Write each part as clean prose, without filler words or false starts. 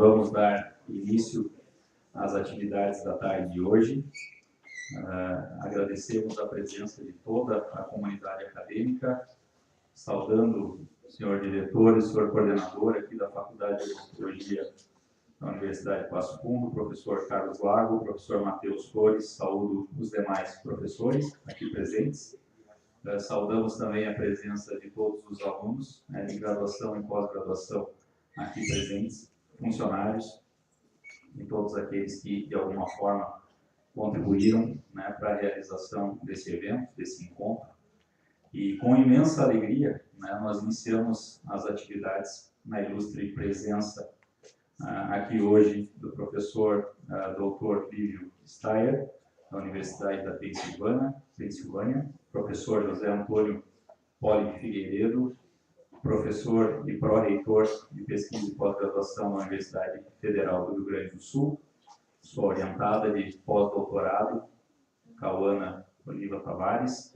vamos dar início às atividades da tarde de hoje. Agradecemos a presença de toda a comunidade acadêmica, saudando o senhor diretor e o senhor coordenador aqui da Faculdade de Odontologia da Universidade de Passo Fundo, professor Carlos Lago, professor Matheus Flores, saúdo os demais professores aqui presentes. Saudamos também a presença de todos os alunos de graduação e pós-graduação aqui presentes, funcionários e todos aqueles que, de alguma forma, contribuíram para a realização desse evento, desse encontro. E com imensa alegria, nós iniciamos as atividades na ilustre presença aqui hoje do professor Dr. Lívio Steyer, da Universidade da Pensilvânia, professor José Antônio Poli Figueiredo, professor e pró-reitor de pesquisa e pós-graduação na Universidade Federal do Rio Grande do Sul, sua orientada de pós-doutorado, Cauana Oliva Tavares.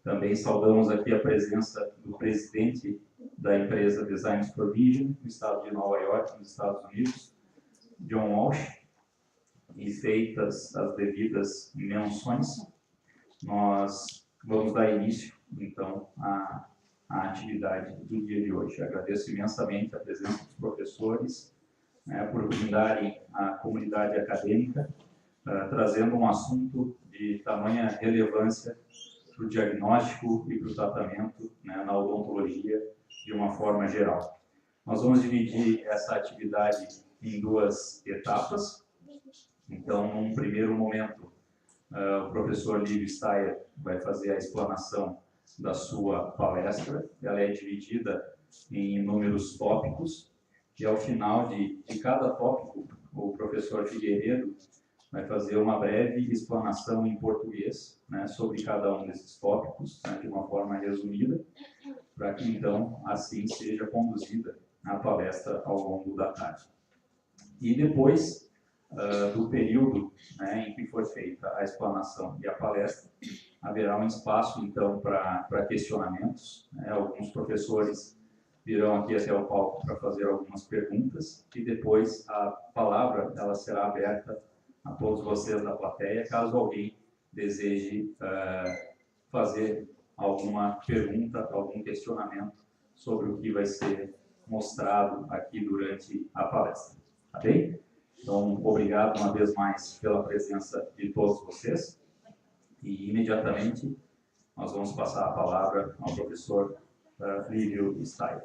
Também saudamos aqui a presença do presidente da empresa Designs for Vision, no estado de Nova York, nos Estados Unidos, John Walsh. E feitas as devidas menções, nós vamos dar início, então, à atividade do dia de hoje. Agradeço imensamente a presença dos professores, por brindarem a comunidade acadêmica, trazendo um assunto de tamanha relevância para o diagnóstico e para o tratamento na odontologia de uma forma geral. Nós vamos dividir essa atividade em duas etapas. Então, num primeiro momento, o professor Lívio Steyer vai fazer a explanação da sua palestra. Ela é dividida em inúmeros tópicos e, ao final de cada tópico, o professor Figueiredo vai fazer uma breve explanação em português sobre cada um desses tópicos, de uma forma resumida, para que, então, assim seja conduzida a palestra ao longo da tarde. E depois do período em que for feita a explanação e a palestra, haverá um espaço, então, para questionamentos. Alguns professores virão aqui até o palco para fazer algumas perguntas e depois a palavra ela será aberta a todos vocês da plateia, caso alguém deseje fazer alguma pergunta, algum questionamento sobre o que vai ser mostrado aqui durante a palestra. Tá bem? Então, obrigado uma vez mais pela presença de todos vocês. E, imediatamente, nós vamos passar a palavra ao professor Lívio Steyer.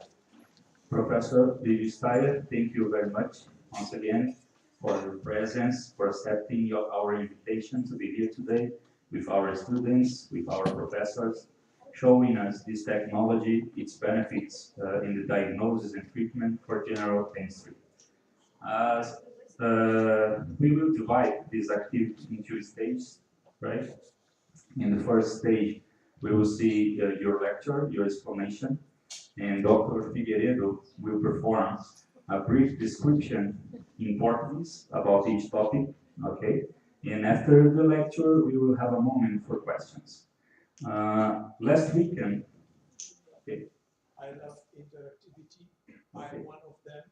Professor Lívio Steyer, thank you very much once again for your presence, for accepting our invitation to be here today with our students, with our professors, showing us this technology, its benefits in the diagnosis and treatment for general dentistry. We will divide this activity in two stages, right? In the first stage, we will see your lecture, your explanation, and Dr. Figueiredo will perform a brief description in Portuguese about each topic, okay? And after the lecture, we will have a moment for questions. Last weekend, okay. I love interactivity. Okay. I'm one of them.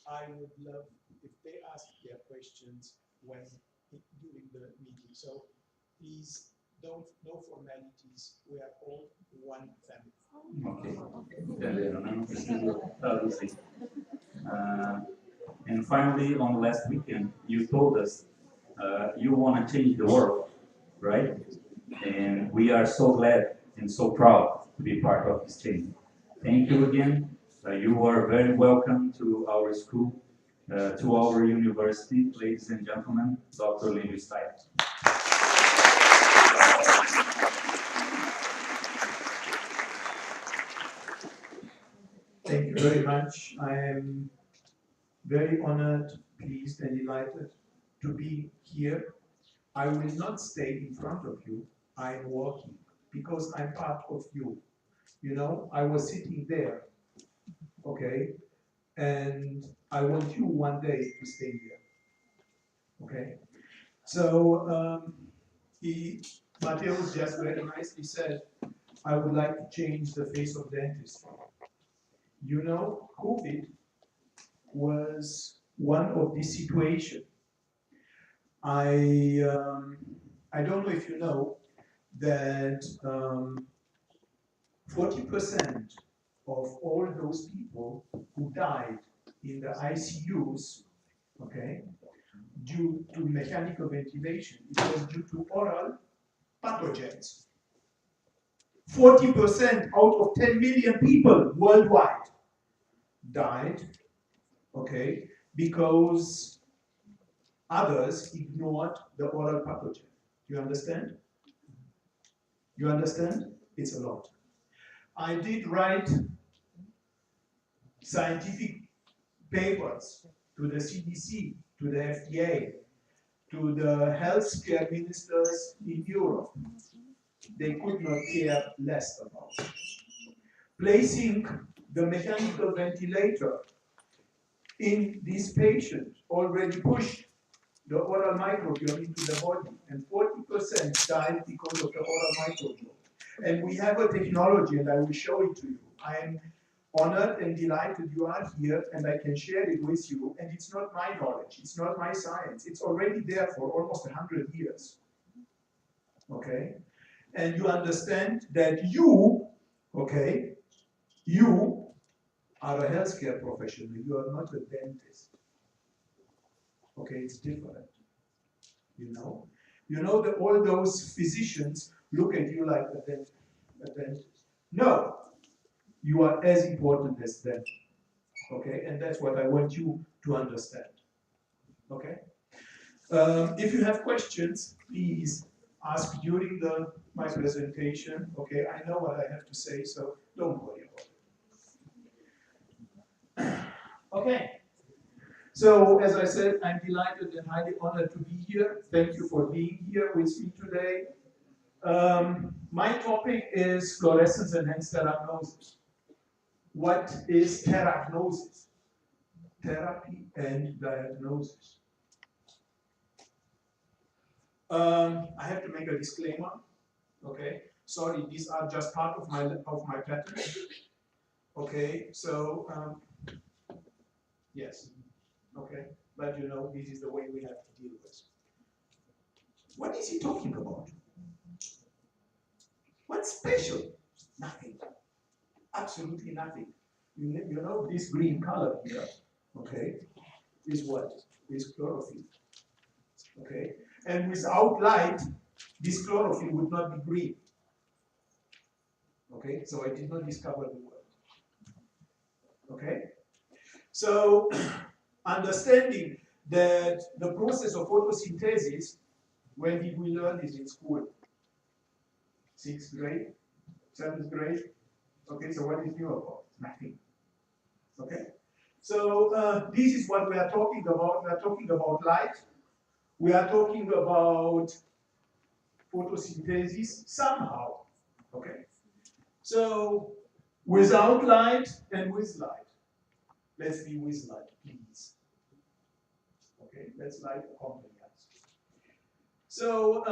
I would love if they ask their questions during the meeting. So please no formalities. We are all one family. Okay. And finally, on last weekend, you told us you want to change the world, right? And we are so glad and so proud to be part of this change. Thank you again. You are very welcome to our school, to our university, ladies and gentlemen, Dr. Lívio Steyer. Thank you very much. I am very honored, pleased, and delighted to be here. I will not stay in front of you. I am walking because I'm part of you. You know, I was sitting there, okay? And I want you one day to stay here, okay? So, Mateus just very nicely said, I would like to change the face of dentistry. You know, COVID was one of these situations. I don't know if you know that 40% of all those people who died in the ICUs, okay, due to mechanical ventilation, it was due to oral pathogens. 40% out of 10 million people worldwide died, okay, because others ignored the oral pathogen. You understand? You understand? It's a lot. I did write scientific papers to the CDC, to the FDA, to the healthcare ministers in Europe. They could not care less about it. Placing the mechanical ventilator in this patient already pushed the oral microbiome into the body, and 40% died because of the oral microbiome. And we have a technology, and I will show it to you. I am honored and delighted you are here, and I can share it with you. And it's not my knowledge, it's not my science. It's already there for almost 100 years. Okay? And you understand that you, okay, you are a healthcare professional. You are not a dentist. Okay, it's different. You know that all those physicians look at you like a dentist. No, you are as important as them. Okay, and that's what I want you to understand. Okay. If you have questions, please ask during my presentation. Okay, I know what I have to say, so don't worry about it. Okay. So, as I said, I'm delighted and highly honored to be here. Thank you for being here with me today. My topic is fluorescence enhanced teragnosis. What is teragnosis? Therapy and diagnosis. I have to make a disclaimer. Okay, sorry, these are just part of my pattern. Okay, so yes, okay, but this is the way we have to deal with. What is he talking about? What's special? Nothing. Absolutely nothing. You know this green color here, okay, is what? Is chlorophyll. Okay? And without light, this chlorophyll would not be green. Okay? So I did not discover the word. Okay? So understanding that the process of photosynthesis, when did we learn this in school? 6th grade? 7th grade? Okay, so what is new about? Nothing. Okay? So this is what we are talking about. We are talking about light. We are talking about photosynthesis somehow. Okay? So without light and with light. Let's be with light, please. Okay, let's light accompany us. So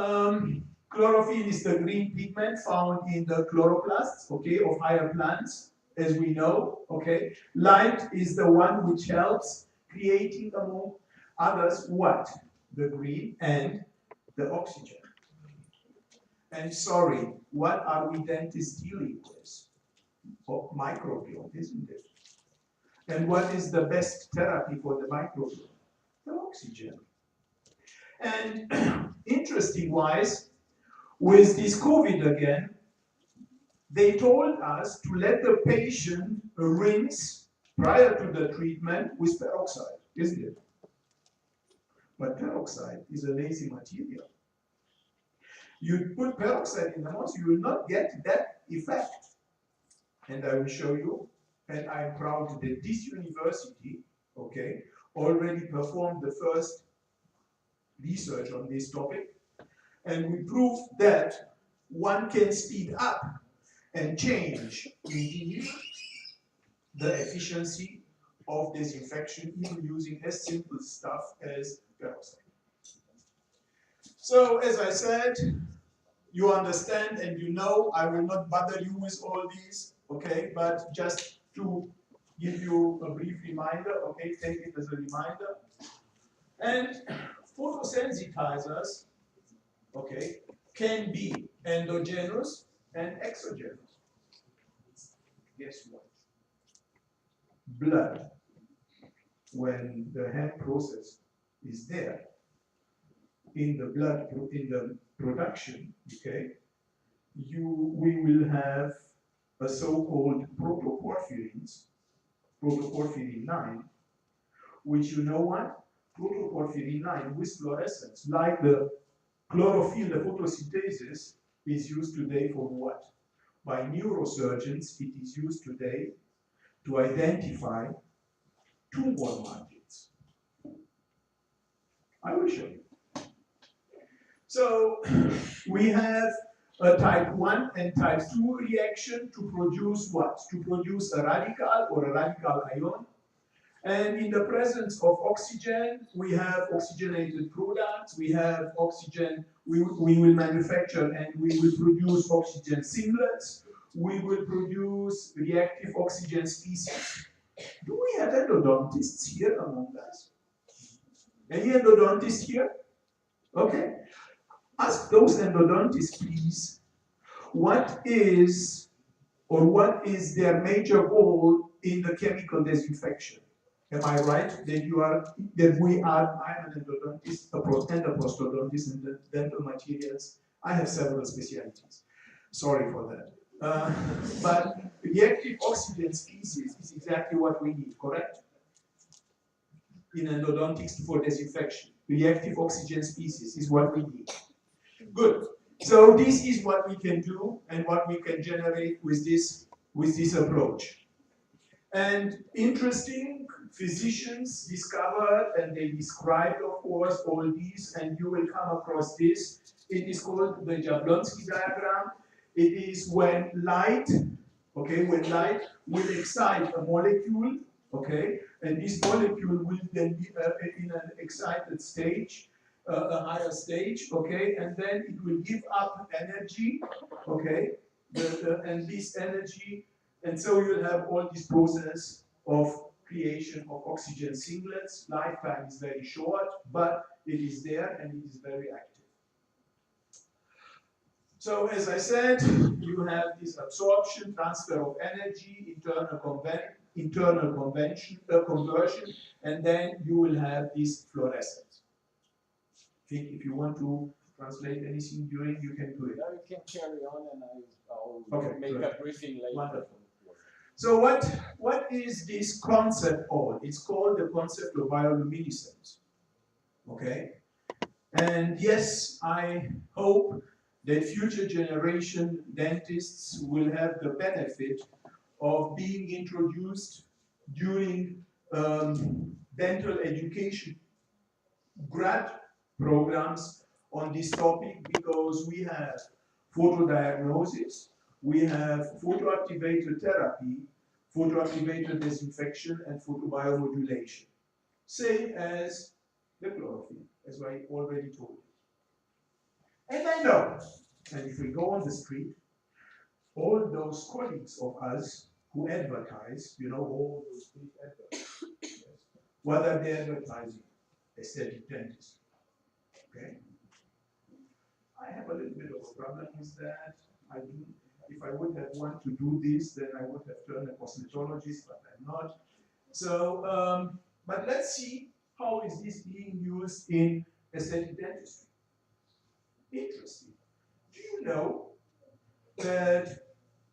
chlorophyll is the green pigment found in the chloroplasts, okay, of higher plants, as we know. Okay, light is the one which helps creating among others what? The green and the oxygen. And sorry, what are we dentists dealing with? Oh, microbiome, isn't it? And what is the best therapy for the microbiome? The oxygen. And interesting wise, with this COVID again, they told us to let the patient rinse prior to the treatment with peroxide, isn't it? But peroxide is a lazy material. You put peroxide in the mouth, you will not get that effect. And I will show you, and I'm proud that this university, okay, already performed the first research on this topic, and we proved that one can speed up and change indeed the efficiency of disinfection even using as simple stuff as peroxide. So as I said, you understand and you know, I will not bother you with all these, okay, but just to give you a brief reminder, okay, take it as a reminder. And photosensitizers, okay, can be endogenous and exogenous. Guess what? Blood, when the hand process is there, in the blood, in the production, okay, we will have a so-called protoporphyrins, protoporphyrin 9, which you know what? Protoporphyrin 9 with fluorescence, like the chlorophyll, the photosynthesis, is used today for what? By neurosurgeons, it is used today to identify tumor margins. I will show you. So we have a type 1 and type 2 reaction to produce what? To produce a radical or a radical ion. And in the presence of oxygen, we have oxygenated products, we have oxygen, we will manufacture and we will produce oxygen singlets, we will produce reactive oxygen species. Do we have endodontists here among us? Any endodontists here? Okay. Ask those endodontists, please, what is their major goal in the chemical disinfection? Am I right I am an endodontist, and a prosthodontist in the dental materials. I have several specialties. Sorry for that. But reactive oxygen species is exactly what we need, correct? In endodontics for disinfection. Reactive oxygen species is what we need. Good. So this is what we can do and what we can generate with this approach. And interesting, physicians discovered and they described, of course, all these, and you will come across this. It is called the Jablonski diagram. It is when light, okay, when light will excite a molecule, okay, and this molecule will then be in an excited stage, a higher stage, okay, and then it will give up energy, okay, and this energy. And so you'll have all this process of creation of oxygen singlets. Lifetime is very short, but it is there and it is very active. So as I said, you have this absorption, transfer of energy, internal conversion, and then you will have this fluorescence. I think if you want to translate anything during, you can do it. Now you can carry on and I'll make good. a briefing later. Wonderful. So what is this concept called? It's called the concept of bioluminescence. Okay? And yes, I hope that future generation dentists will have the benefit of being introduced during dental education grad programs on this topic, because we have photodiagnosis, we have photoactivator therapy, photoactivator disinfection, and photobiomodulation. Same as the chlorophyll, as I already told you. And I know, and if we go on the street, all those colleagues of us who advertise, you know, all those big advertisers, yes, what are they advertising? Aesthetic dentistry. Okay? I have a little bit of a problem with that. If I would have wanted to do this, then I would have turned a cosmetologist, but I'm not. So, but let's see how is this being used in aesthetic dentistry. Interesting. Do you know that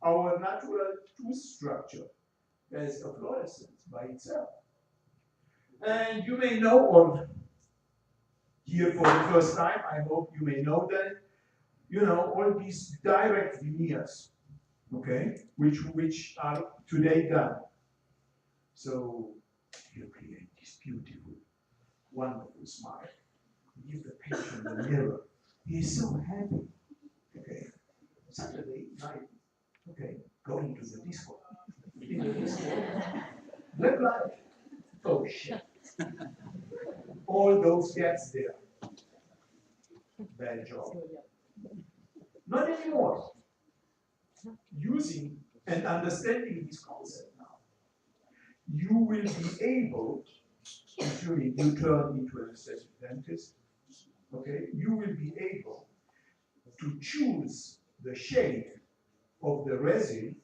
our natural tooth structure has a fluorescence by itself? And you may know, or here for the first time, I hope you may know that, you know, all these direct veneers, okay, which are today done. So you create this beautiful, wonderful smile. Give the patient the mirror. He's so happy. Okay. Saturday night, okay, going to the disco. In the disco, red light. Oh shit. All those gaps there. Bad job. Not anymore. Using and understanding this concept now. you will be able, assuming you turn into an aesthetic dentist, okay, you will be able to choose the shade of the resin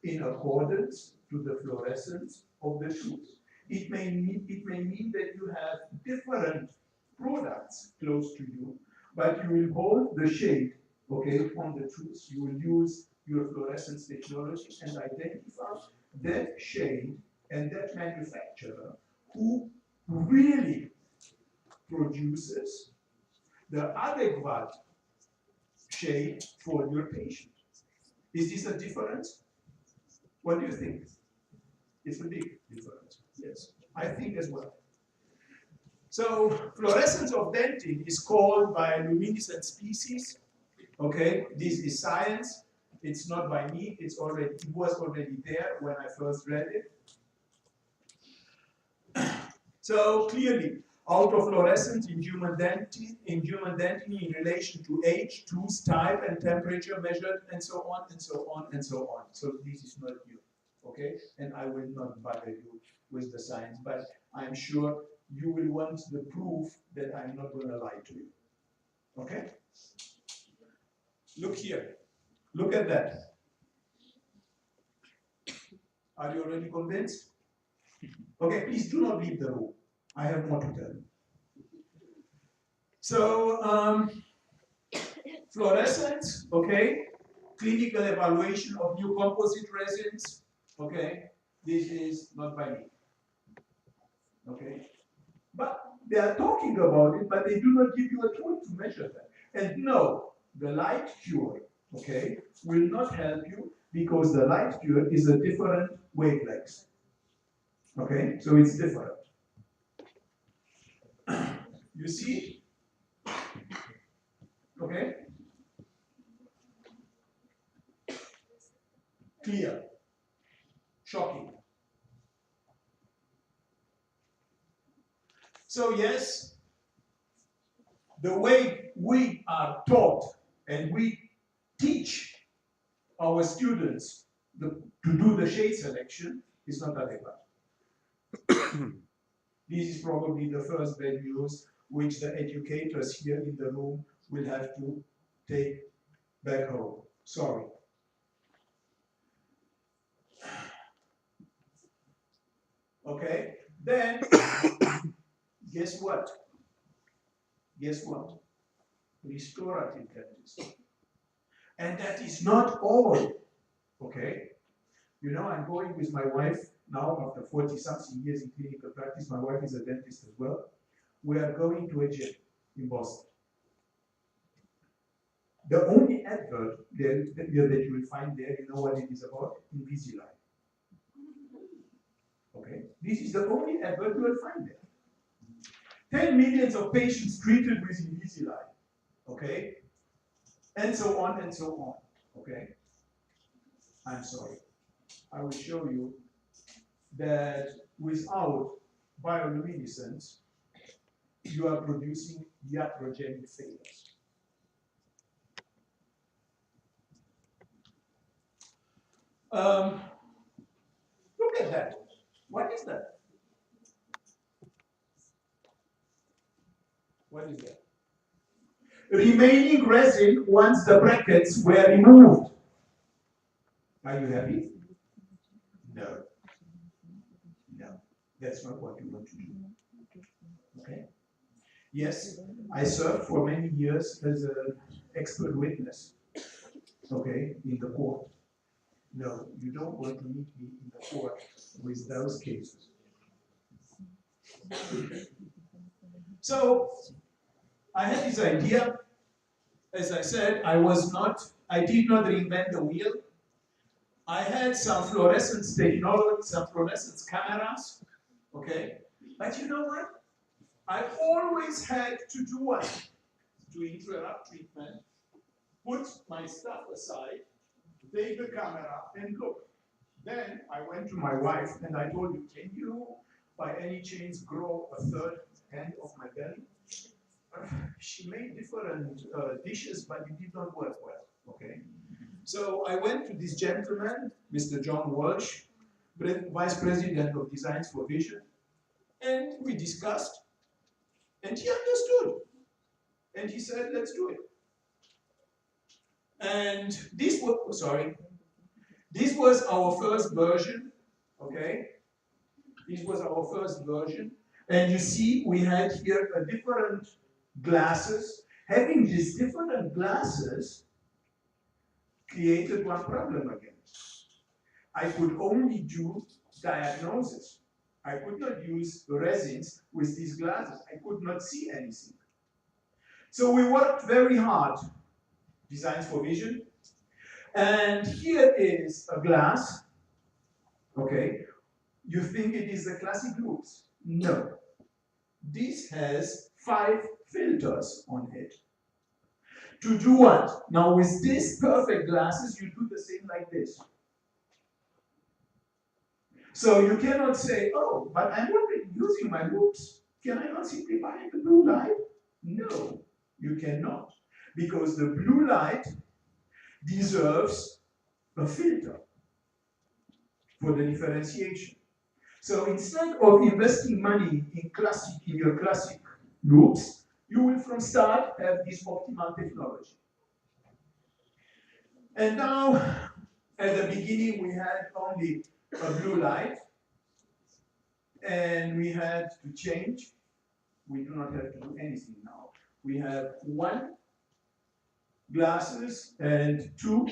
in accordance to the fluorescence of the tooth. It may mean that you have different products close to you, but you will hold the shade, okay, on the tooth. You will use your fluorescence technology and identify that shade and that manufacturer who really produces the adequate shade for your patient. Is this a difference? What do you think? It's a big difference. Yes, I think as well. So fluorescence of dentin is called bioluminescent species. Okay, this is science. It's not by me. It was already there when I first read it. So clearly, autofluorescence in human dentin in relation to age, tooth type, and temperature measured, and so on and so on and so on. So this is not new. Okay, and I will not bother you with the science, but I'm sure you will want the proof that I'm not going to lie to you. Okay? Look here. Look at that. Are you already convinced? Okay, please do not leave the room. I have more to tell you. So, fluorescence, okay? Clinical evaluation of new composite resins, okay? This is not by me. Okay? But they are talking about it, but they do not give you a tool to measure that. And no, the light cure, okay, will not help you because the light cure is a different wavelength. Okay, so it's different. You see? Okay? Clear. Shocking. So yes, the way we are taught and we teach our students to do the shade selection is not adequate. This is probably the first bad news which the educators here in the room will have to take back home. Sorry. Okay, then guess what? Guess what? Restorative dentistry. And that is not all. Okay? You know, I'm going with my wife now after 40-something years in clinical practice. My wife is a dentist as well. We are going to a gym in Boston. The only advert that you will find there, you know what it is about? Invisalign. Okay? This is the only advert you will find there. 10 millions of patients treated with Invisalign. Okay? And so on and so on. Okay? I'm sorry. I will show you that without bioluminescence, you are producing iatrogenic failures. Look at that. What is that? What is that? Remaining resin once the brackets were removed. Are you happy? No. No. That's not what you want to do. Okay? Yes, I served for many years as an expert witness. Okay, in the court. No, you don't want to meet me in the court with those cases. So, I had this idea. As I said, I did not reinvent the wheel. I had some fluorescence technology, some fluorescence cameras, okay? But you know what? I always had to do what? To interrupt treatment, put my stuff aside, take the camera and look. Then I went to my wife and I told you, can you by any chance grow a third hand of my belly? She made different dishes, but it did not work well, okay? So I went to this gentleman, Mr. John Walsh, vice president of Designs for Vision, and we discussed, and he understood, and he said, let's do it. And this was, this was our first version, okay? This was our first version. And you see, we had here a different glasses. Having these different glasses created one problem again. I could only do diagnosis. I could not use resins with these glasses. I could not see anything. So we worked very hard, Designs for Vision. And here is a glass, okay? You think it is the classic loops? No. This has 5 filters on it. To do what? Now with these perfect glasses, you do the same like this. So you cannot say, oh, but I'm already using my loops. Can I not simply buy the blue light? No, you cannot. Because the blue light deserves a filter for the differentiation. So instead of investing money in your classic loops, you will from start have this optimal technology. And now, at the beginning, we had only a blue light, and we had to change. We do not have to do anything now. We have 1 glasses and two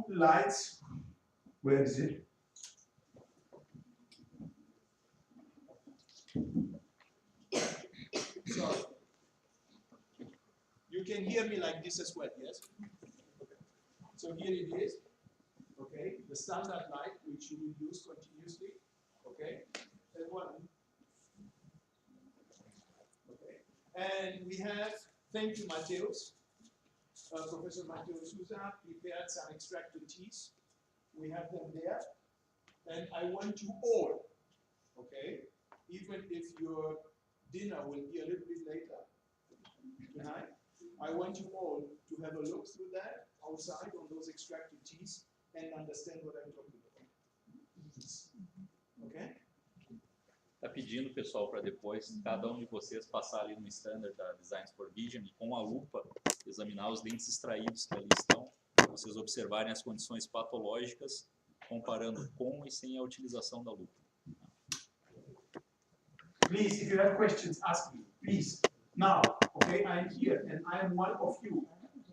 lights. Where is it? Sorry. You can hear me like this as well, yes? Okay. So here it is, okay? The standard light, which you will use continuously, okay? And 1. Okay. And we have, thank you, Mateus. Professor Mateus Souza prepared some extracted teas. We have them there. And I want you all, okay, even if your dinner will be a little bit later tonight, I want you all to have a look through that outside on those extracted teas and understand what I'm talking about. Okay? Está pedindo, pessoal, para depois cada um de vocês passar ali no standard da Designs for Vision e com a lupa examinar os dentes extraídos que ali estão, para vocês observarem as condições patológicas, comparando com e sem a utilização da lupa. Please, if you have questions, ask me. Please. Now, okay, I'm here and I'm one of you.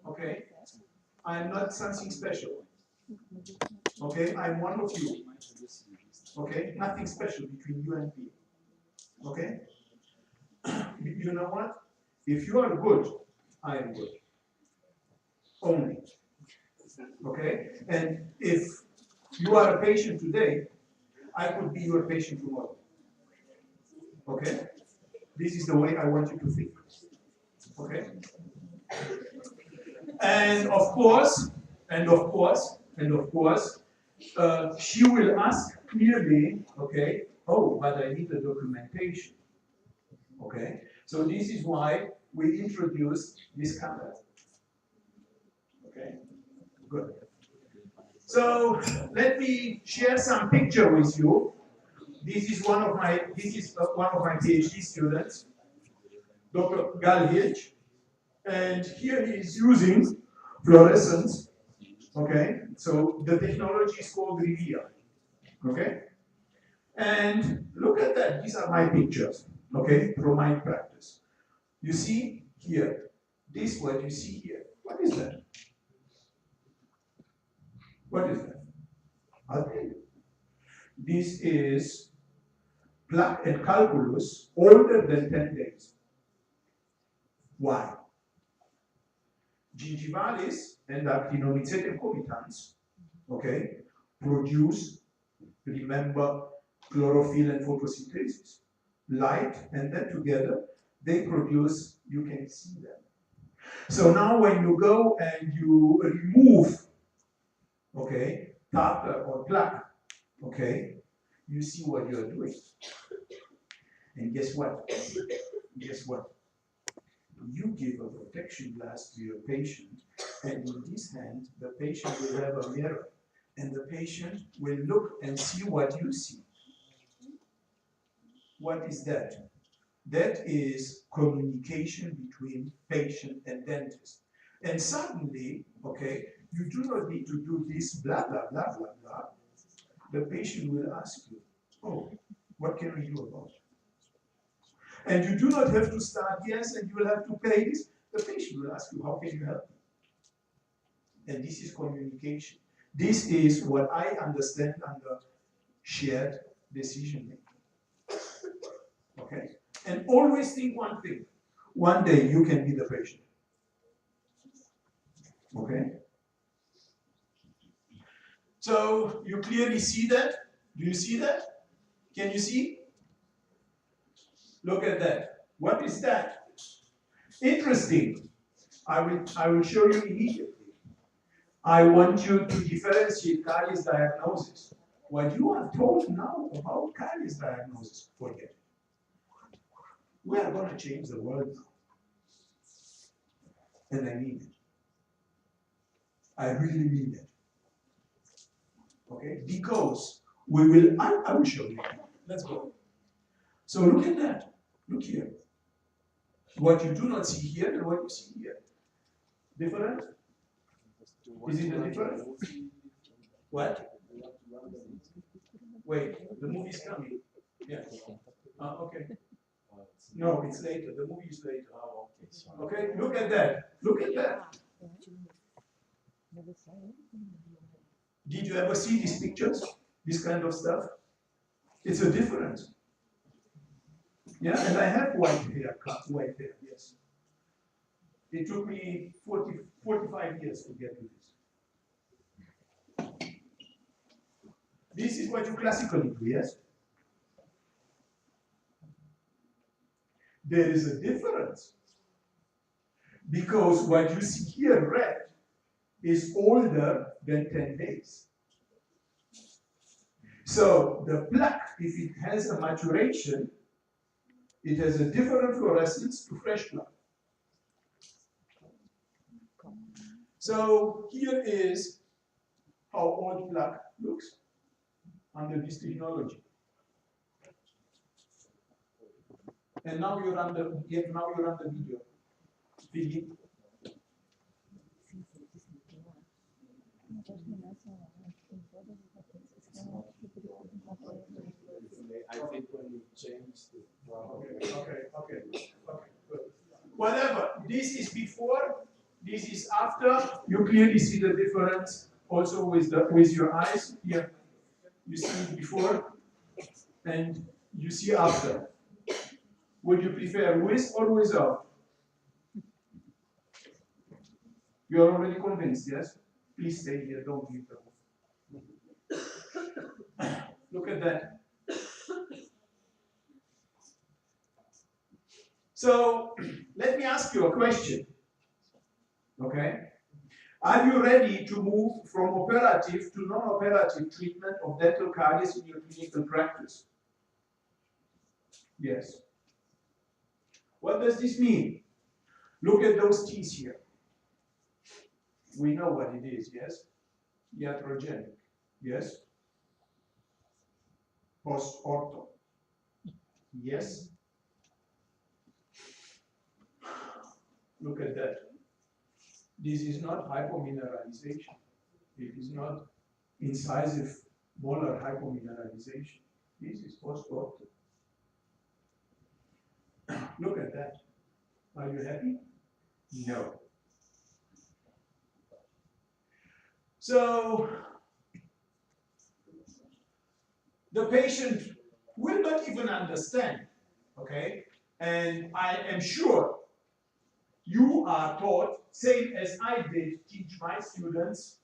Okay? I'm not something special. Okay? I'm one of you. Okay? Nothing special between you and me. Okay? You know what? If you are good, I am good. Only. Okay? And if you are a patient today, I could be your patient tomorrow. Okay? This is the way I want you to think. Okay? And of course, she will ask clearly, okay, oh, but I need the documentation. Okay? So this is why we introduced this camera. Okay? Good. So let me share some picture with you. This is one of my PhD students, Dr. Gal Hilch, and here he is using fluorescence. Okay, so the technology is called Revia. Okay, and look at that. These are my pictures. Okay, from my practice. You see here, this what you see here. What is that? What is that? I'll tell you. This is plaque and calculus older than 10 days. Why? Gingivalis and actinomycetum comitans, okay, produce, remember, chlorophyll and photosynthesis, light, and then together they produce, you can see them. So now when you go and you remove, okay, tartar or plaque, okay, you see what you're doing. And guess what? Guess what? You give a protection glass to your patient, and in this hand, the patient will have a mirror. and the patient will look and see what you see. What is that? That is communication between patient and dentist. And suddenly, okay, you do not need to do this, blah, blah, blah, blah, blah. The patient will ask you, oh, what can we do about it? And you do not have to start, yes, and you will have to pay this. The patient will ask you, how can you help me? And this is communication. This is what I understand under shared decision making. Okay? And always think one thing. One day you can be the patient. Okay? So you clearly see that? Do you see that? Can you see? Look at that. What is that? Interesting. I will show you immediately. I want you to differentiate caries diagnosis. What you are told now about caries diagnosis, forget it. We are going to change the world now. And I mean it. I really mean it. Okay? Because we will, I will show you. Let's go. So look at that. Look here. What you do not see here and what you see here. Different? Is it a difference? What? Wait, the movie is coming. Yeah. Okay. No, it's later. The movie is later. Okay, look at that. Look at that. Did you ever see these pictures? This kind of stuff? It's a difference. Yeah, and I have white hair, yes. It took me 45 years to get to this. This is what you classically do, yes? There is a difference. Because what you see here, red, is older than 10 days. So the plaque, if it has a maturation, it has a different fluorescence to fresh plaque. So here is how old plaque looks under this technology. And now you run the video. Philippe. I think when you change the Okay, good. Whatever. This is before, this is after. You clearly see the difference also with your eyes. Here, you see before and you see after. Would you prefer with or without? You are already convinced, yes? Please stay here, don't leave the room. Look at that. So, let me ask you a question. Okay? Are you ready to move from operative to non-operative treatment of dental caries in your clinical practice? Yes. What does this mean? Look at those teeth here. We know what it is, yes? Iatrogenic, yes? Post-ortho, yes? Look at that. This is not hypomineralization. It is not incisive molar hypomineralization. This is post-ortho. Look at that. Are you happy? No. So, the patient will not even understand, okay? And I am sure you are taught, same as I did teach my students,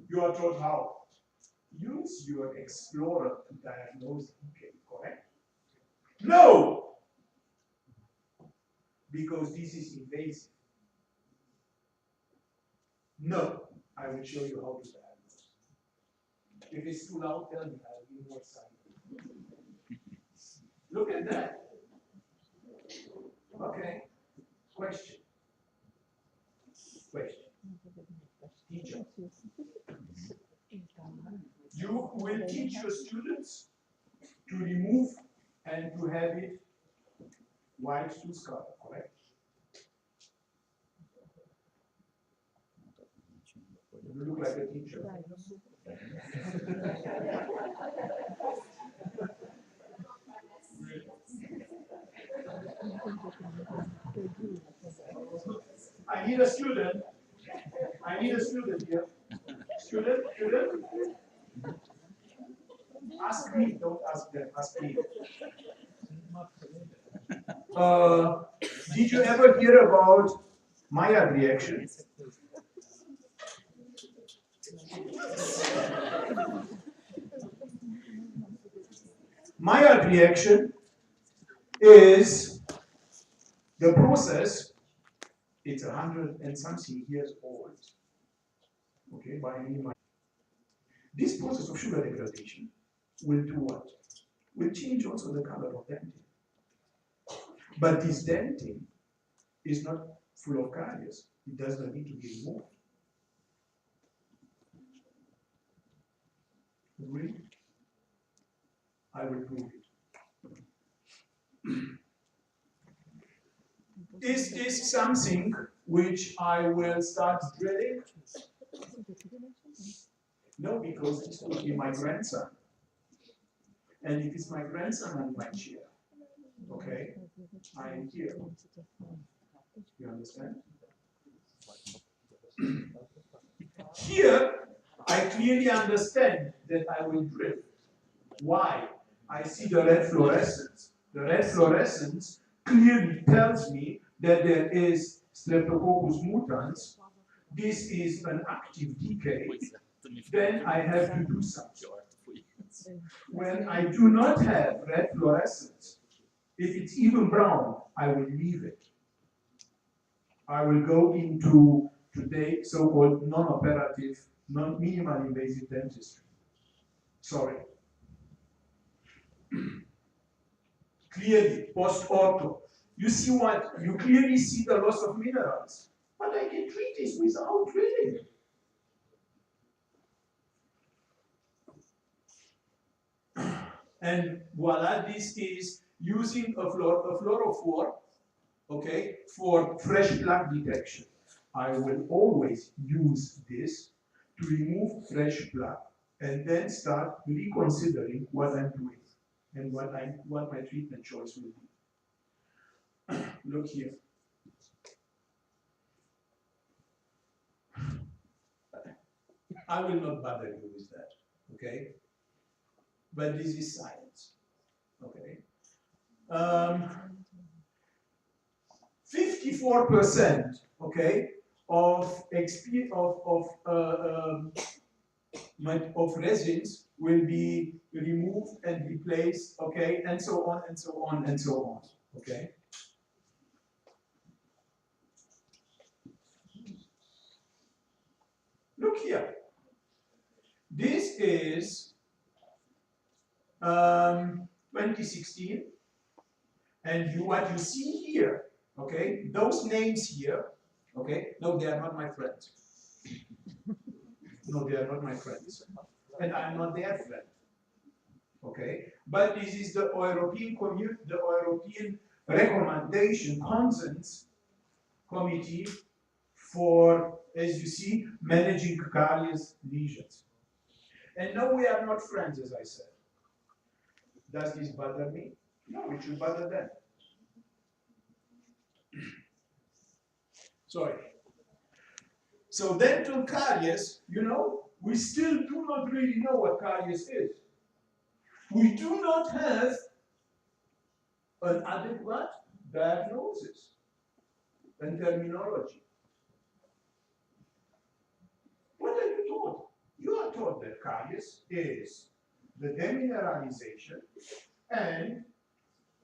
you are taught how? Use your explorer to diagnose decay, correct? No! Because this is invasive. No, I will show you how to diagnose. If it's too loud, tell me, I'll be more silent. Look at that. Okay. Question. Teacher. will teach your students to remove and to have it white to scar, correct? You look like a teacher. I need a student. I need a student here. Student. Ask me, don't ask them, ask me. Did you ever hear about Maillard reaction? Maillard reaction is the process, it's 100 and something years old. Okay, by any. This process of sugar degradation will do what? Will change also the color of dentin. But this dentin is not full of caries. It does not need to be removed. Agree? I will prove it. Is this something which I will start drilling? No, because this could be my grandson. And if it's my grandson on my chair, okay, I am here. You understand? Here, I clearly understand that I will drill. Why? I see the red fluorescence. The red fluorescence clearly tells me that there is Streptococcus mutans. This is an active decay. Then I have to do something. When I do not have red fluorescence, if it's even brown, I will leave it. I will go into today so-called non-operative, non-minimal invasive dentistry. Sorry. Clearly, post-ortho. You see what? You clearly see the loss of minerals. But I can treat this without drilling. And voila, this is using a fluorophore, okay, for fresh plaque detection. I will always use this to remove fresh plaque and then start reconsidering what I'm doing and what my treatment choice will be. Look here. I will not bother you with that, okay? But this is science, okay? 54%, okay, of resins will be removed and replaced, okay, and so on and so on and so on, okay. Look here. This is 2016, and what you see here, okay, those names here, okay, no, they are not my friends. No, they are not my friends. And I'm not their friend. Okay? But this is the European recommendation consent committee for, as you see, managing caries lesions. And no, we are not friends, as I said. Does this bother me? No, it should bother them. Sorry. So dental caries, you know, we still do not really know what caries is. We do not have an adequate diagnosis and terminology. What are you taught? You are taught that caries is the demineralization and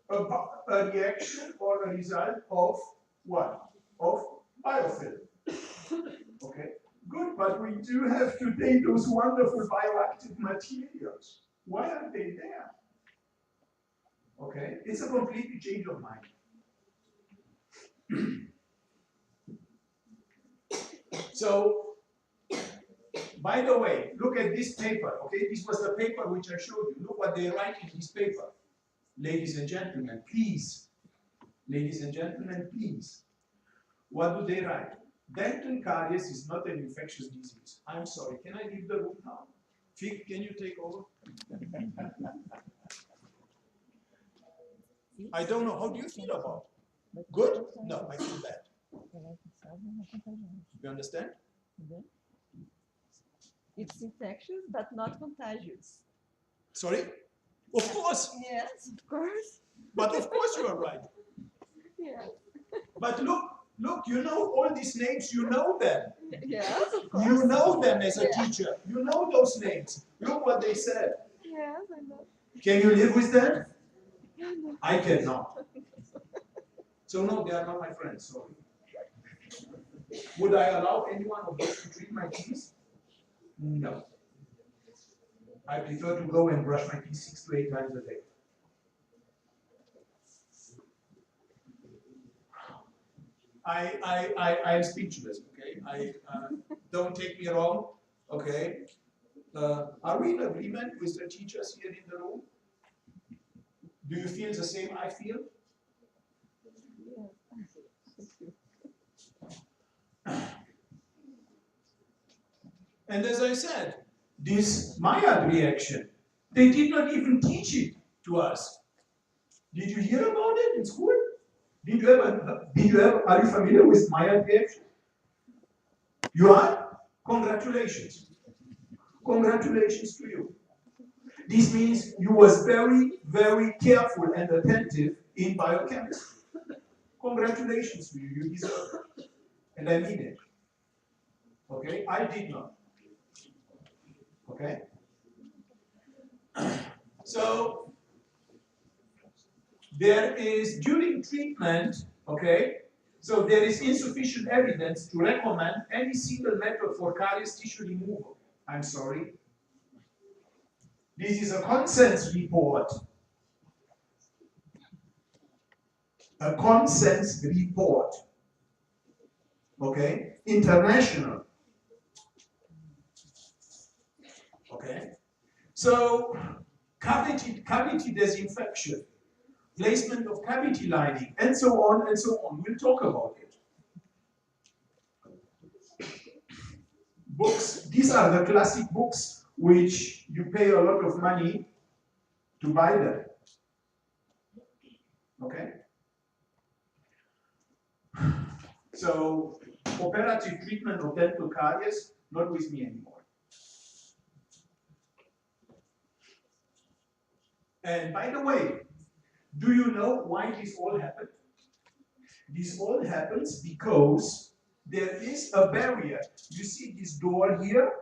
a reaction or a result of what? Of biofilm. Okay, good, but we do have today those wonderful bioactive materials. Why aren't they there? Okay, it's a completely change of mind. So, By the way, look at this paper, okay? This was the paper which I showed you. Look what they write in this paper. Ladies and gentlemen, please. Ladies and gentlemen, please. What do they write? Dental caries is not an infectious disease. I'm sorry, can I leave the room now? Fig, can you take over? I don't know, how do you feel about it? Good? No, I feel bad. You understand? It's infectious, but not contagious. Sorry? Of course. Yes, of course. But of course you are right. Yes. But look, you know all these names, you know them. Yes, of course. You know them as a Yeah. teacher. You know those names. Look what they said. Yes, I know. Can you live with them? I cannot. So no, they are not my friends, sorry. Would I allow any one of those to treat my teeth? No. I prefer to go and brush my teeth 6 to 8 times a day. I'm speechless, okay? Don't take me wrong, okay? Are we in agreement with the teachers here in the room? Do you feel the same I feel? And as I said, this Maillard reaction, they did not even teach it to us. Did you hear about it in school? Are you familiar with Maillard reaction? You are? Congratulations. Congratulations to you. This means you was very, very careful and attentive in biochemistry. Congratulations to you, you deserve it. And I mean it. Okay? I did not. Okay? So, there is, during treatment, okay, so there is insufficient evidence to recommend any single method for caries tissue removal. I'm sorry. This is a consensus report. A consensus report. Okay? International. Okay? So, cavity disinfection, placement of cavity lining, and so on and so on. We'll talk about it. Books. These are the classic books which you pay a lot of money to buy them. Okay? So, operative treatment of dental caries, not with me anymore. And by the way, do you know why this all happened? This all happens because there is a barrier. You see this door here?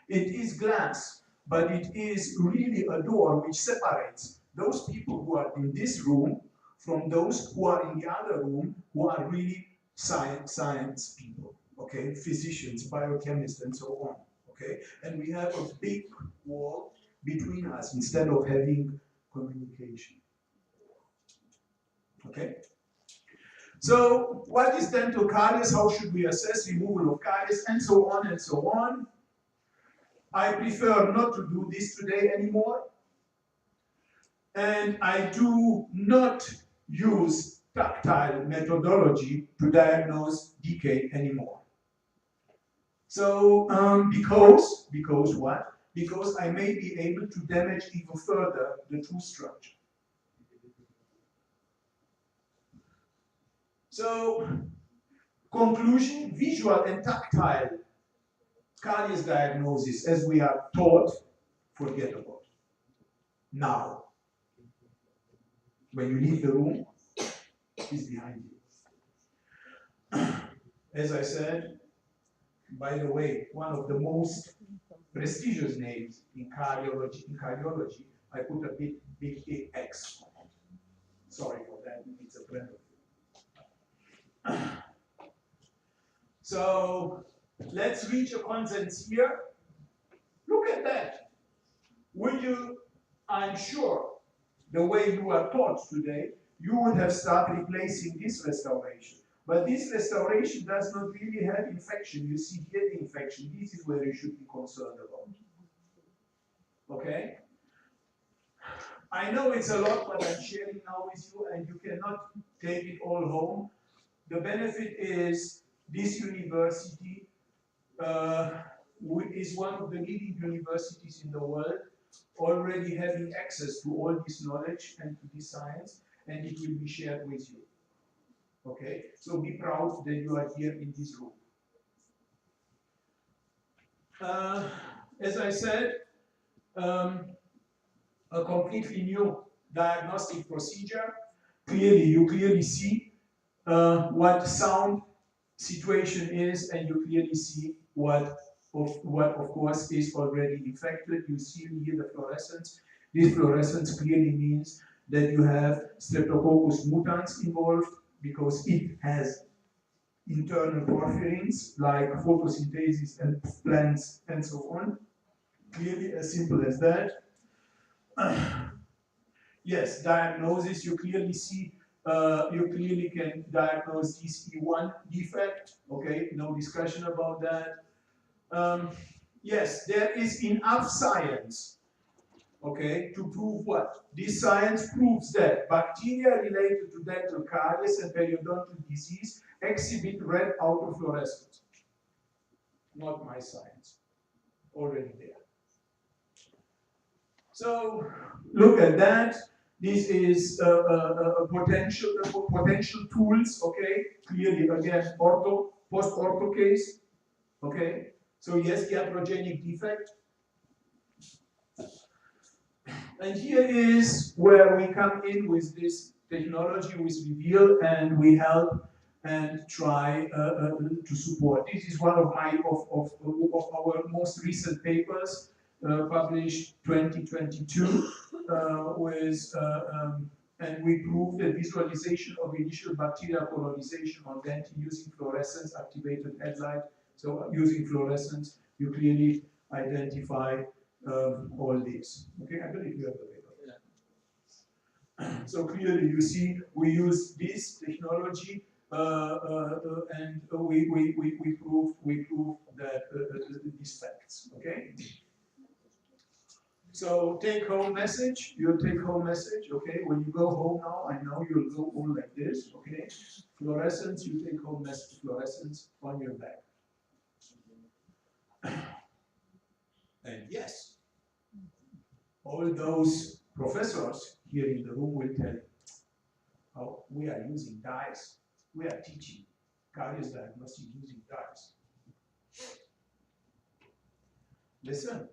It is glass, but it is really a door which separates those people who are in this room from those who are in the other room, who are really science people, okay? Physicians, biochemists, and so on, okay? And we have a big wall between us instead of having communication, okay? So, what is dental caries? How should we assess removal of caries? And so on and so on. I prefer not to do this today anymore. And I do not use tactile methodology to diagnose decay anymore. So, because what? Because I may be able to damage even further the tooth structure. So, conclusion, visual and tactile caries diagnosis, as we are taught, forget about it. Now, when you leave the room, it's behind you. As I said, by the way, one of the most prestigious names in cardiology, I put a big X on it. Sorry for that, it's a friend of you. So, let's reach a consensus here. Look at that. Would you, I'm sure, the way you are taught today, you would have started replacing this restoration. But this restoration does not really have infection. You see here the infection. This is where you should be concerned about. Okay? I know it's a lot what I'm sharing now with you, and you cannot take it all home. The benefit is this university is one of the leading universities in the world, already having access to all this knowledge and to this science, and it will be shared with you. Okay? So be proud that you are here in this room. As I said, a completely new diagnostic procedure. You clearly see what sound situation is, and you clearly see what of course is already infected. You see here the fluorescence. This fluorescence clearly means that you have Streptococcus mutans involved, because it has internal porphyrins like photosynthesis and plants and so on. Clearly as simple as that. Yes, diagnosis, you clearly see, you clearly can diagnose this E1 defect, okay, no discussion about that. Yes, there is enough science, okay, to prove what? This science proves that bacteria related to dental caries and periodontal disease exhibit red autofluorescence. Not my science, already there. So look at that. This is potential tools, okay? Clearly, again, post-ortho case, okay? So yes, iatrogenic defect. And here is where we come in with this technology, with Reveal, and we help and try to support. This is one of our most recent papers, published 2022, and we proved the visualization of initial bacterial colonization on dentin using fluorescence activated headlight. So using fluorescence, you clearly identify all these. Okay, I believe you have the paper. Yeah. So clearly, you see, we use this technology, and we prove that these facts. Okay. So take home message. Your take home message. Okay. When you go home now, I know you'll go home like this. Okay. Fluorescence. You take home message. Fluorescence on your back. And yes, all those professors here in the room will tell you how we are using dyes. We are teaching caries diagnostic using dyes. Listen,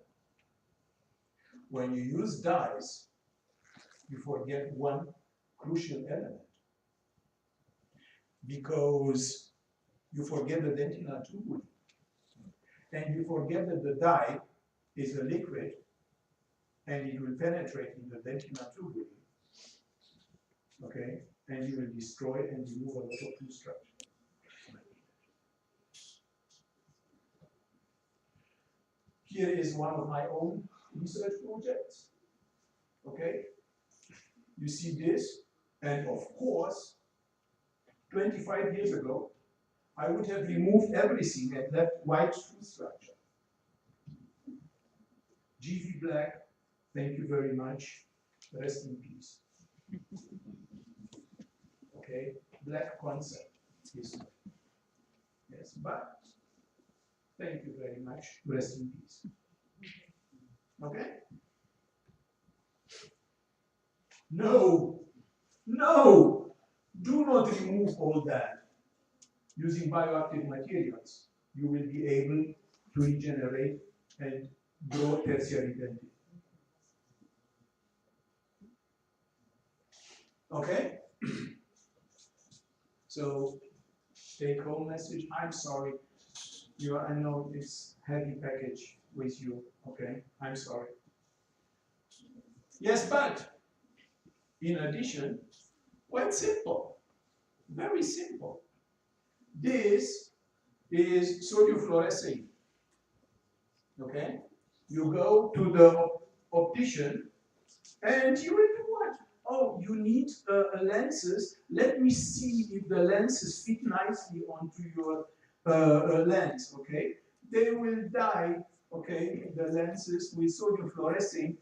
when you use dyes, you forget one crucial element, because you forget the dentinal tubule, and you forget that the dye is a liquid and it will penetrate in the dentinal tubule, okay, and you will destroy and remove a lot of tooth structure. Here is one of my own research projects, okay? You see this, and of course, 25 years ago, I would have removed everything and left white tooth structure. GV Black, thank you very much, rest in peace. Okay, black concept is, yes, but thank you very much, rest in peace. Okay? No, no, do not remove all that. Using bioactive materials, you will be able to regenerate and grow tertiary dentin. Okay? So, take home message, I'm sorry. I know it's heavy package with you, okay? I'm sorry. Yes, but in addition, quite simple, very simple. This is sodium fluorescein, okay? You go to the optician and you will do what? oh, you need lenses. Let me see if the lenses fit nicely onto your lens, okay? They will dye, okay, the lenses with sodium fluorescein,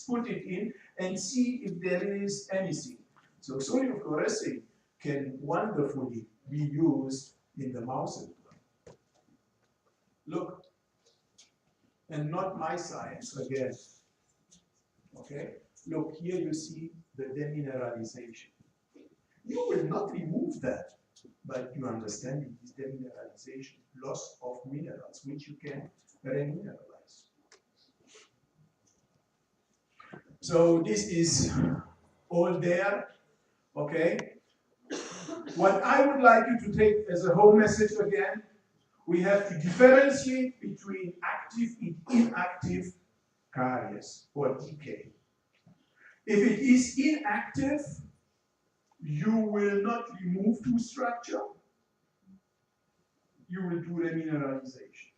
put it in, and see if there is anything. So sodium fluorescein can wonderfully be used in the mouse implant. Look, and not my science again. Okay? Look, here you see the demineralization. You will not remove that, but you understand it is demineralization, loss of minerals, which you can remineralize. So this is all there, okay? What I would like you to take as a home message again, we have to differentiate between active and inactive caries or decay. If it is inactive, you will not remove tooth structure, you will do remineralization.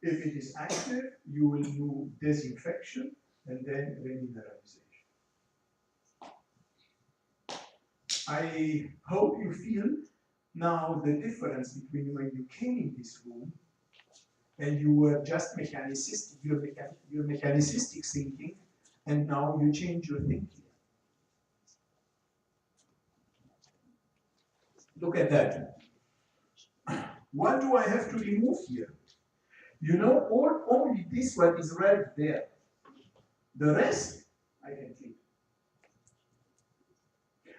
If it is active, you will do disinfection and then remineralization. I hope you feel now the difference between when you came in this room and you were just mechanicistic, your mechanicistic thinking, and now you change your thinking. Look at that. What do I have to remove here? You know, only this one is red there. The rest, I can keep.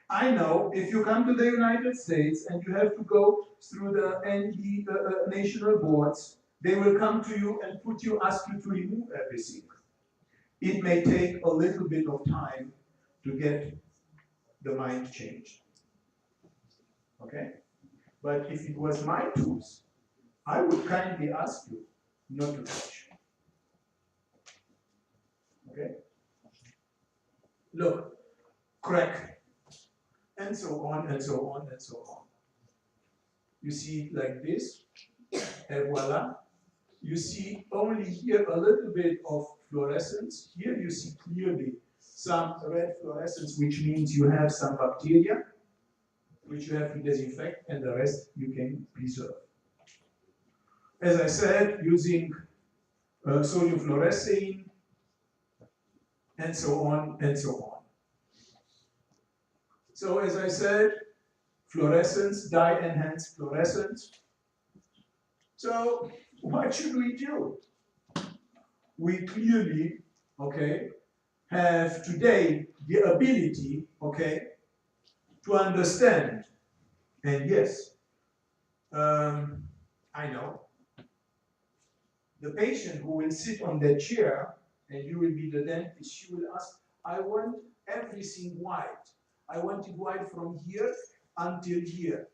I know if you come to the United States and you have to go through the ND national boards, they will come to you and ask you to remove everything. It may take a little bit of time to get the mind changed. Okay? But if it was my tools, I would kindly ask you not to touch. Okay? Look, crack, and so on, and so on, and so on. You see it like this, and voila. You see only here a little bit of fluorescence. Here you see clearly some red fluorescence, which means you have some bacteria, which you have to disinfect, and the rest you can preserve. As I said, using sodium fluorescein, and so on, and so on. So as I said, fluorescence, dye-enhanced fluorescence. So what should we do? We clearly, okay, have today the ability, okay, to understand. And yes, I know. The patient who will sit on the chair and you will be the dentist, she will ask, I want everything white. I want it white from here until here.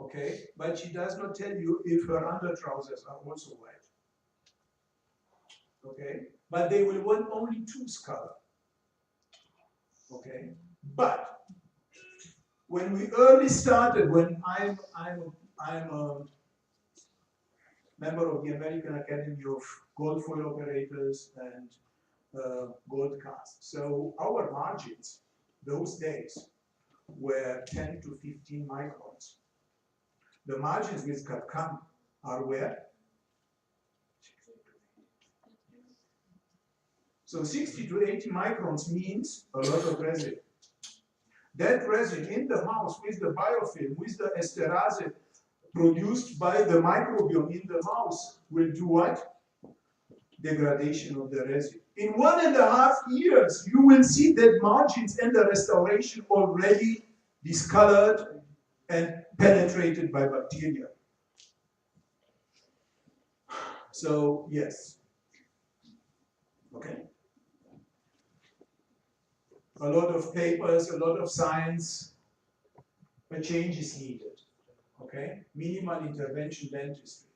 Okay? But she does not tell you if her under trousers are also white. Okay? But they will want only tooth color. Okay? But when we early started, when I'm a member of the American Academy of Gold Foil Operators and gold cast. So our margins those days were 10 to 15 microns. The margins with CAD-CAM are where? So 60 to 80 microns means a lot of resin. That resin in the mouse with the biofilm, with the esterase produced by the microbiome in the mouse will do what? Degradation of the resin. In 1.5 years, you will see that margins and the restoration already discolored and penetrated by bacteria. So, yes. Okay. A lot of papers, a lot of science, a change is needed. Okay? Minimal intervention dentistry.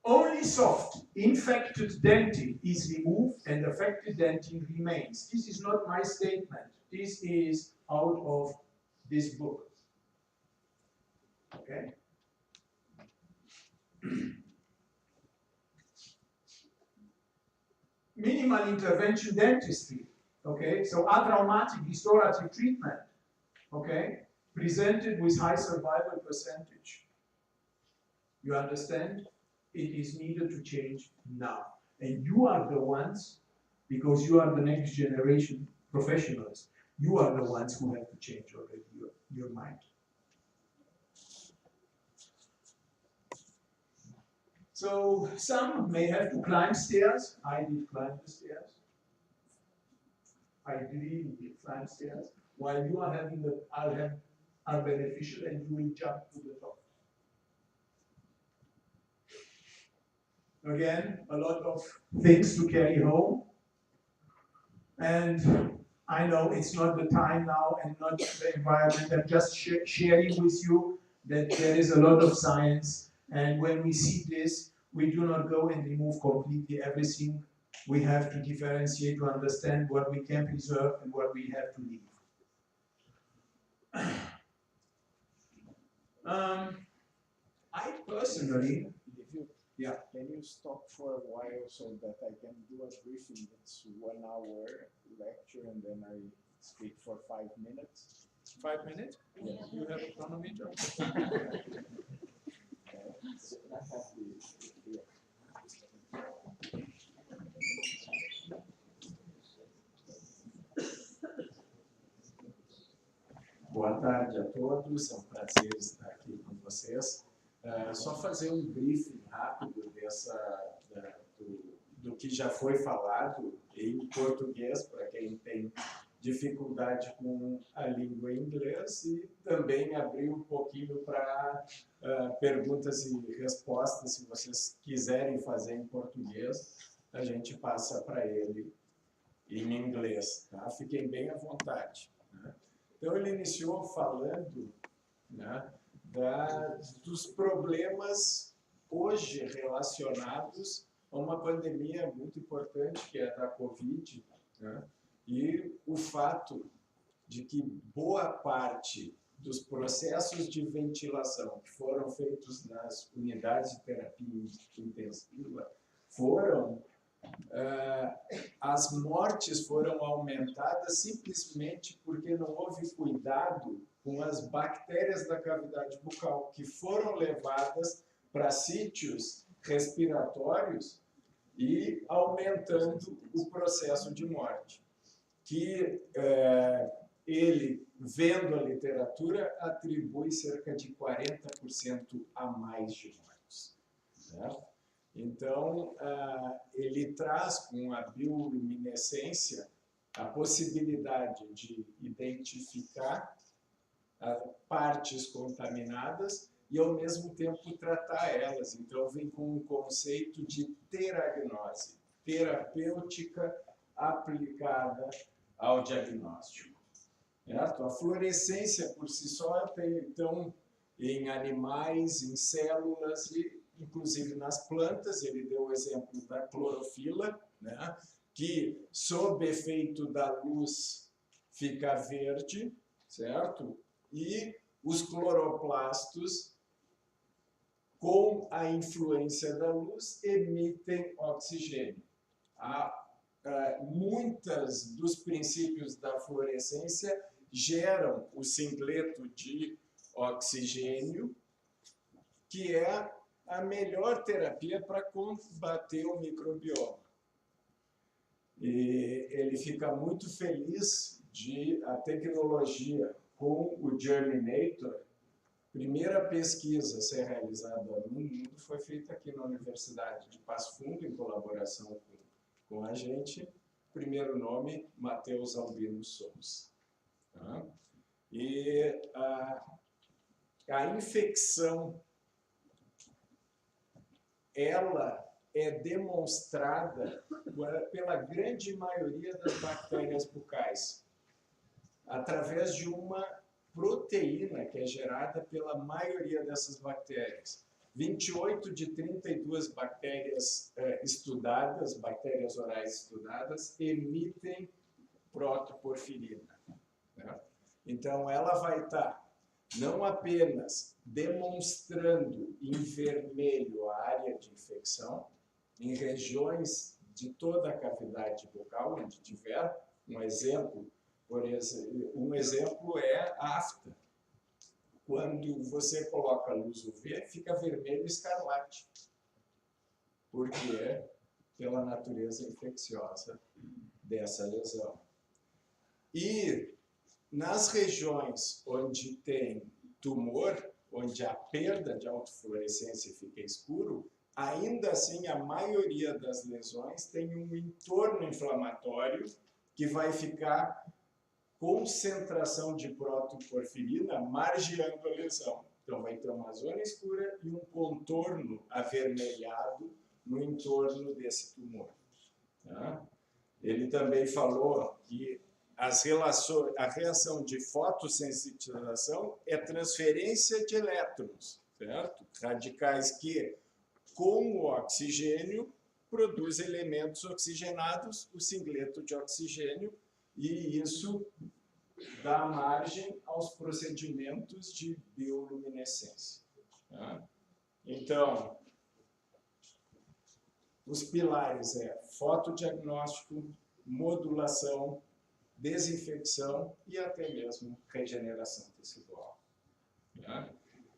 Only soft, infected dentin is removed and affected dentin remains. This is not my statement. This is out of this book. Okay? minimal intervention dentistry, okay? So atraumatic restorative treatment, okay? Presented with high survival percentage. You understand? It is needed to change now. And you are the ones, because you are the next generation professionals, you are the ones who have to change already your mind. So some may have to climb stairs. I did climb the stairs. I really did climb stairs. While you are having the are beneficial and you will jump to the top. Again, a lot of things to carry home. And I know it's not the time now and not the environment. I'm just sharing with you that there is a lot of science. And when we see this, we do not go and remove completely everything. We have to differentiate to understand what we can preserve and what we have to leave. I personally, yeah. Can you stop for a while so that I can do a briefing? It's 1 hour lecture and then I speak for 5 minutes. 5 minutes? Yeah. You have a chronometer? Boa tarde a todos, é um prazer estar aqui com vocês. Só fazer um briefing rápido do que já foi falado em português, para quem tem dificuldade com a língua inglês, e também abrir um pouquinho para perguntas e respostas, se vocês quiserem fazer em português, a gente passa para ele em inglês, tá? Fiquem bem à vontade, né? Então, ele iniciou falando, né, dos problemas hoje relacionados a uma pandemia muito importante, que é a da Covid, né, e o fato de que boa parte dos processos de ventilação que foram feitos nas unidades de terapia intensiva as mortes foram aumentadas simplesmente porque não houve cuidado com as bactérias da cavidade bucal, que foram levadas para sítios respiratórios e aumentando o processo de morte. Que ele, vendo a literatura, atribui cerca de 40% a mais de mortes, né? Então, ele traz com a bioluminescência a possibilidade de identificar partes contaminadas e, ao mesmo tempo, tratar elas. Então, vem com um conceito de teragnose, terapêutica aplicada ao diagnóstico. Certo? A fluorescência, por si só, tem, então, em animais, em células e inclusive nas plantas. Ele deu o exemplo da clorofila, né, que, sob efeito da luz, fica verde, certo? E os cloroplastos, com a influência da luz, emitem oxigênio. Muitos dos princípios da fluorescência geram o singleto de oxigênio, que é a melhor terapia para combater o microbioma. E ele fica muito feliz de a tecnologia com o Germinator. Primeira pesquisa a ser realizada no mundo foi feita aqui na Universidade de Passo Fundo, em colaboração com a gente. Primeiro nome, Matheus Albino Souza. Tá? E a infecção, ela é demonstrada pela grande maioria das bactérias bucais, através de uma proteína que é gerada pela maioria dessas bactérias. 28 de 32 bactérias estudadas, bactérias orais estudadas, emitem protoporfirina, né? Então, ela vai estar não apenas demonstrando em vermelho a área de infecção, em regiões de toda a cavidade bucal, onde tiver. Um exemplo é a afta. Quando você coloca luz UV, fica vermelho escarlate, porque é pela natureza infecciosa dessa lesão. E nas regiões onde tem tumor, onde a perda de autofluorescência fica escuro, ainda assim a maioria das lesões tem um entorno inflamatório que vai ficar concentração de protoporfirina margeando a lesão. Então vai ter uma zona escura e um contorno avermelhado no entorno desse tumor. Tá? Ele também falou que a reação de fotossensitização é transferência de elétrons, certo? Radicais que, com o oxigênio, produzem elementos oxigenados, o singleto de oxigênio, e isso dá margem aos procedimentos de bioluminescência. Tá? Então, os pilares é fotodiagnóstico, modulação, desinfecção e até mesmo regeneração tecidual. Tá?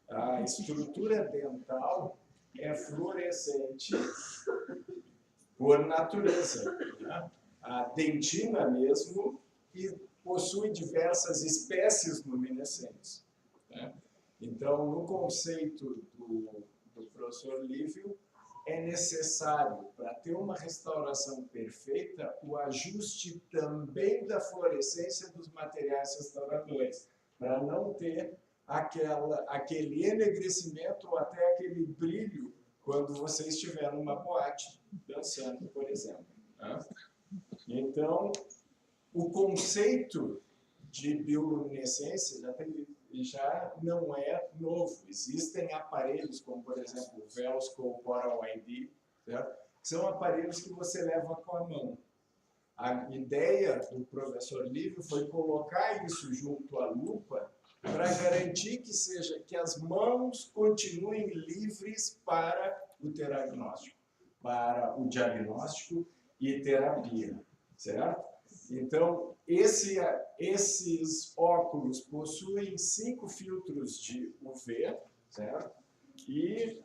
A estrutura dental é fluorescente por natureza. Tá? A dentina mesmo e possui diversas espécies luminescentes. Né? Então, no conceito do professor Lívio, é necessário, para ter uma restauração perfeita, o ajuste também da fluorescência dos materiais restauradores, para não ter aquele enegrecimento ou até aquele brilho quando você estiver numa boate dançando, por exemplo. Né? Então, o conceito de bioluminescência já não é novo. Existem aparelhos como, por exemplo, o Velsco Oral ID, certo? Que são aparelhos que você leva com a mão. A ideia do professor Lívio foi colocar isso junto à lupa para garantir que as mãos continuem livres para o diagnóstico e terapia, certo? Então, esses óculos possuem 5 filtros de UV, certo? E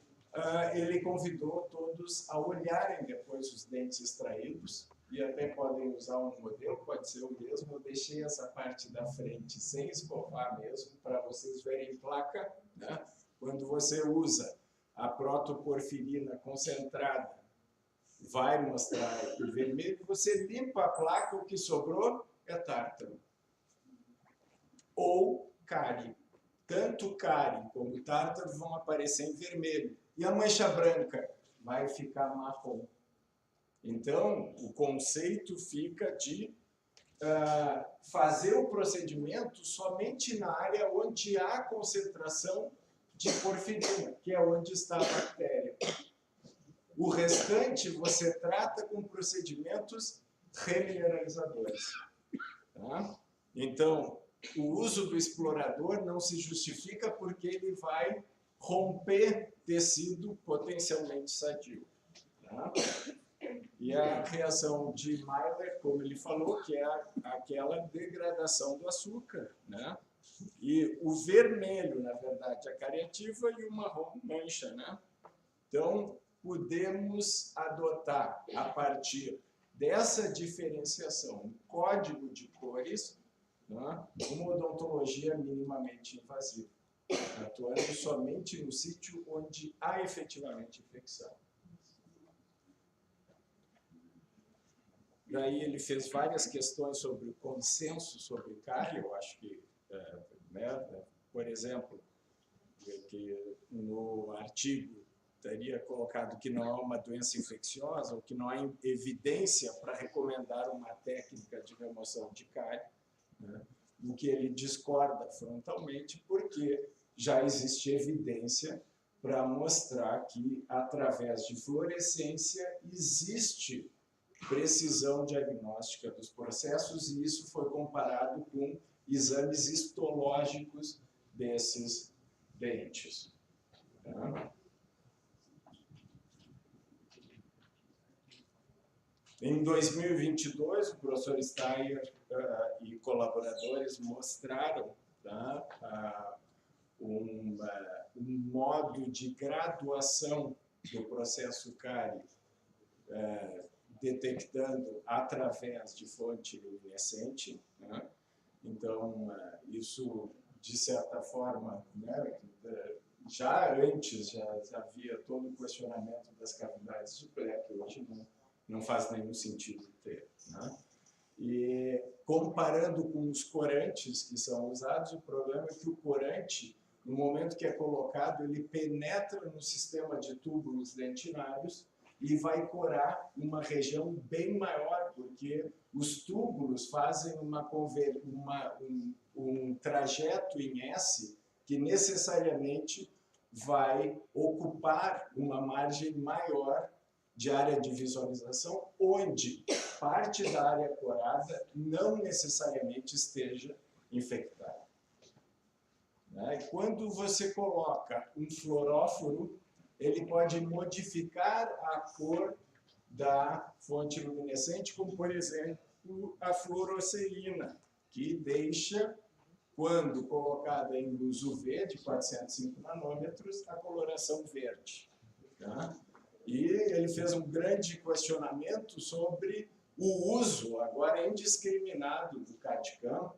ele convidou todos a olharem depois os dentes extraídos, e até podem usar um modelo, pode ser o mesmo. Eu deixei essa parte da frente sem escovar mesmo, para vocês verem placa, né? Quando você usa a protoporfirina concentrada, vai mostrar em vermelho, você limpa a placa, o que sobrou é tártaro. Ou cárie. Tanto cárie como tártaro vão aparecer em vermelho. E a mancha branca vai ficar marrom. Então, o conceito fica de fazer o procedimento somente na área onde há concentração de porfirina, que é onde está a bactéria. O restante você trata com procedimentos remineralizadores. Tá? Então, o uso do explorador não se justifica porque ele vai romper tecido potencialmente sadio. Tá? E a reação de Maillard, como ele falou, que é aquela degradação do açúcar. Né? E o vermelho, na verdade, a cariativa, e o marrom, mancha. Né? Então, podemos adotar, a partir dessa diferenciação, um código de cores, né, uma odontologia minimamente invasiva, atuando somente no sítio onde há efetivamente infecção. Daí ele fez várias questões sobre o consenso sobre cárie. Eu acho que, por exemplo, que no artigo teria colocado que não há uma doença infecciosa ou que não há evidência para recomendar uma técnica de remoção de cárie, né? O que ele discorda frontalmente, porque já existe evidência para mostrar que, através de fluorescência, existe precisão diagnóstica dos processos, e isso foi comparado com exames histológicos desses dentes. Tá? Em 2022, o professor Steyer e colaboradores mostraram, tá, um modo de graduação do processo cárie detectando através de fonte luminescente, né? Então, isso, de certa forma, né, já antes já havia todo o questionamento das cavidades de Plé, que hoje não faz nenhum sentido ter, né? E comparando com os corantes que são usados, o problema é que o corante, no momento que é colocado, ele penetra no sistema de túbulos dentinários e vai corar uma região bem maior, porque os túbulos fazem um trajeto em S que necessariamente vai ocupar uma margem maior de área de visualização, onde parte da área corada não necessariamente esteja infectada. Quando você coloca um fluoróforo, ele pode modificar a cor da fonte luminescente, como, por exemplo, a fluoresceína, que deixa, quando colocada em luz UV de 405 nanômetros, a coloração verde. Tá? E ele fez um grande questionamento sobre o uso, agora indiscriminado, do CAD-CAM,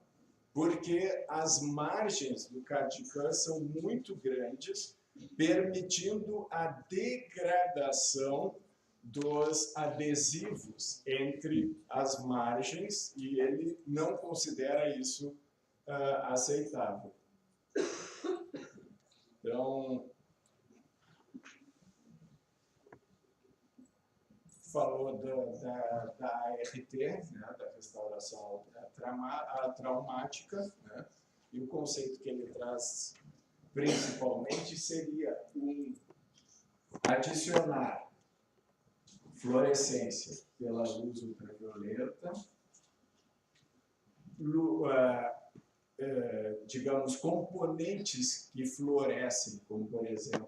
porque as margens do CAD-CAM são muito grandes, permitindo a degradação dos adesivos entre as margens, e ele não considera isso aceitável. Então, falou da ART, né, da restauração traumática, né, e o conceito que ele traz principalmente seria adicionar fluorescência pela luz ultravioleta, digamos, componentes que fluorescem, como, por exemplo,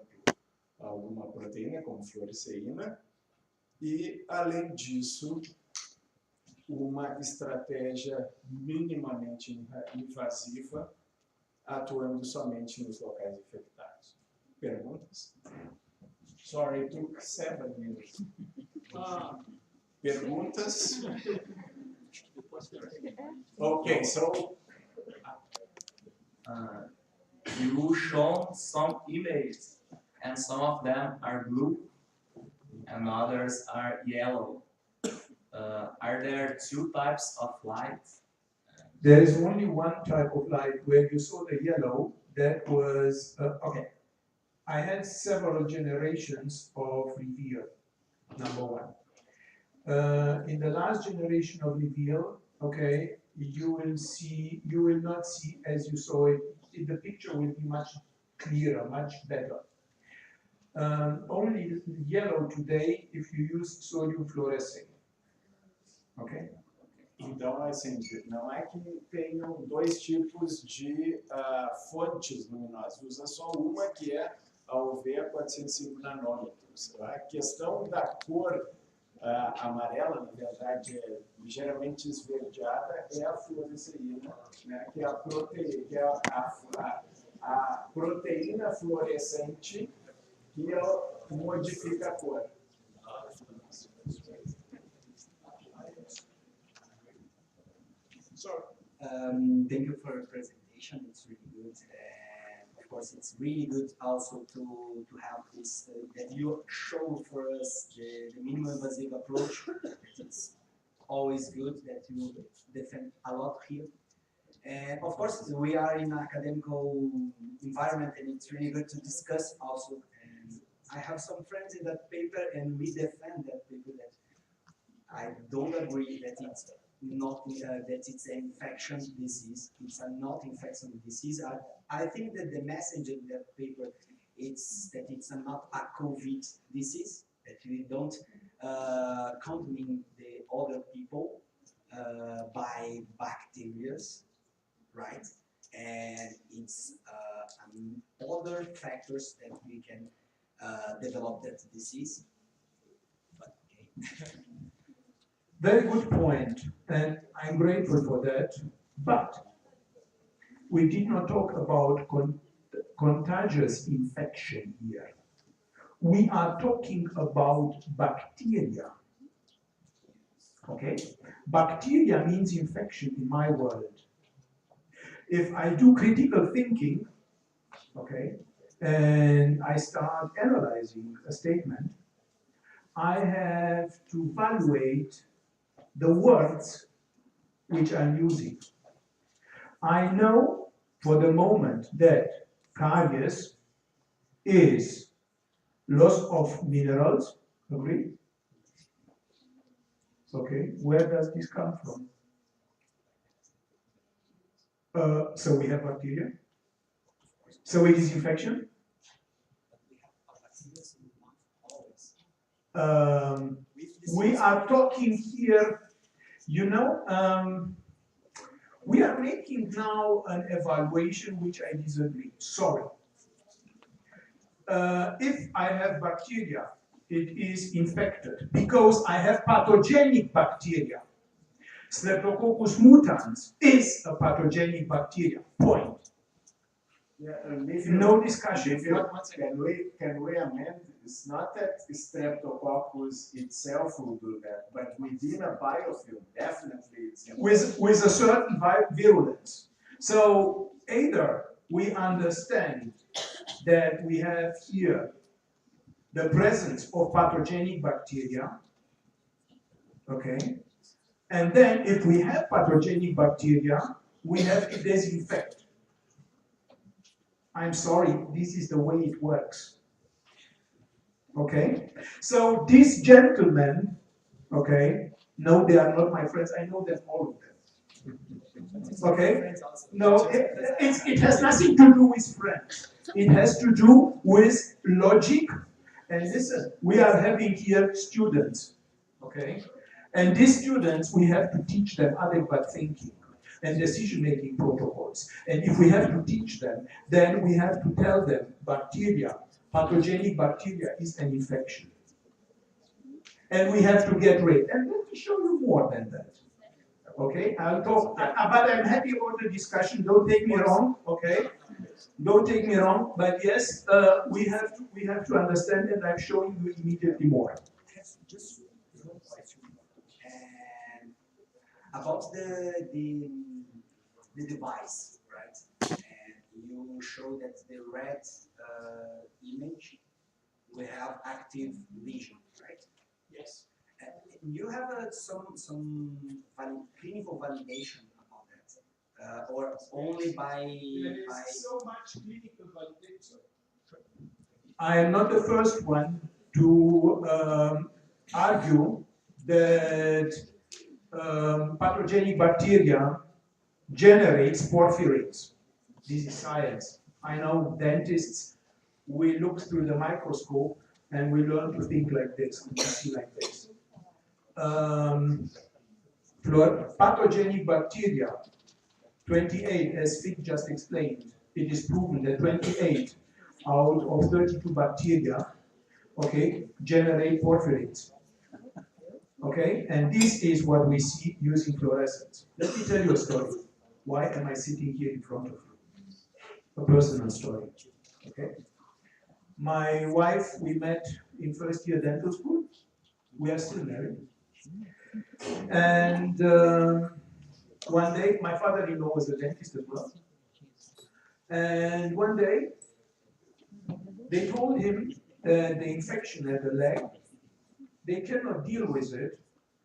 alguma proteína, como fluoresceína, e, além disso, uma estratégia minimamente invasiva, atuando somente nos locais infectados. Perguntas? Sorry, it took 7 minutes. Perguntas? Okay, so you shown some images, and some of them are blue, and others are yellow. Are there two types of light? There is only one type of light where you saw the yellow. That was, okay. I had several generations of reveal, number one. In the last generation of reveal, okay, you will not see as you saw it. The picture will be much clearer, much better. Only yellow today if you use sodium fluorescent. Ok? Então, assim, não é que tenham dois tipos de fontes luminosas, usa só uma, que é a UV a 405 nanômetros. A questão da cor amarela, na verdade, é ligeiramente esverdeada, é a fluoresceína, né, que é a proteína fluorescente que modifica a cor. Thank you for your presentation. It's really good, and of course, it's really good also to have this that you show for us the minimum invasive approach. It's always good that you defend a lot here. And of course, we are in an academic environment, and it's really good to discuss also. And I have some friends in that paper, and we defend that paper. That I don't agree that it's not that it's an infection disease. It's a not infection disease. I think that the message in that paper it's that it's not a COVID disease. That we don't contamine the other people by bacteria, right? And it's other factors that we can develop that disease. But okay. Very good point, and I'm grateful for that. But we did not talk about contagious infection here. We are talking about bacteria. Okay? Bacteria means infection in my world. If I do critical thinking, okay, and I start analyzing a statement, I have to evaluate the words which I'm using. I know for the moment that caries is loss of minerals, agree? Okay, where does this come from? So we have bacteria. So it is infection. We are talking here, you know, we are making now an evaluation which I disagree. Sorry. If I have bacteria, it is infected because I have pathogenic bacteria. Streptococcus mutans is a pathogenic bacteria. Point. Yeah, No discussion. Can we amend? It's not that Streptococcus itself will do that, but within a biofilm, definitely it's with a certain virulence. So either we understand that we have here the presence of pathogenic bacteria, okay, and then if we have pathogenic bacteria, we have to disinfect. I'm sorry, this is the way it works. Okay? So these gentlemen, okay, no, they are not my friends. I know them, all of them. Okay? No, it has nothing to do with friends. It has to do with logic. And listen, we are having here students. Okay? And these students, we have to teach them adequate thinking and decision-making protocols. And if we have to teach them, then we have to tell them bacteria, pathogenic bacteria is an infection. And we have to get rid. And let me show you more than that. Okay, I'll talk, but I'm happy about the discussion. Don't take me wrong, okay? Don't take me wrong, but yes, we have to understand, and I'm showing you immediately more. Just one question. And about the device, right? And you show that the red image we have active vision, right? Yes. And you have some clinical validation about that, or only by so much clinical validation. I am not the first one to argue that pathogenic bacteria generates porphyrins. This is science. I know dentists, we look through the microscope and we learn to think like this, and to see like this. Pathogenic bacteria, 28, as Fig just explained, it is proven that 28 out of 32 bacteria, okay, generate porphyrins. Okay, and this is what we see using fluorescence. Let me tell you a story. Why am I sitting here in front of you? A personal story. Okay. My wife, we met in first year dental school. We are still married. And one day, my father-in-law was a dentist as well. And one day, they told him the infection at the leg, they cannot deal with it,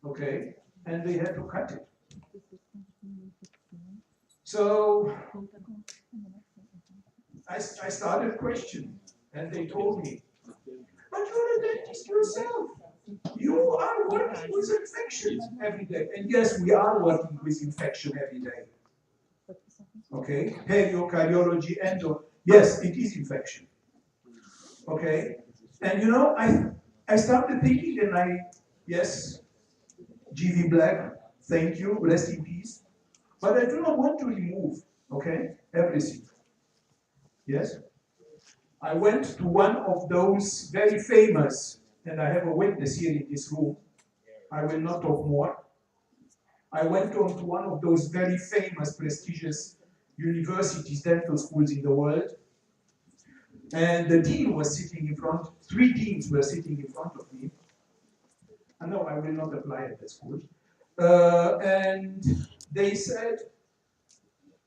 okay, and they had to cut it. So I started questioning, and they told me, but you're a dentist yourself. You are working with infections every day. And yes, we are working with infection every day. Okay, periocardiology, endo, yes, it is infection. Okay, and you know, I started thinking, and yes, GV Black, thank you, rest in peace. But I do not want to remove, okay, everything. Yes? I went to one of those very famous, and I have a witness here in this room. I will not talk more. I went on to one of those very famous, prestigious universities, dental schools in the world, and the dean was sitting in front, three deans were sitting in front of me. And no, I will not apply at the school. And they said,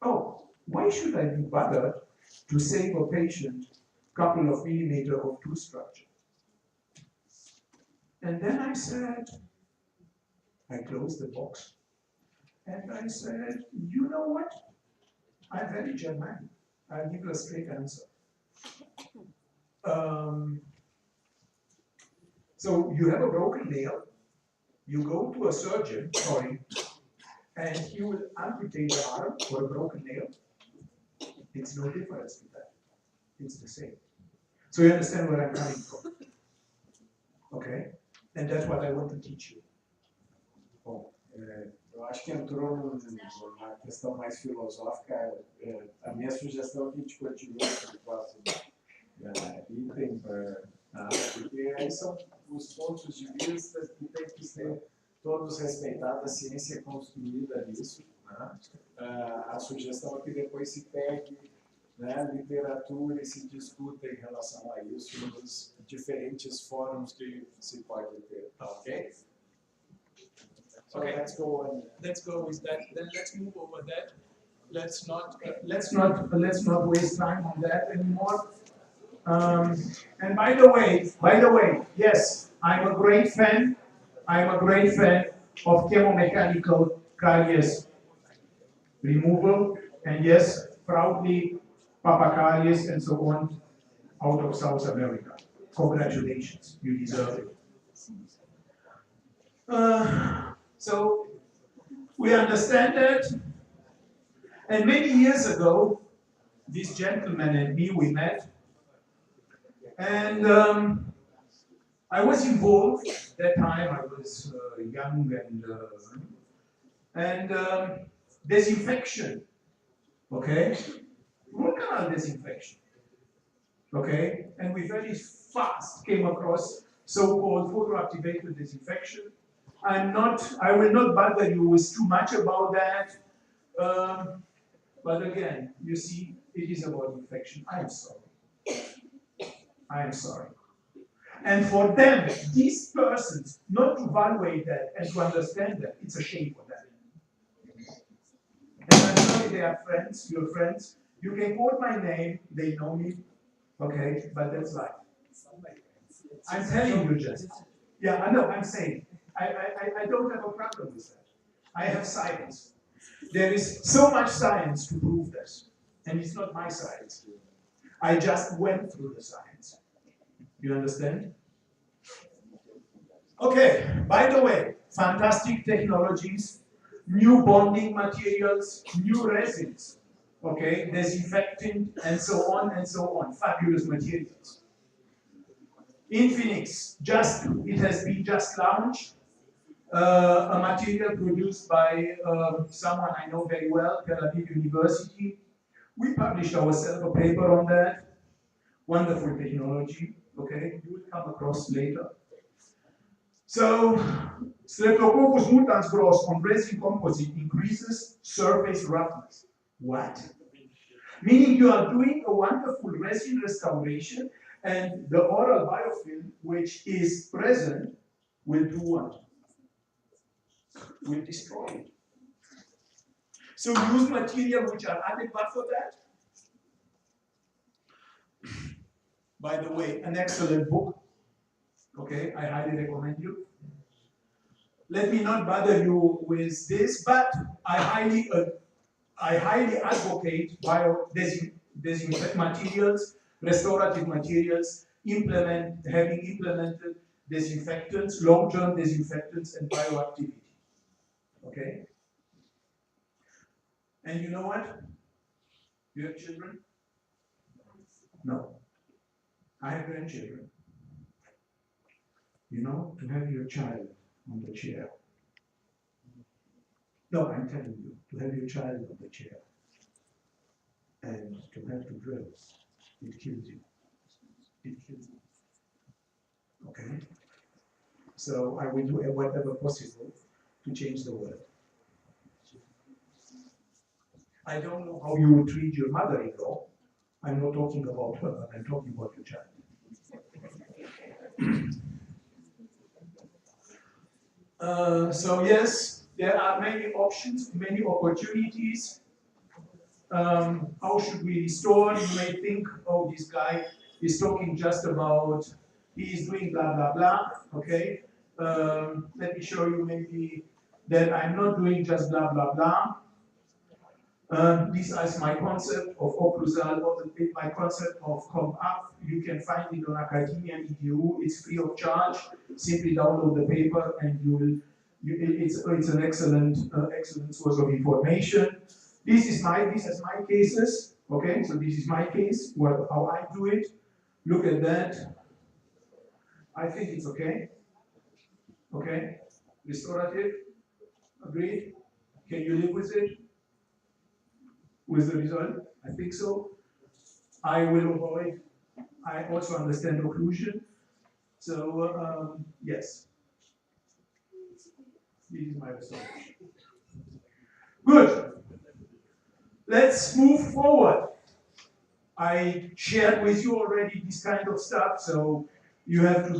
oh, why should I be bothered to save a patient a couple of millimeters of tooth structure? And then I said, I closed the box, and I said, you know what? I'm very German. I'll give you a straight answer. So you have a broken nail, you go to a surgeon, and he will amputate the arm for a broken nail. It's no difference with that. It's the same. So you understand where I'm coming from. Okay? And that's what I want to teach you. Bom, eu acho que entrou numa questão mais filosófica. A minha sugestão é que a gente continue no próximo item, porque aí são os pontos de vista que tem que ser todos respeitados, a ciência é construída nisso. Né? A sugestão é que depois se pegue, né, literatura e se discuta em relação a isso nos diferentes fóruns que se pode ter. Ok? So Okay. let's go on. Let's go with that. Then let's move over that. Let's not waste time on that anymore. And by the way, yes, I'm a great fan of chemomechanical caries removal, and yes, proudly Papa caries and so on out of South America. Congratulations, you deserve it. So we understand that, and many years ago, this gentleman and me, we met, and I was involved. That time I was young and disinfection, okay, root canal disinfection, okay, and we very fast came across so-called photoactivated disinfection. I will not bother you with too much about that, but again, you see, it is about infection. I am sorry. And for them, these persons, not to evaluate that and to understand that, it's a shame for them. And I'm sorry they are friends, your friends. You can quote my name, they know me, okay, but that's life. I'm telling you just. Yeah, I know, I'm saying. I don't have a problem with that. I have science. There is so much science to prove this. And it's not my science. I just went through the science. You understand? Okay, by the way, fantastic technologies, new bonding materials, new resins, okay, disinfectant, and so on, fabulous materials. In Phoenix, it has been just launched, a material produced by someone I know very well, Tel Aviv University. We published ourselves a paper on that. Wonderful technology, okay? You will come across later. So, Streptococcus mutans growth on resin composite increases surface roughness. What? Meaning you are doing a wonderful resin restoration, and the oral biofilm, which is present, will do what? Will destroy it. So use material which are adequate for that. By the way, an excellent book. Okay, I highly recommend you. Let me not bother you with this, but I highly advocate disinfect materials, restorative materials, having implemented disinfectants, long-term disinfectants, and bioactivity. Okay? And you know what? You have children? No. I have grandchildren. You know, to have your child on the chair. No, I'm telling you, to have your child on the chair and to have to drill, it kills you. It kills you. Okay? So I will do whatever possible to change the world. I don't know how you would treat your mother-in-law. I'm not talking about her, but I'm talking about your child. So yes, there are many options, many opportunities. How should we restore? You may think, oh, this guy is talking just about, he is doing blah, blah, blah, okay? Let me show you maybe that I'm not doing just blah, blah, blah. This is my concept of occlusal, or my concept of comp up. You can find it on academia.edu. It's free of charge. Simply download the paper and it's an excellent source of information. This is my cases. Okay, so this is my case. How I do it. Look at that. I think it's okay. Okay, restorative. Agreed. Can you live with it? With the result? I think so. I will avoid. I also understand occlusion. So yes, this is my result. Good. Let's move forward. I shared with you already this kind of stuff, so you have to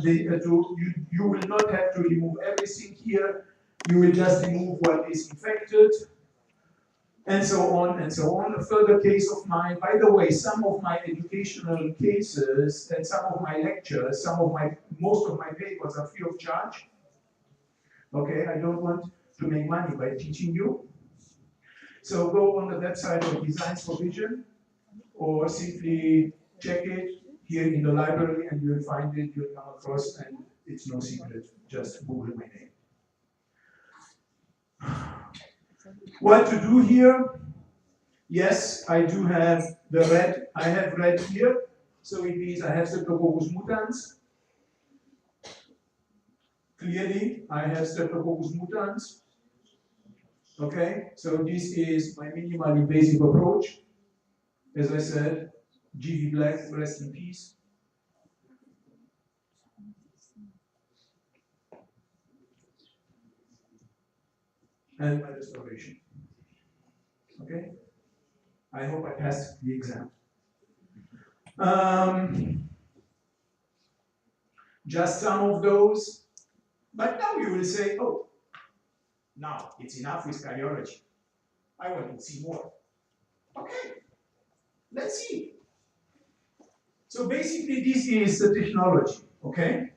you will not have to remove everything here. You will just remove what is infected, and so on and so on. A further case of mine. By the way, some of my educational cases and some of my lectures, most of my papers are free of charge. Okay, I don't want to make money by teaching you. So go on the website of Designs for Vision, or simply check it here in the library and you'll find it, you'll come across, and it's no secret, just Google my name. What to do here? Yes, I do have the red, I have red here, so it means I have Streptococcus mutans. Clearly, I have Streptococcus mutans. Okay, so this is my minimal invasive approach. As I said, GV Black, rest in peace. And my restoration. Okay, I hope I passed the exam. Just some of those, but now you will say, oh, now it's enough with cardiology. I want to see more. Okay, let's see. So basically, this is the technology, okay?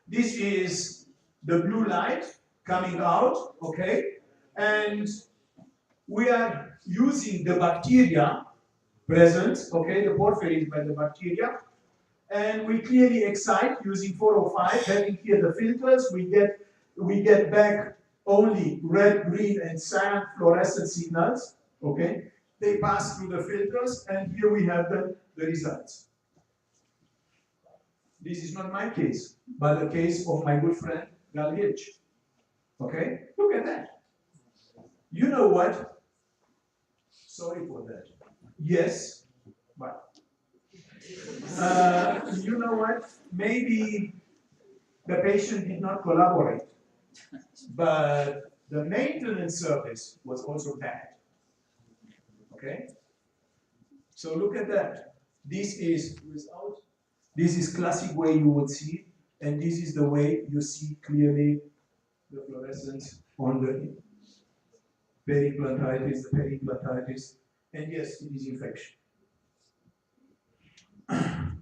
This is the blue light coming out, okay? And we are using the bacteria present, okay, the porphyrin by the bacteria, and we clearly excite using 405, having here the filters, we get back only red, green, and cyan fluorescent signals, okay? They pass through the filters, and here we have the results. This is not my case, but the case of my good friend, Gal Hirsch. Okay? Look at that. You know what? Sorry for that. Yes, but you know what? Maybe the patient did not collaborate, but the maintenance service was also bad. Okay? So look at that. This is without, this is classic way you would see, and this is the way you see clearly the fluorescence on the periimplantitis, and yes, it is infection.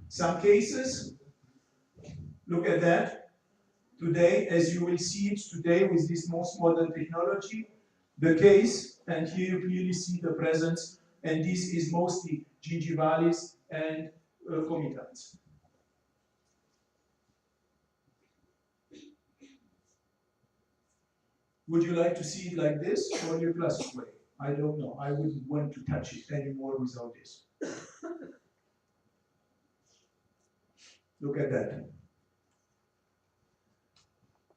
Some cases, look at that. Today, as you will see it today with this most modern technology, the case, and here you clearly see the presence, and this is mostly gingivalis and comitans. Would you like to see it like this or in a classic way? I don't know. I wouldn't want to touch it anymore without this. Look at that.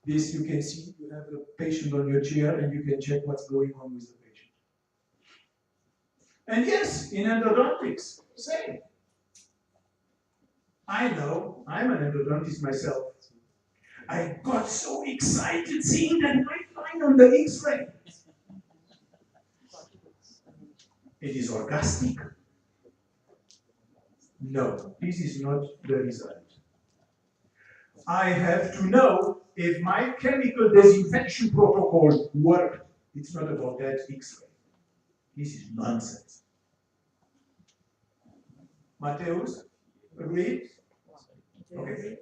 This you can see, you have the patient on your chair and you can check what's going on with the patient. And yes, in endodontics, same. I know, I'm an endodontist myself. I got so excited seeing that white line on the X-ray. It is orgastic? No, this is not the result. I have to know if my chemical disinfection protocol worked. It's not about that X-ray. This is nonsense. Mateus, agreed? Okay.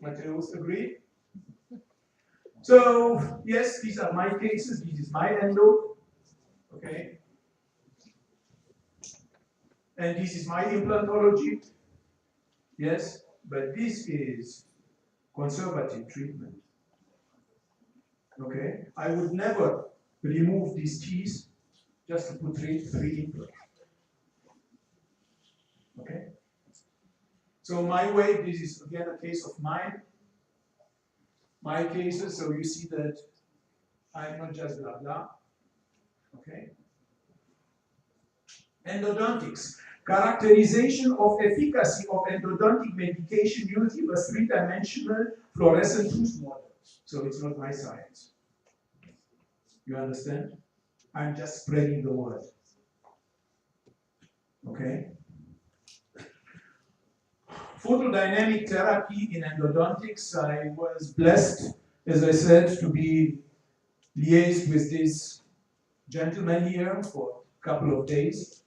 Mateus, agreed? So, yes, these are my cases. This is my endo. Okay. And this is my implantology. Yes, but this is conservative treatment. Okay, I would never remove these teeth just to put three implants. Okay, so my way, this is again a case of mine. My cases, so you see that I'm not just blah blah. Okay. Endodontics. Characterization of efficacy of endodontic medication using a three-dimensional fluorescent tooth model. So it's not my science. You understand? I'm just spreading the word. Okay? Photodynamic therapy in endodontics. I was blessed, as I said, to be liaised with this gentleman here for a couple of days.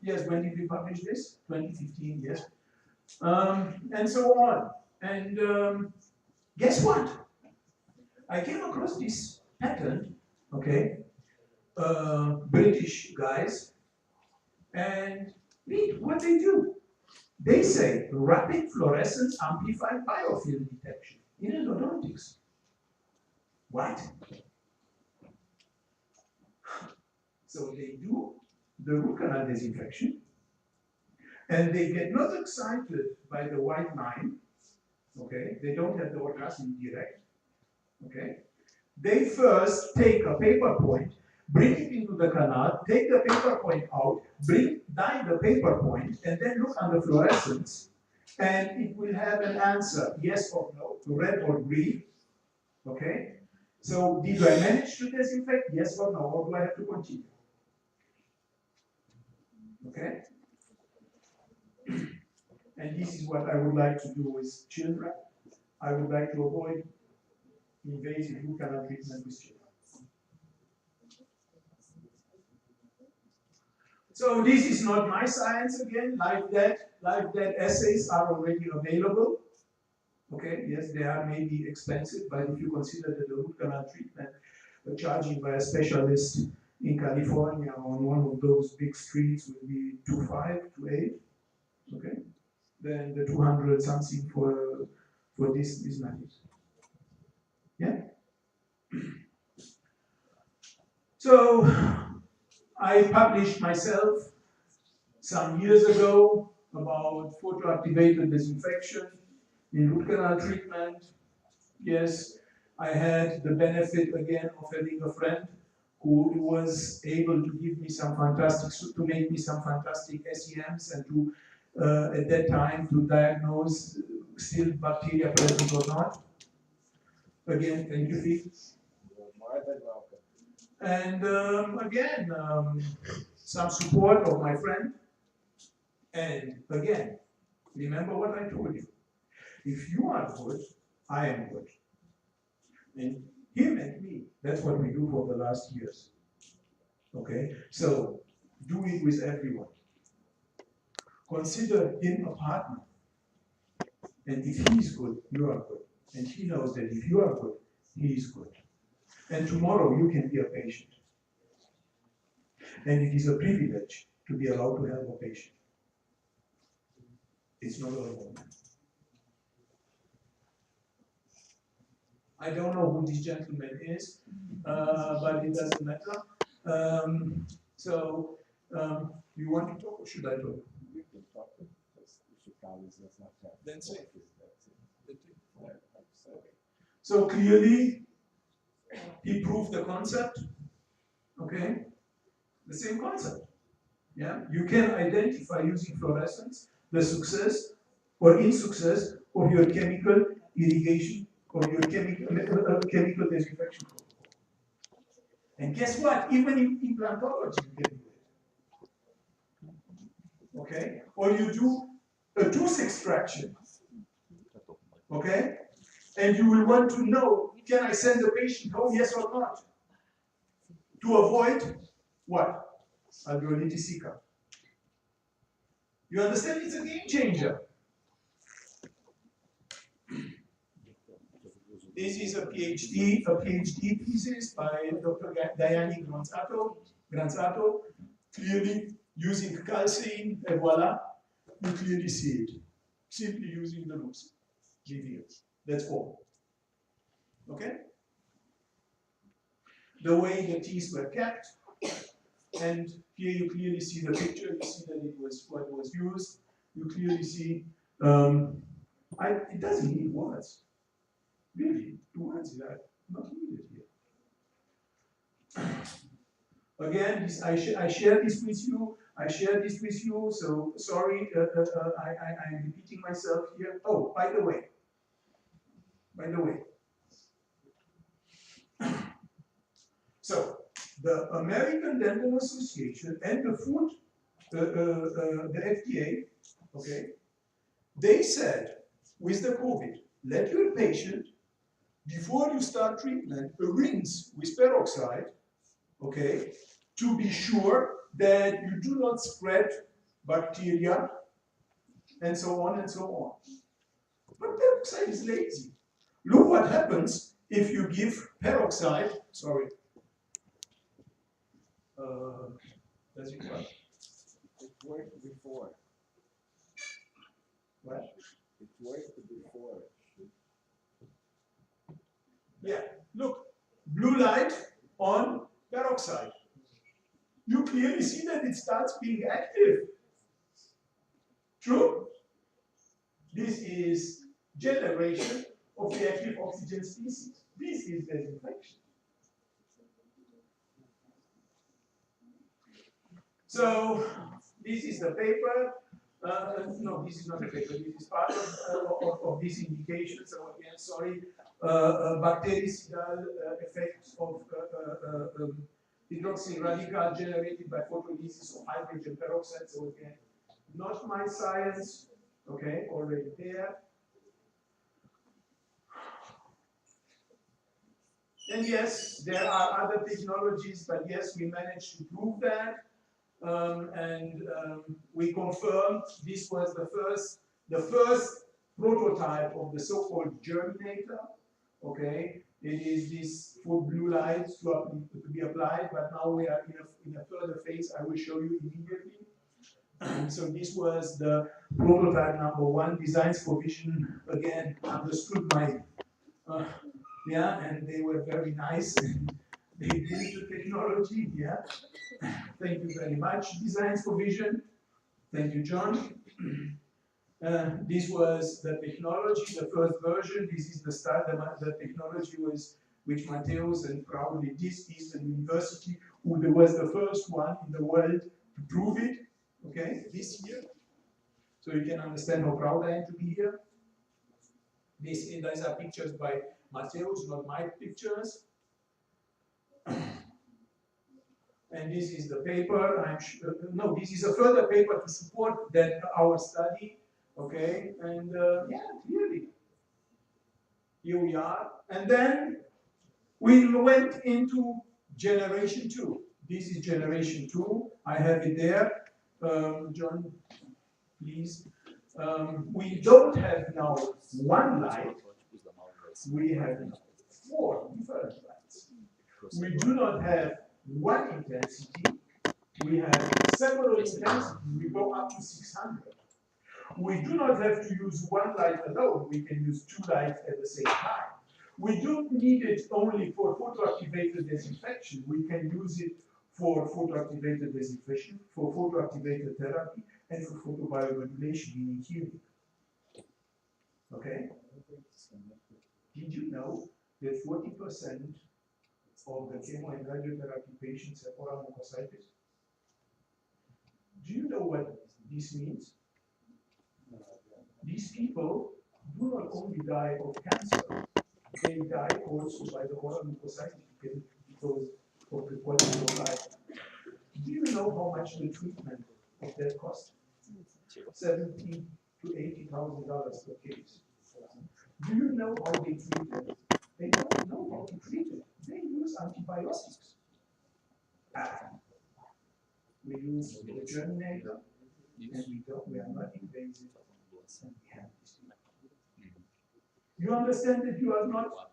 Yes, when did we publish this? 2015, yes. And so on. And guess what? I came across this pattern, okay, British guys, and read what they do. They say rapid fluorescence amplified biofilm detection in endodontics. What? So they do the root canal disinfection, and they get not excited by the white line, okay? They don't have the orgasm direct, okay? They first take a paper point, bring it into the canal, take the paper point out, dye the paper point, and then look on the fluorescence, and it will have an answer, yes or no, red or green, okay? So did I manage to disinfect, yes or no, or do I have to continue? Okay? And this is what I would like to do with children. I would like to avoid invasive root canal treatment with children. So this is not my science again. Like that essays are already available. Okay, yes, they are maybe expensive, but if you consider that the root canal treatment charging by a specialist in California on one of those big streets will be 2.5 to 8. Okay, then the 200 something for this is not it. Yeah. So I published myself some years ago about photoactivated disinfection in root canal treatment. Yes, I had the benefit again of having a friend who was able to give me some fantastic, to make me some fantastic SEMs and to, at that time, to diagnose still bacteria present or not. Again, thank you, Fee. And again, some support of my friend. And again, remember what I told you. If you are good, I am good. And him and me, that's what we do for the last years. Okay? So, do it with everyone. Consider him a partner. And if he's good, you are good. And he knows that if you are good, he is good. And tomorrow you can be a patient. And it is a privilege to be allowed to help a patient. It's not all about that. I don't know who this gentleman is, but it doesn't matter. You want to talk or should I talk? You can talk. Then say. So clearly, he proved the concept. Okay, the same concept. Yeah, you can identify using fluorescence the success or insuccess of your chemical irrigation or your chemical disinfection protocol. And guess what? Even in implantology, you can do it. Okay? Or you do a tooth extraction. Okay? And you will want to know, can I send the patient home, yes or not? To avoid what? Alveolitis sicca. You understand? It's a game changer. This is a PhD thesis by Dr. Diane Granzato, clearly using calcine, and voila, you clearly see it. Simply using the loops. That's all. Okay? The way the teeth were kept, and here you clearly see the picture, you see that it was what was used, you clearly see, it doesn't need words. Really, the words are not needed here. Again, I share this with you, so sorry, I'm repeating myself here. Oh, by the way, so the American Dental Association and the FDA, okay, they said with the COVID, let your patient, before you start treatment, rinse with peroxide, okay, to be sure that you do not spread bacteria and so on and so on. But peroxide is lazy. Look what happens if you give peroxide, sorry, does it work? It worked before. What? It worked before. Yeah, look, blue light on peroxide. You clearly see that it starts being active. True? This is generation of the active oxygen species. This is disinfection. So, this is the paper. No, this is not a paper. This is part of this indication. So again, sorry, bactericidal effects of hydroxyl radical generated by photolysis of hydrogen peroxide. So again, not my science. Okay, already there. And yes, there are other technologies, but yes, we managed to prove that. We confirmed this was the first prototype of the so-called germinator. Okay, it is this for blue light to be applied, but now we are in a further phase. I will show you immediately. So this was the prototype number 1, designs for vision. Again, understood my yeah, and they were very nice. They built the technology. Yeah. Thank you very much. Designs for vision. Thank you, John. This was the technology, the first version. This is the start. The technology was which Mateus, and probably this is the university who was the first one in the world to prove it. Okay, this year. So you can understand how proud I am to be here. These are pictures by Mateus, not my pictures. And this is the paper. No, this is a further paper to support that our study. Okay, and yeah, clearly, here we are. And then we went into generation 2. This is generation 2. I have it there. John, please. We don't have now one light. We have 4 different lights. We do not have one intensity. We have several intensities. We go up to 600. We do not have to use one light alone. We can use 2 lights at the same time. We don't need it only for photoactivated disinfection. We can use it for photoactivated disinfection, for photoactivated therapy, and for photobiomodulation, meaning healing. Okay? Did you know that 40% of the chemo and radiotherapy patients have oral mucositis? Do you know what this means? These people do not only die of cancer, they die also by the oral mucositis because of the quality of life. Do you know how much the treatment of that costs? $70,000 to $80,000 per case. Do you know how they treat it? They don't know how to treat it. They use antibiotics. We use the germinator, and we are not invasive, and we have this. You understand that you are not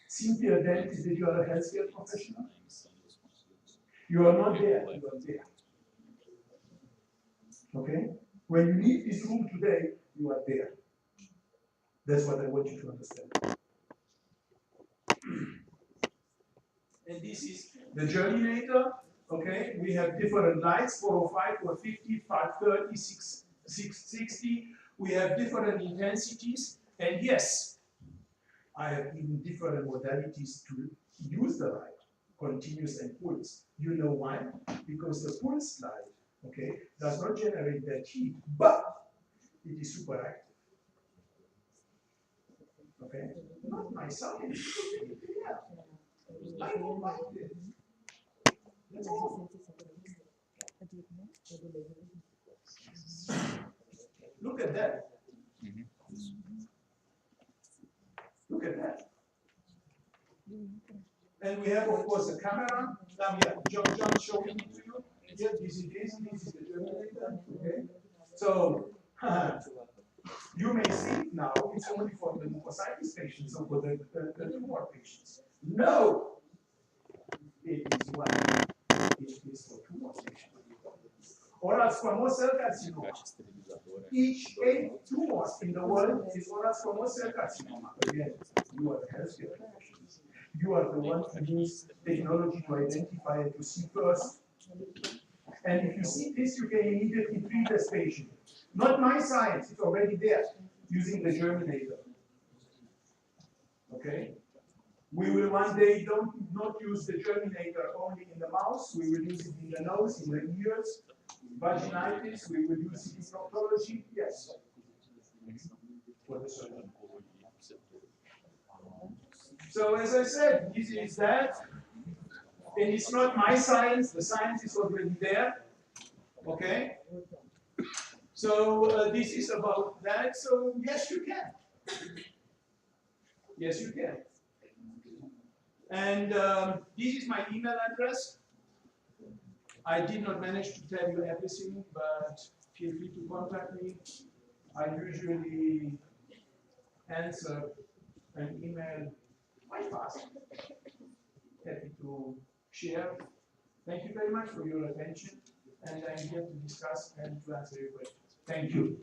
simply a dentist, that you are a healthcare professional? You are not there, you are there. Okay? When you leave this room today, you are there. That's what I want you to understand. And this is the germinator. Okay? We have different lights, 405, 450, 530, 660. We have different intensities. And yes, I have even different modalities to use the light, continuous and pulse. You know why? Because the pulse light, okay, does not generate that heat, but it is super active. Okay? Not my science. Yeah. I don't like it. That's all. Look at that. Look at that. And we have, of course, a camera. John showing it to you. Here, this is the generator. Okay. So, you may think now it's only for the mucositis patients or for the tumor patients. No! It is what? It is for tumor patients. Oral squamous cell carcinoma. Each 8 tumors in the world is oral squamous cell carcinoma. Again, you are the healthcare professionals. You are the ones who use technology to identify and to see first. And if you see this, you can immediately treat this patient. Not my science, it's already there, using the germinator. Okay? We will one day not use the germinator only in the mouth, we will use it in the nose, in the ears, vaginitis, we will use it in proctology, yes. For the surgeon. So as I said, this is that. And it's not my science, the science is already there. Okay? So this is about that. So yes, you can. Yes, you can. And this is my email address. I did not manage to tell you everything, but feel free to contact me. I usually answer an email quite fast. Happy to share. Thank you very much for your attention, and I'm here to discuss and to answer your questions. Thank you.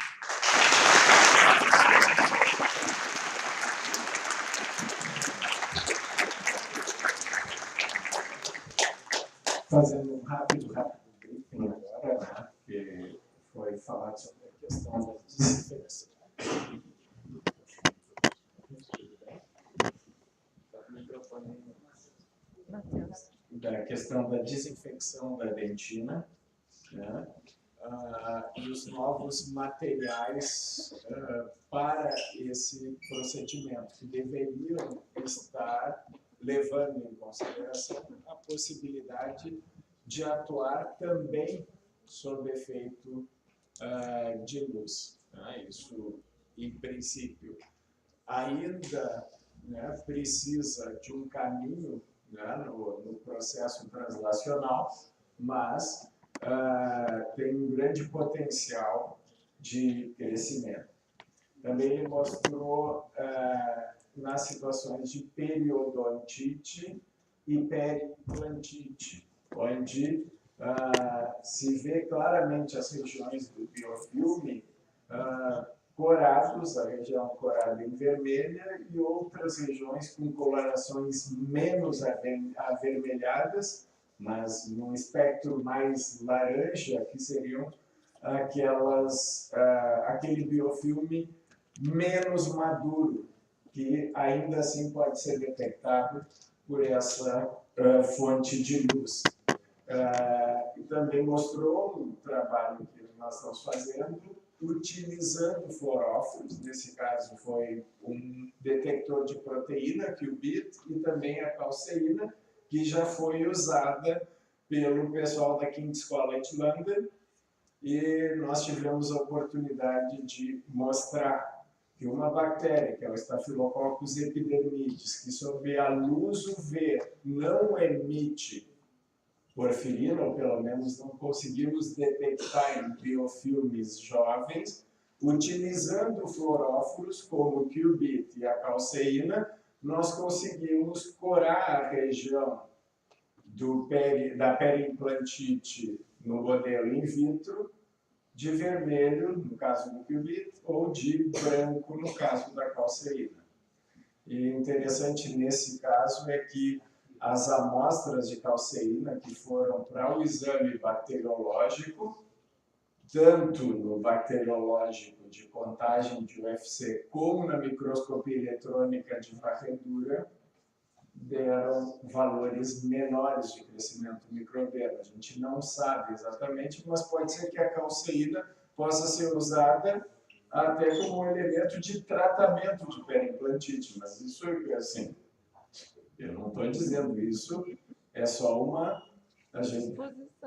Fazendo rápido briefing agora, né, que foi falado sobre a questão da desinfecção. Da questão da desinfecção da dentina, né, e os novos materiais para esse procedimento, que deveriam estar levando em consideração a possibilidade de atuar também sob efeito de luz. Né? Isso, em princípio, ainda, né, precisa de um caminho, né, no processo translacional, mas tem um grande potencial de crescimento. Também ele mostrou nas situações de periodontite e periimplantite, onde se vê claramente as regiões do biofilme corados, a região corada em vermelha, e outras regiões com colorações menos avermelhadas, mas num espectro mais laranja, que seriam aquele biofilme menos maduro, que ainda assim pode ser detectado por essa fonte de luz. E também mostrou um trabalho que nós estamos fazendo, utilizando fluoróforos, nesse caso foi um detector de proteína, QBit, e também a calceína, que já foi usada pelo pessoal da King's College London, e nós tivemos a oportunidade de mostrar que uma bactéria, que é o Staphylococcus epidermidis, que sob a luz UV não emite porfirina, ou pelo menos não conseguimos detectar em biofilmes jovens, utilizando fluoróforos como o qubit e a calceína, nós conseguimos curar a região da periimplantite no modelo in vitro, de vermelho, no caso do qubit, ou de branco, no caso da calceína. E interessante nesse caso é que as amostras de calceína que foram para o exame bacteriológico, tanto no bacteriológico de contagem de UFC, como na microscopia eletrônica de varredura, deram valores menores de crescimento microbiano. A gente não sabe exatamente, mas pode ser que a calceína possa ser usada até como um elemento de tratamento de periimplantite, mas isso é assim, eu não estou dizendo isso, é só uma... A gente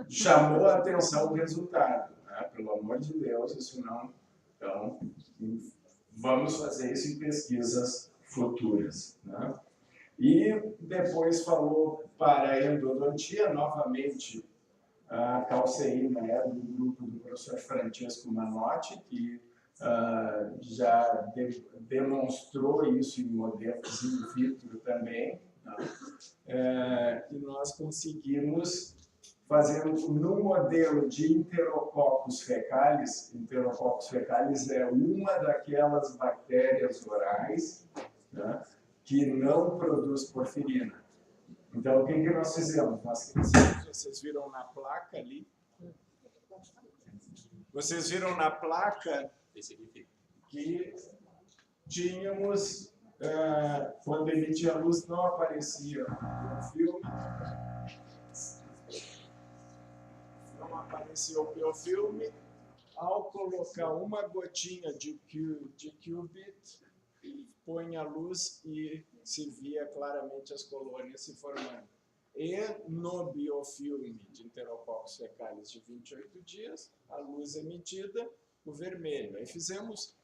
chamou a atenção o resultado, né? Pelo amor de Deus, isso não... Então, vamos fazer isso em pesquisas futuras, né? E depois falou para a endodontia, novamente, a calceína é do grupo do professor Francesco Manotti, que já demonstrou isso em modelos in vitro também, né? E nós conseguimos fazer no modelo de enterococcus fecalis é uma daquelas bactérias orais, né, que não produz porfirina. Então, o que nós fizemos? Vocês viram na placa ali? Vocês viram na placa que tínhamos, quando emitia a luz, não aparecia o filme. Não aparecia o biofilme. Ao colocar uma gotinha de qubit, põe a luz e se via claramente as colônias se formando. E no biofilme de Enterococcus fecalis de 28 dias, a luz emitida, o vermelho. Aí fizemos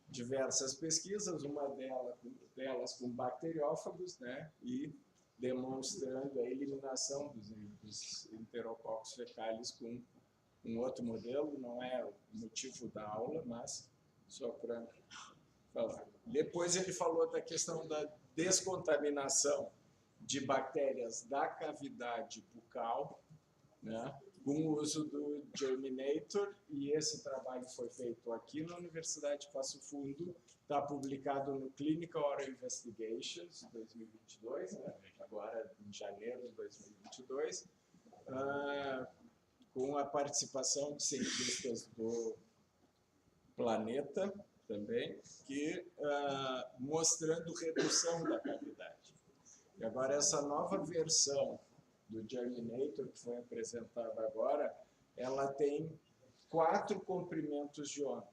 diversas pesquisas, uma delas com bacteriófagos, né, e demonstrando a eliminação dos Enterococcus fecalis com um outro modelo, não é o motivo da aula, mas só para falar. Depois ele falou da questão da descontaminação de bactérias da cavidade bucal, né, com o uso do Germinator, e esse trabalho foi feito aqui na Universidade de Passo Fundo, está publicado no Clinical Oral Investigations 2022, né, agora em janeiro de 2022, com a participação de cientistas do planeta também, que mostrando redução da cavidade. E agora essa nova versão do Germinator, que foi apresentada agora, ela tem 4 comprimentos de onda.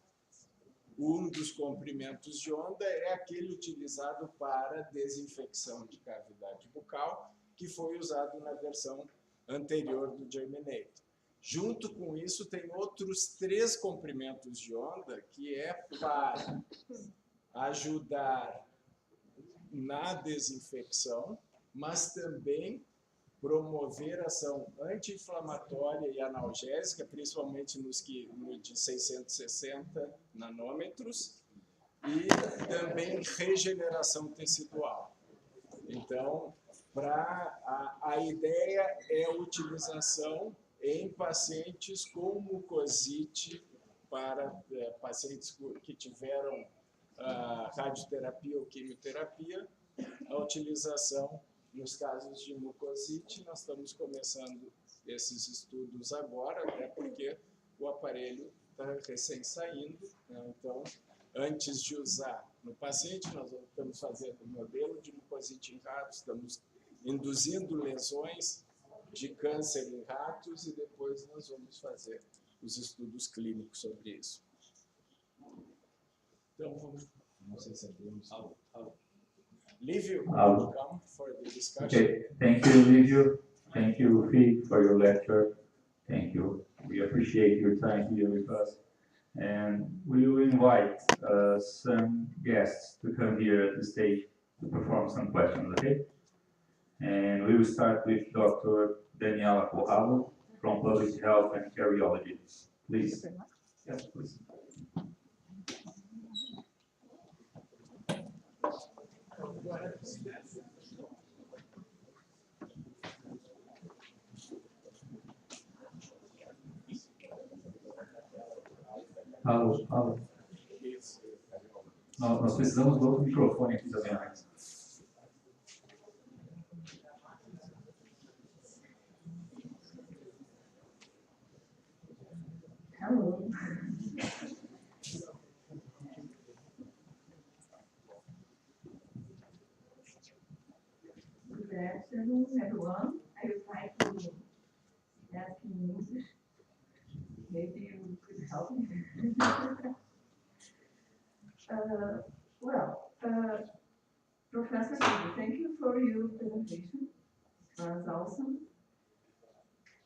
Um dos comprimentos de onda é aquele utilizado para desinfecção de cavidade bucal, que foi usado na versão anterior do Germinator. Junto com isso, tem outros 3 comprimentos de onda, que é para ajudar na desinfecção, mas também promover ação anti-inflamatória e analgésica, principalmente no de 660 nanômetros, e também regeneração tecidual. Então, a ideia é a utilização em pacientes com mucosite, para pacientes que tiveram radioterapia ou quimioterapia, a utilização nos casos de mucosite. Nós estamos começando esses estudos agora, até porque o aparelho está recém saindo, né? Então, antes de usar no paciente, nós estamos fazendo um modelo de mucosite em ratos, estamos induzindo lesões de câncer em ratos e depois nós vamos fazer os estudos clínicos sobre isso. Então, vamos... Não sei se abrimos. Livio, Um, could you come for the discussion? Okay, thank you, Livio. Thank you, Fee, for your lecture. Thank you. We appreciate your time here with us. And we will invite some guests to come here at the stage to perform some questions, okay? And we will start with Dr. Daniela Corralo from Public Health and Cardiology. Please. Yes, please. Alô, alô. Nós precisamos do outro microfone aqui também, Alex. Hello. Good afternoon, everyone. I will try to ask in English. Maybe you could help me. Professor, thank you for your presentation. It was awesome.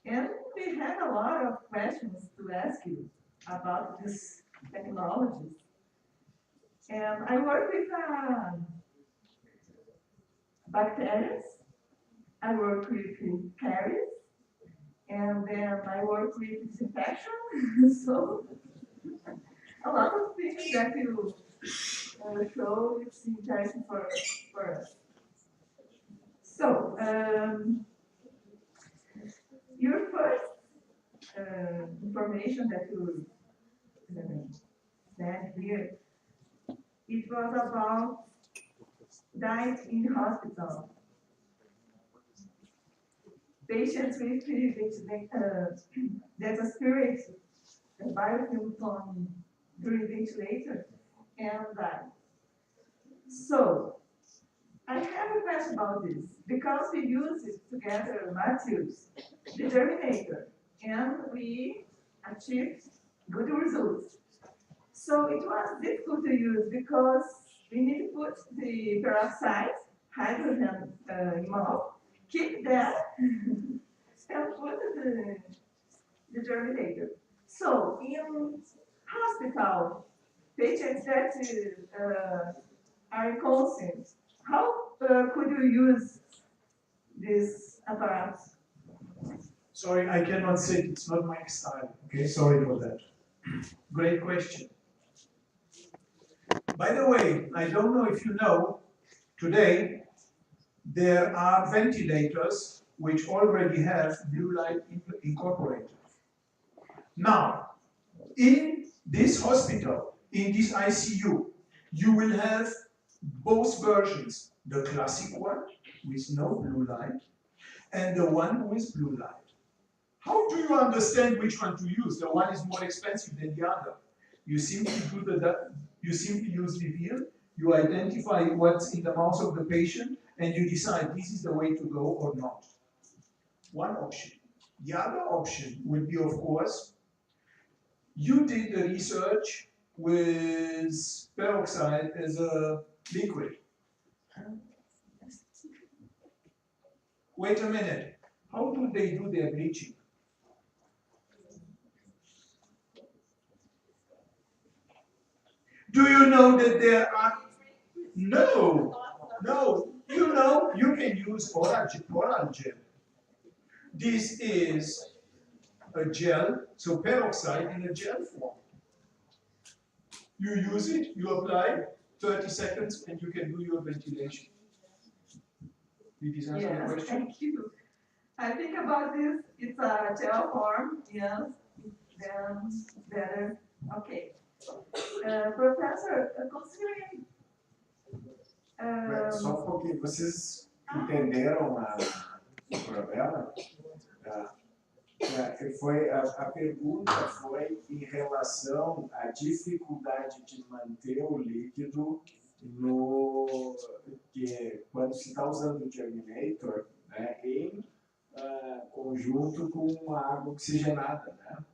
And we had a lot of questions to ask you about these technologies. And I work with bacteria, I work with caries, and then I work with disinfection. So a lot of things that you show, it's interesting for us. So, your first information that you said here, it was about diet in hospital. Patients with that aspirate the biofilm from during ventilator and died. So, I have a question about this, because we use it together, Matthews, the Terminator, and we achieved good results. So it was difficult to use because we need to put the peroxide, hydrogen in mouth, keep that, and put the Terminator. So in hospital, patients that are constant, how could you use this apparatus? Sorry, I cannot say it. It's not my style. Okay, sorry for that. Great question. By the way, I don't know if you know, today there are ventilators which already have blue light incorporated. Now, in this hospital, in this ICU, you will have both versions, the classic one with no blue light and the one with blue light. How do you understand which one to use? The one is more expensive than the other. You simply use the wheel, you identify what's in the mouth of the patient, and you decide this is the way to go or not. One option. The other option would be, of course, you did the research with peroxide as a liquid. Wait a minute. How do they do their bleaching? Do you know that there are... No, you know, you can use oral gel. This is a gel, so peroxide in a gel form. You use it, you apply, 30 seconds, and you can do your ventilation. Did this answer your question? Thank you. I think about this, it's a gel form, yes, then better, okay. Professor, considering... Só um pouquinho, vocês entenderam o problema? A pergunta foi em relação à dificuldade de manter o líquido quando se está usando o Terminator, né, em conjunto com a água oxigenada, né?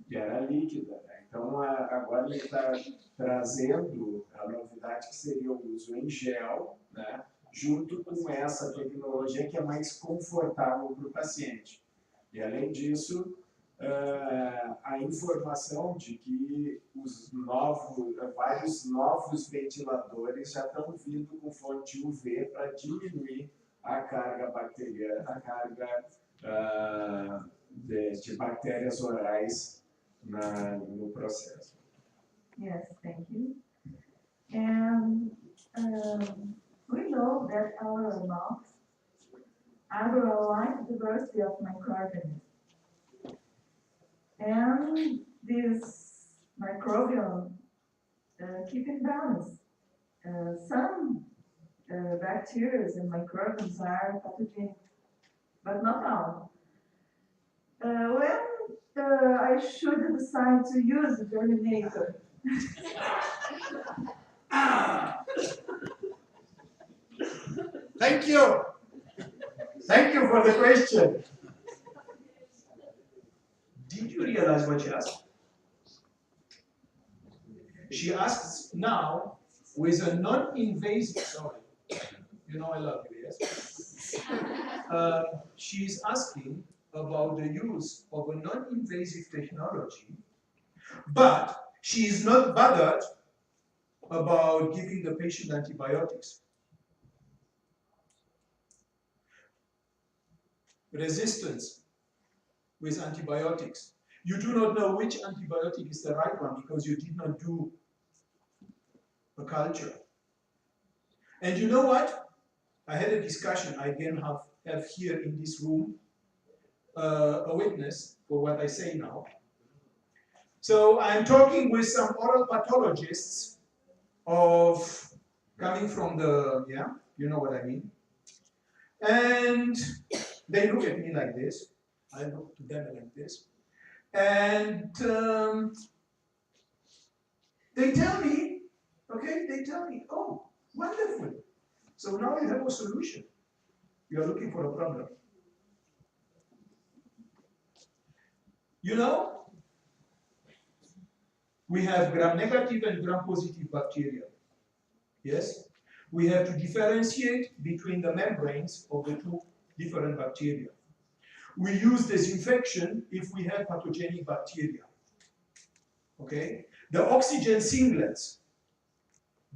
Que era líquida. Né? Então, agora ele está trazendo a novidade modalidade que seria o uso em gel, né, junto com essa tecnologia que é mais confortável para o paciente. E, além disso, a informação de que vários novos ventiladores já estão vindo com fonte UV para diminuir a carga bacteriana, a carga de bactérias orais no processo. Yes, thank you. And we know that our mouths have a wide diversity of microorganisms. And this microbiome keep in balance. Some bacteria and microbes are pathogenic, but not all. When I should decide to use the germinator, Thank you. Thank you for the question. Did you realize what she asked? She asks now with a non-invasive, sorry, you know I love you, yes? She's asking about the use of a non-invasive technology, but she is not bothered about giving the patient antibiotics. Resistance with antibiotics. You do not know which antibiotic is the right one because you did not do a culture. And you know what? I had a discussion, I again have here in this room a witness for what I say now. So I'm talking with some oral pathologists coming from the, yeah, you know what I mean. And they look at me like this. I look to them like this. And they tell me, okay, oh, wonderful. So now you have a solution. You are looking for a problem. You know, we have gram-negative and gram-positive bacteria. Yes? We have to differentiate between the membranes of the two different bacteria. We use disinfection if we have pathogenic bacteria. Okay? The oxygen singlets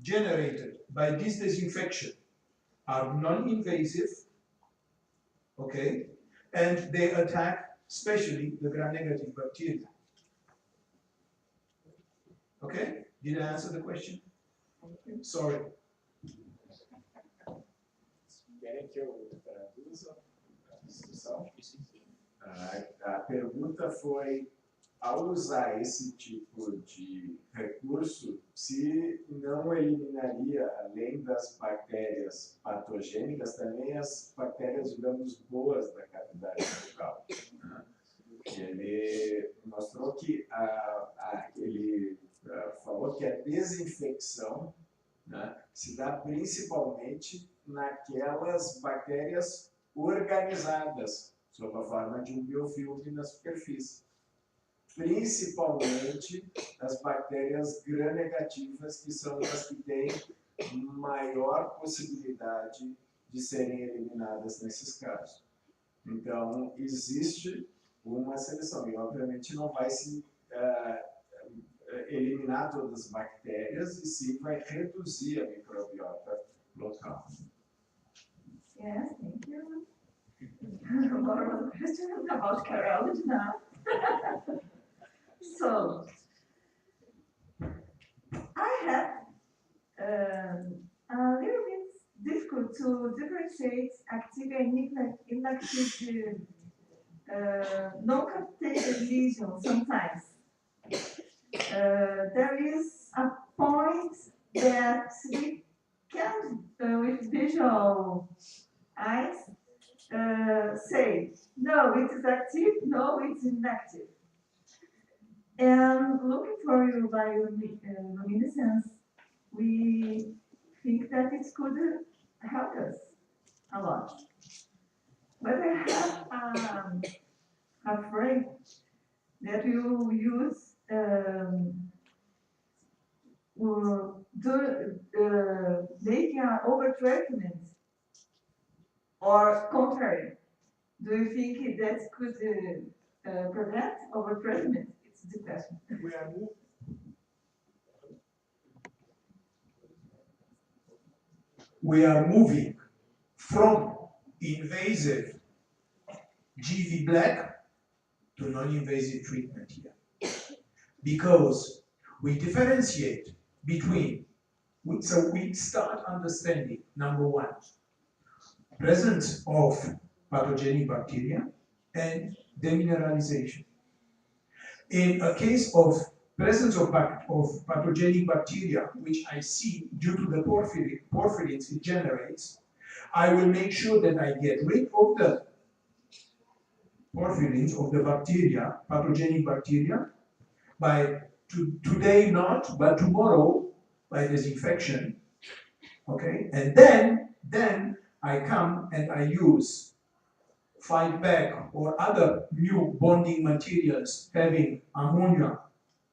generated by this disinfection are non-invasive, okay? And they attack especially the gram-negative bacteria. Okay? Did I answer the question? Sorry. Querem que eu traduza a discussão? A pergunta foi, ao usar esse tipo de recurso, se não eliminaria, além das bactérias patogênicas, também as bactérias, digamos, boas da cavidade bucal. Ele mostrou que ele falou que a desinfecção, né, se dá principalmente naquelas bactérias organizadas, sob a forma de um biofilme na superfície. Principalmente as bactérias gram-negativas, que são as que têm maior possibilidade de serem eliminadas nesses casos. Então, existe uma seleção, e obviamente não vai se eliminar todas as bactérias, e sim vai reduzir a microbiota local. yes, thank you. More one question about cardiology now. So, I have a little bit difficult to differentiate active and inactive non-captated lesions sometimes. There is a point that we can, with visual eyes, say, no, it is active, no, it's inactive. And looking for your bioluminescence, we think that it could help us a lot. But I have afraid that you use making an over-treatment or contrary? Do you think that could prevent over-treatment? It's the question. We are moving from invasive GV black to non-invasive treatment here. Because we differentiate between, so we start understanding, number one, presence of pathogenic bacteria and demineralization. In a case of presence of pathogenic bacteria, which I see due to the porphyrins it generates, I will make sure that I get rid of the porphyrins, of the bacteria, pathogenic bacteria, by today not, but tomorrow by disinfection, okay? And then I come and I use fight back or other new bonding materials having ammonia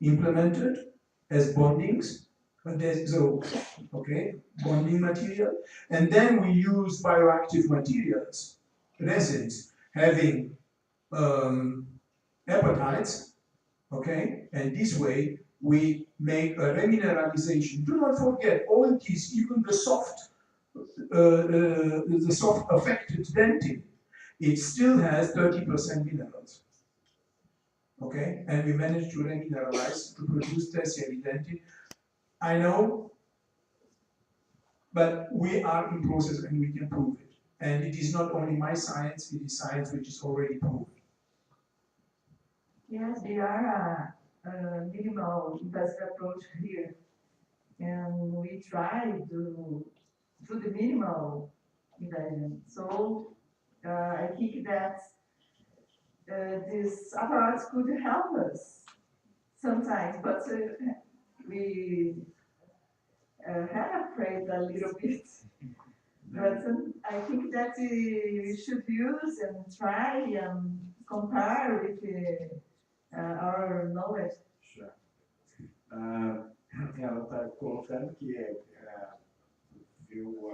implemented as bondings, okay, bonding material. And then we use bioactive materials, resins, having hepatides, okay? And this way we make a remineralization. Do not forget, all these, even the soft affected dentin, it still has 30% minerals. Okay, and we managed to remineralize to produce tertiary dentin. I know, but we are in process and we can prove it. And it is not only my science, it is science which is already proven. Yes, we are a minimal invasive approach here. And we try to do the minimal invasion. So I think that this apparatus could help us sometimes, but we have afraid a little bit. But I think that we should use and try and compare with our knowledge. Sure. Ela está colocando que viu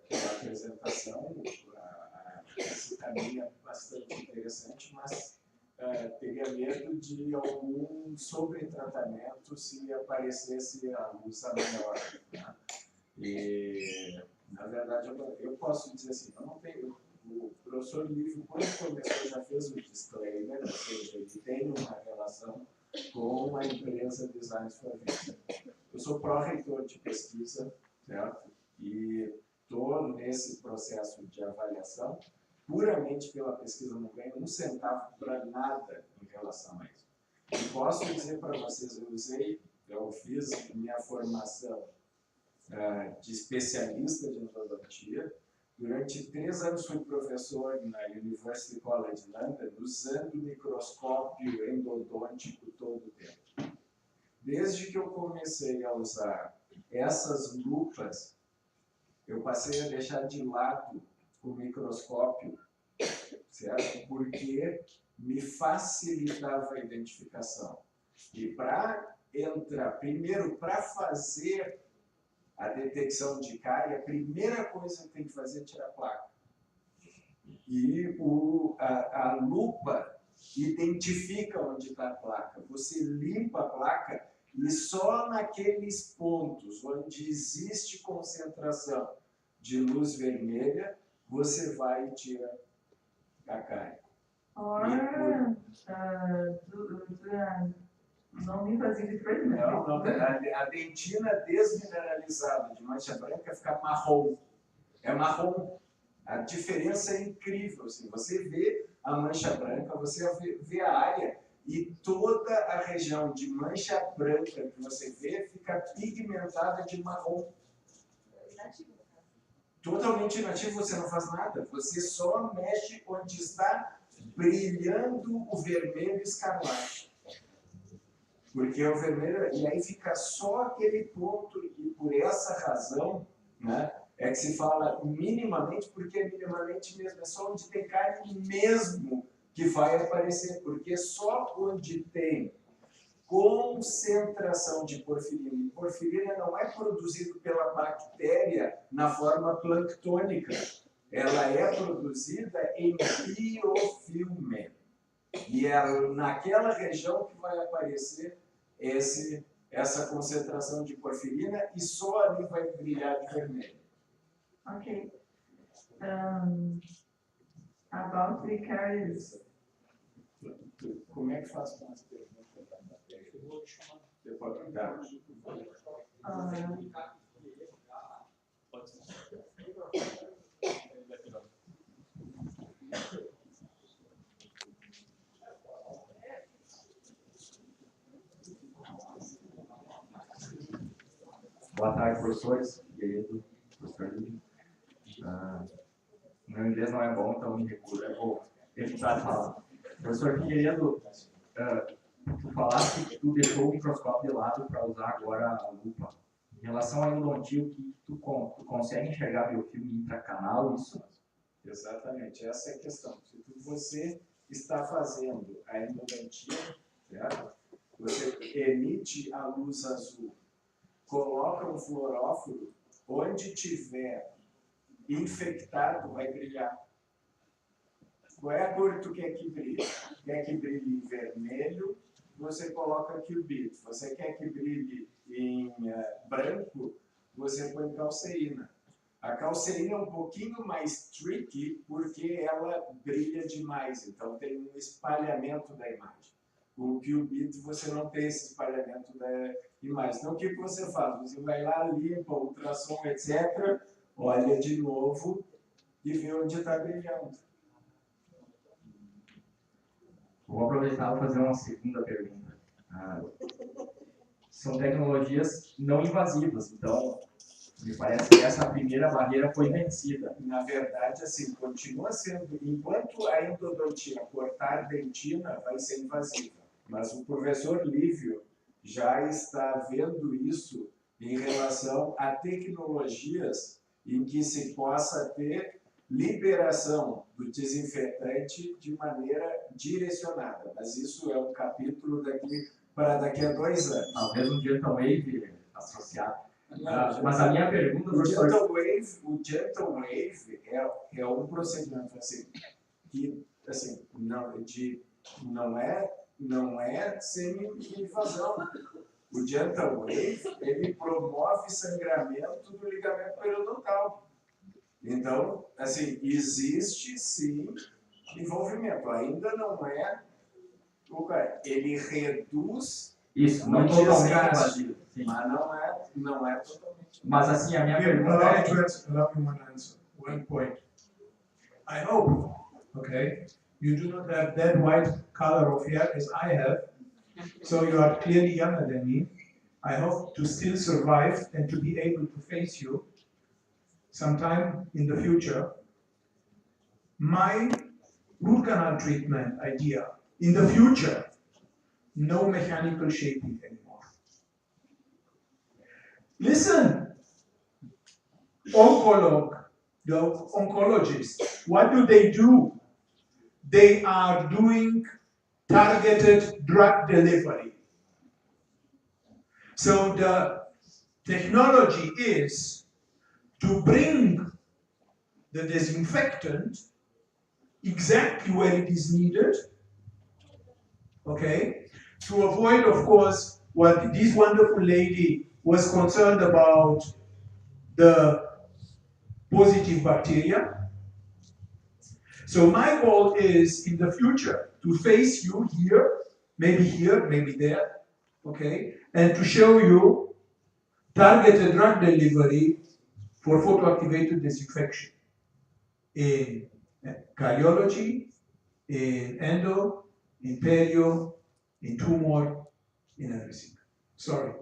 aquela apresentação, esse caminho é bastante interessante, mas teria medo de algum sobretratamento se aparecesse a luz maior. Né? E, na verdade, eu posso dizer assim, eu não tenho, o professor Lívio, quando começou, já fez o disclaimer, ou seja, ele tem uma relação com a empresa Designs for Vision. Eu sou pró-reitor de pesquisa, certo? E estou nesse processo de avaliação puramente pela pesquisa, não ganho um centavo para nada em relação a isso. E posso dizer para vocês, eu fiz minha formação de especialista de endodontia. Durante 3 anos fui professor na University College London, usando microscópio endodôntico todo o tempo. Desde que eu comecei a usar essas lupas, eu passei a deixar de lado o microscópio, certo? Porque me facilitava a identificação. E para entrar, primeiro, para fazer a detecção de cárie, a primeira coisa que tem que fazer é tirar a placa. E a lupa identifica onde está a placa. Você limpa a placa e só naqueles pontos onde existe concentração de luz vermelha, você vai e tira a cárie. Não invasive treatment. Não, a dentina desmineralizada de mancha branca fica marrom. É marrom. A diferença é incrível. Assim, você vê a mancha branca, você vê a área e toda a região de mancha branca que você vê fica pigmentada de marrom. Totalmente inativo, você não faz nada. Você só mexe onde está brilhando o vermelho escarlate. Porque o vermelho, e aí fica só aquele ponto, e por essa razão, né, é que se fala minimamente, porque é minimamente mesmo, é só onde tem cárie mesmo que vai aparecer, porque só onde tem concentração de porfirina. E porfirina não é produzido pela bactéria na forma planctônica. Ela é produzida em biofilme. E é naquela região que vai aparecer essa concentração de porfirina e só ali vai brilhar de vermelho. Okay. About the caries. Como é que faz com as perguntas da matéria? Depois, tá. Boa tarde, professores. Querido professor Lívio. Meu inglês não é bom, então me recuso. Eu vou evitar de falar. Professor Figueiredo, tu falaste que tu deixou o microscópio de lado para usar agora a lupa. Em relação à endodontia, tu consegue enxergar biofilme intracanal, isso? Exatamente, essa é a questão. Se você está fazendo a endodontia, certo? Você emite a luz azul, coloca um fluoróforo, onde tiver infectado vai brilhar. Qual é a cor que tu quer que brilhe? Quer que brilhe em vermelho, você coloca qubit. Você quer que brilhe em branco, você põe calceína. A calceína é um pouquinho mais tricky porque ela brilha demais, então tem um espalhamento da imagem. Com o qubit você não tem esse espalhamento da imagem. Então o que você faz? Você vai lá, limpa, ultrassom, etc., olha de novo e vê onde está brilhando. Vou aproveitar e fazer uma segunda pergunta. São tecnologias não invasivas, então me parece que essa primeira barreira foi vencida. Na verdade, assim, continua sendo, enquanto a endodontia cortar dentina vai ser invasiva, mas o professor Lívio já está vendo isso em relação a tecnologias em que se possa ter liberação do desinfetante de maneira direcionada, mas isso é um capítulo daqui a 2 anos. Talvez um Gentle Wave associado. Mas a minha pergunta, professor... O Gentle Wave é um procedimento assim, que assim, não é sem invasão. O Gentle Wave, ele promove sangramento do ligamento periodontal. Então, assim, existe sim envolvimento. Ainda não é... Ele reduz isso, o não totalmente desgaste, invasivo. Sim. mas não é totalmente. Mas assim, a minha pergunta é... Allow me one answer, one point. I hope, okay, you do not have that white color of hair as I have, so you are clearly younger than me. I hope to still survive and to be able to face you sometime in the future. My root canal treatment idea, in the future, no mechanical shaping anymore. Listen, the oncologists, what do? They are doing targeted drug delivery. So the technology is to bring the disinfectant exactly where it is needed, okay, to avoid, of course, what this wonderful lady was concerned about, the positive bacteria. So my goal is in the future to face you here, maybe there, okay, and to show you targeted drug delivery for photoactivated disinfection in cardiology, in endo, in perio, in tumor, in everything. Sorry.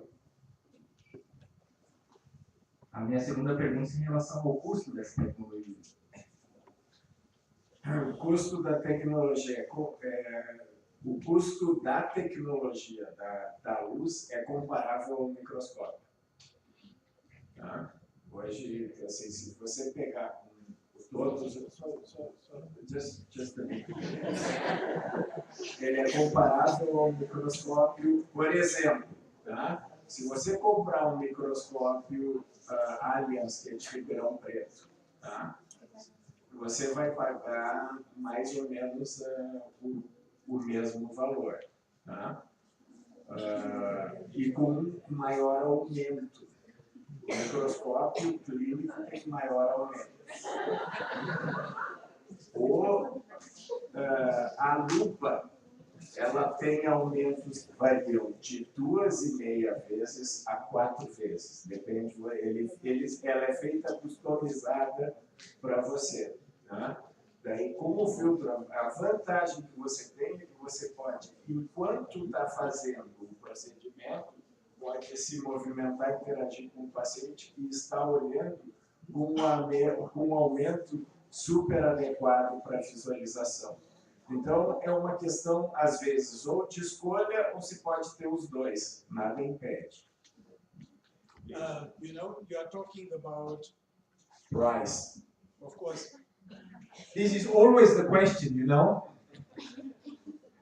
A minha segunda pergunta é em relação ao custo dessa tecnologia. O custo da tecnologia, o custo da tecnologia da luz é comparável ao microscópio. Tá? Hoje, assim, se você pegar todos... Just a minute. ele é comparável ao microscópio, por exemplo, tá? Se você comprar um microscópio Alliance, que é de Ribeirão Preto, tá? Você vai pagar mais ou menos o mesmo valor, tá? E com um maior aumento. O microscópio clínico tem maior aumento. A lupa, ela tem aumentos que variam de 2,5 vezes a 4 vezes. Depende, ela é feita customizada para você. Tá? Daí, como filtro, a vantagem que você tem é que você pode, enquanto está fazendo o procedimento, pode se movimentar, interagir com o paciente e está olhando com um aumento super adequado para a visualização. Então, é uma questão, às vezes, ou de escolha, ou se pode ter os dois. Nada impede. You know, you are talking about, Price. of course, this is always the question, you know.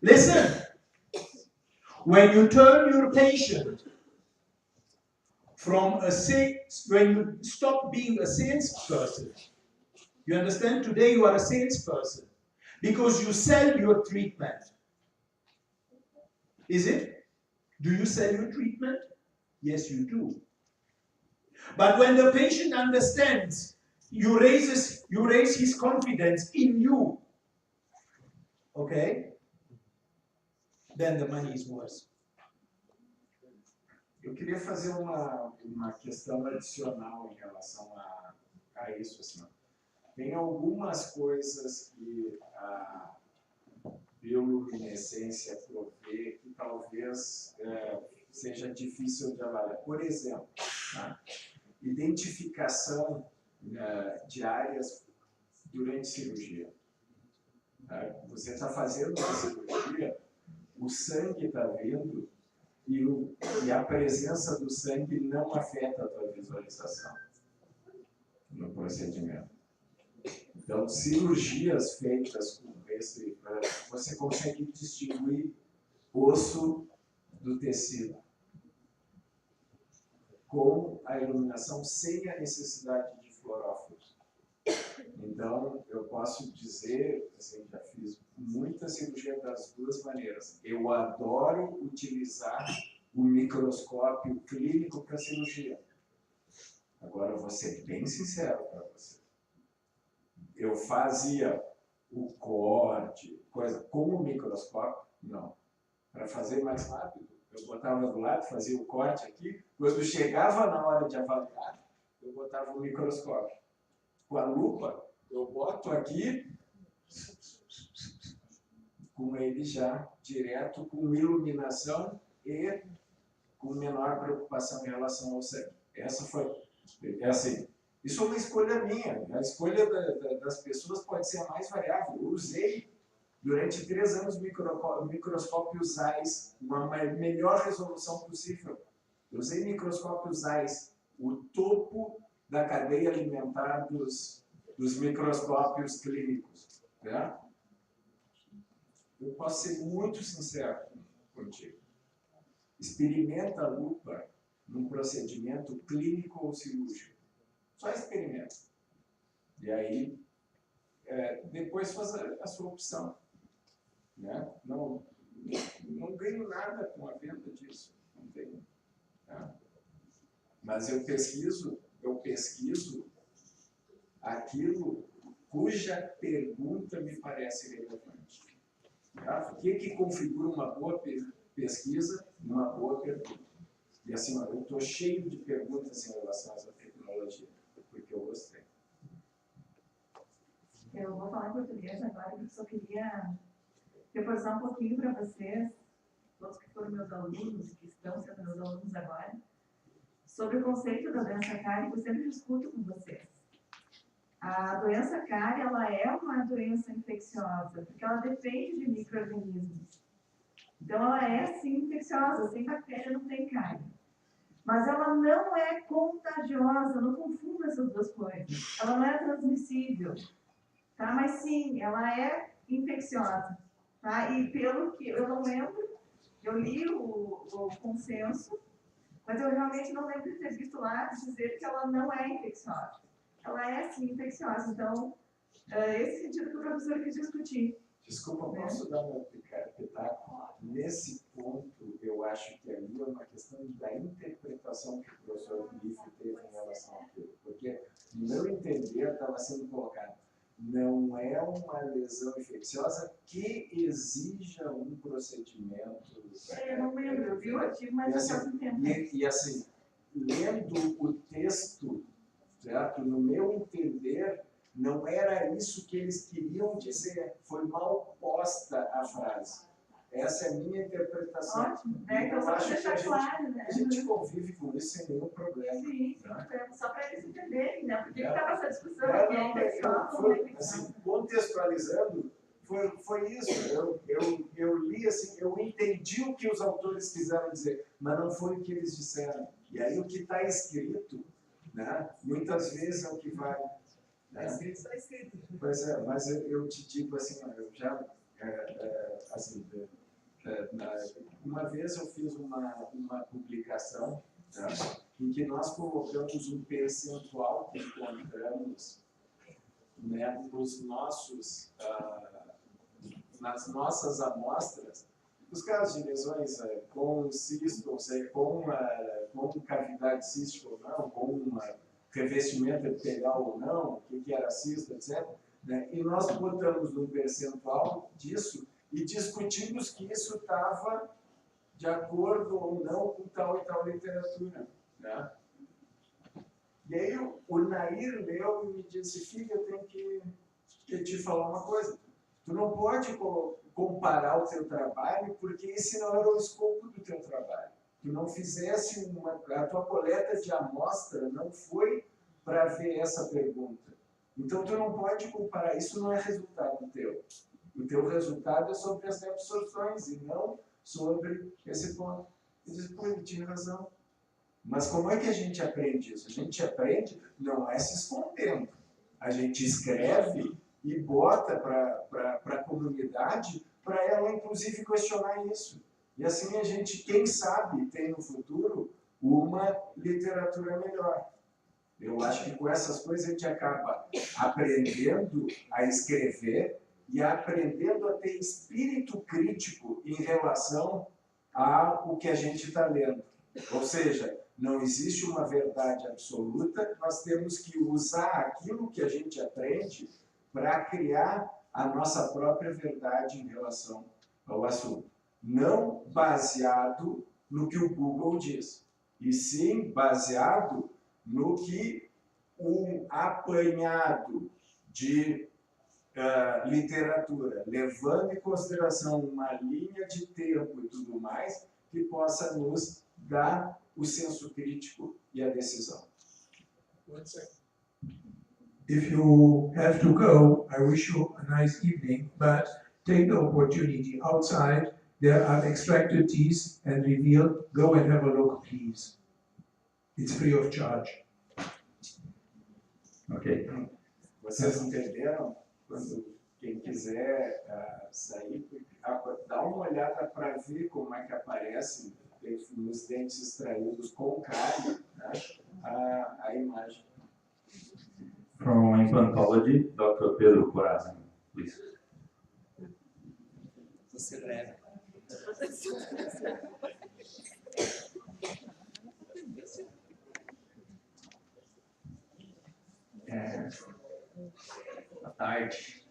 Listen, when you turn your patient from when you stop being a salesperson, you understand? Today you are a salesperson because you sell your treatment. Is it? Do you sell your treatment? Yes, you do. But when the patient understands, you raise his confidence in you, okay? Then the money is worse. Eu queria fazer uma questão adicional em relação a isso. Assim. Tem algumas coisas que a bioluminescência provê que talvez seja difícil de avaliar. Por exemplo, tá? Identificação de áreas durante cirurgia. Tá? Você está fazendo uma cirurgia, o sangue está vindo e a presença do sangue não afeta a tua visualização no procedimento. Então, cirurgias feitas com esse, você consegue distinguir osso do tecido com a iluminação sem a necessidade de fluoróforos. Então, eu posso dizer, assim, já fiz muita cirurgia das duas maneiras. Eu adoro utilizar o microscópio clínico para cirurgia. Agora, eu vou ser bem sincero para você. Eu fazia o corte, coisa com o microscópio? Não. Para fazer mais rápido, eu botava do lado, fazia o corte aqui. Quando chegava na hora de avaliar, eu botava o microscópio. Com a lupa, eu boto aqui, com ele já direto, com iluminação e com menor preocupação em relação ao sangue. Essa foi, assim, isso é uma escolha minha. A escolha das pessoas pode ser a mais variável. Eu usei durante 3 anos microscópios AIS, uma melhor resolução possível. Eu usei microscópios AIS, o topo da cadeia alimentar dos microscópios clínicos. Né? Eu posso ser muito sincero contigo. Experimenta a lupa num procedimento clínico ou cirúrgico. Só experimenta. E aí, depois faz a sua opção. Né? Não ganho nada com a venda disso. Não tenho. Tá? Mas eu pesquiso aquilo cuja pergunta me parece relevante. Tá? O que configura uma boa pesquisa e uma boa pergunta? E assim, eu estou cheio de perguntas em relação a essa tecnologia, porque eu gostei. Eu vou falar em português agora, porque só queria reforçar um pouquinho para vocês, todos que foram meus alunos, que estão sendo meus alunos agora, sobre o conceito da doença cárie, que eu sempre discuto com vocês. A doença cárie, ela é uma doença infecciosa, porque ela depende de micro-organismos. Então, ela é, sim, infecciosa, sem bactéria não tem cárie. Mas ela não é contagiosa, não confunda essas duas coisas. Ela não é transmissível, tá? Mas sim, ela é infecciosa. Tá? E pelo que eu não lembro, eu li o consenso, mas eu realmente não lembro de ter visto lá dizer que ela não é infecciosa. Ela é sim infecciosa, então esse sentido que o professor quis discutir. Desculpa, posso dar um pitaco? Nesse ponto, eu acho que ali é uma questão da interpretação que o professor Bife teve em relação àquilo. Porque, no meu entender, estava sendo colocado, não é uma lesão infecciosa que exija um procedimento. Eu não lembro, eu vi o artigo, mas não faz um tempo. E assim, lendo o texto, certo? No meu entender, não era isso que eles queriam dizer, foi mal posta a frase. Essa é a minha interpretação. Ótimo, né? Então, só para deixar claro, né? A gente convive com isso sem nenhum problema. Sim, só para eles entenderem, né? Porque estava essa discussão Não, aqui, é infecciosa ou não é infecciosa. assim, contextualizando, foi isso. Eu li assim, eu entendi o que os autores quiseram dizer, mas não foi o que eles disseram. E aí o que está escrito, né, muitas vezes é o que vai. Está escrito, está escrito. Pois é, mas eu te digo assim, eu já, assim, uma vez eu fiz uma publicação, tá, em que nós colocamos um percentual que encontramos, né, nas nossas amostras, os casos de lesões com cisto, ou seja, com cavidade cística ou não, com revestimento epitelial ou não, o que era cisto, etc. Né? E nós botamos um percentual disso e discutimos que isso estava de acordo ou não com tal e tal literatura. Né? E aí o Nair leu e me disse, filho, eu tenho que te falar uma coisa. Tu não pode comparar o teu trabalho, porque esse não era o escopo do teu trabalho. Tu não fizesse a tua coleta de amostra não foi para ver essa pergunta. Então tu não pode comparar, isso não é resultado teu. O teu resultado é sobre as absorções e não sobre esse ponto. Eu disse, pô, ele tinha razão. Mas como é que a gente aprende isso? A gente aprende não é se escondendo. A gente escreve e bota para a comunidade, para ela inclusive questionar isso. E assim a gente, quem sabe, tem no futuro uma literatura melhor. Eu acho que com essas coisas a gente acaba aprendendo a escrever e aprendendo a ter espírito crítico em relação ao que a gente está lendo. Ou seja, não existe uma verdade absoluta, nós temos que usar aquilo que a gente aprende para criar a nossa própria verdade em relação ao assunto. Não baseado no que o Google diz, e sim baseado no que um apanhado de literatura, levando em consideração uma linha de tempo e tudo mais, que possa nos dar o senso crítico e a decisão. If you have to go, I wish you a nice evening, but take the opportunity outside. There are extracted teas and revealed. Go and have a look, please. It's free of charge. Ok. Vocês entenderam? Quando quem quiser sair, dá uma olhada para ver como é que aparece nos dentes extraídos com cárie, né, a imagem. From Implantology, Dr. Pedro Corazza, please. Você breve. Boa tarde.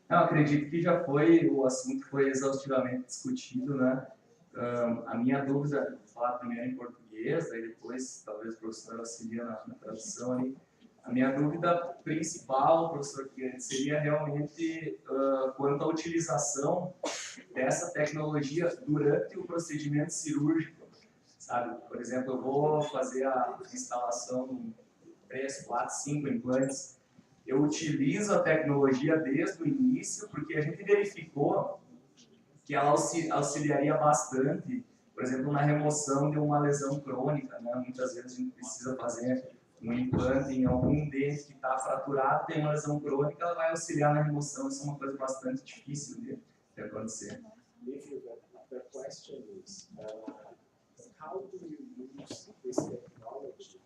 Eu acredito que já o assunto foi exaustivamente discutido, né? A minha dúvida, vou falar primeiro em português, aí depois talvez o professor auxilie na tradução ali. A minha dúvida principal, professor, seria realmente quanto à utilização dessa tecnologia durante o procedimento cirúrgico, sabe? Por exemplo, eu vou fazer a instalação de 3, 4, 5 implantes. Eu utilizo a tecnologia desde o início, porque a gente verificou que ela auxiliaria bastante, por exemplo, na remoção de uma lesão crônica, né? Muitas vezes a gente precisa fazer um implante em algum dente que está fraturado, tem uma lesão crônica, ela vai auxiliar na remoção. Isso é uma coisa bastante difícil de acontecer. The question is, how do you use this technology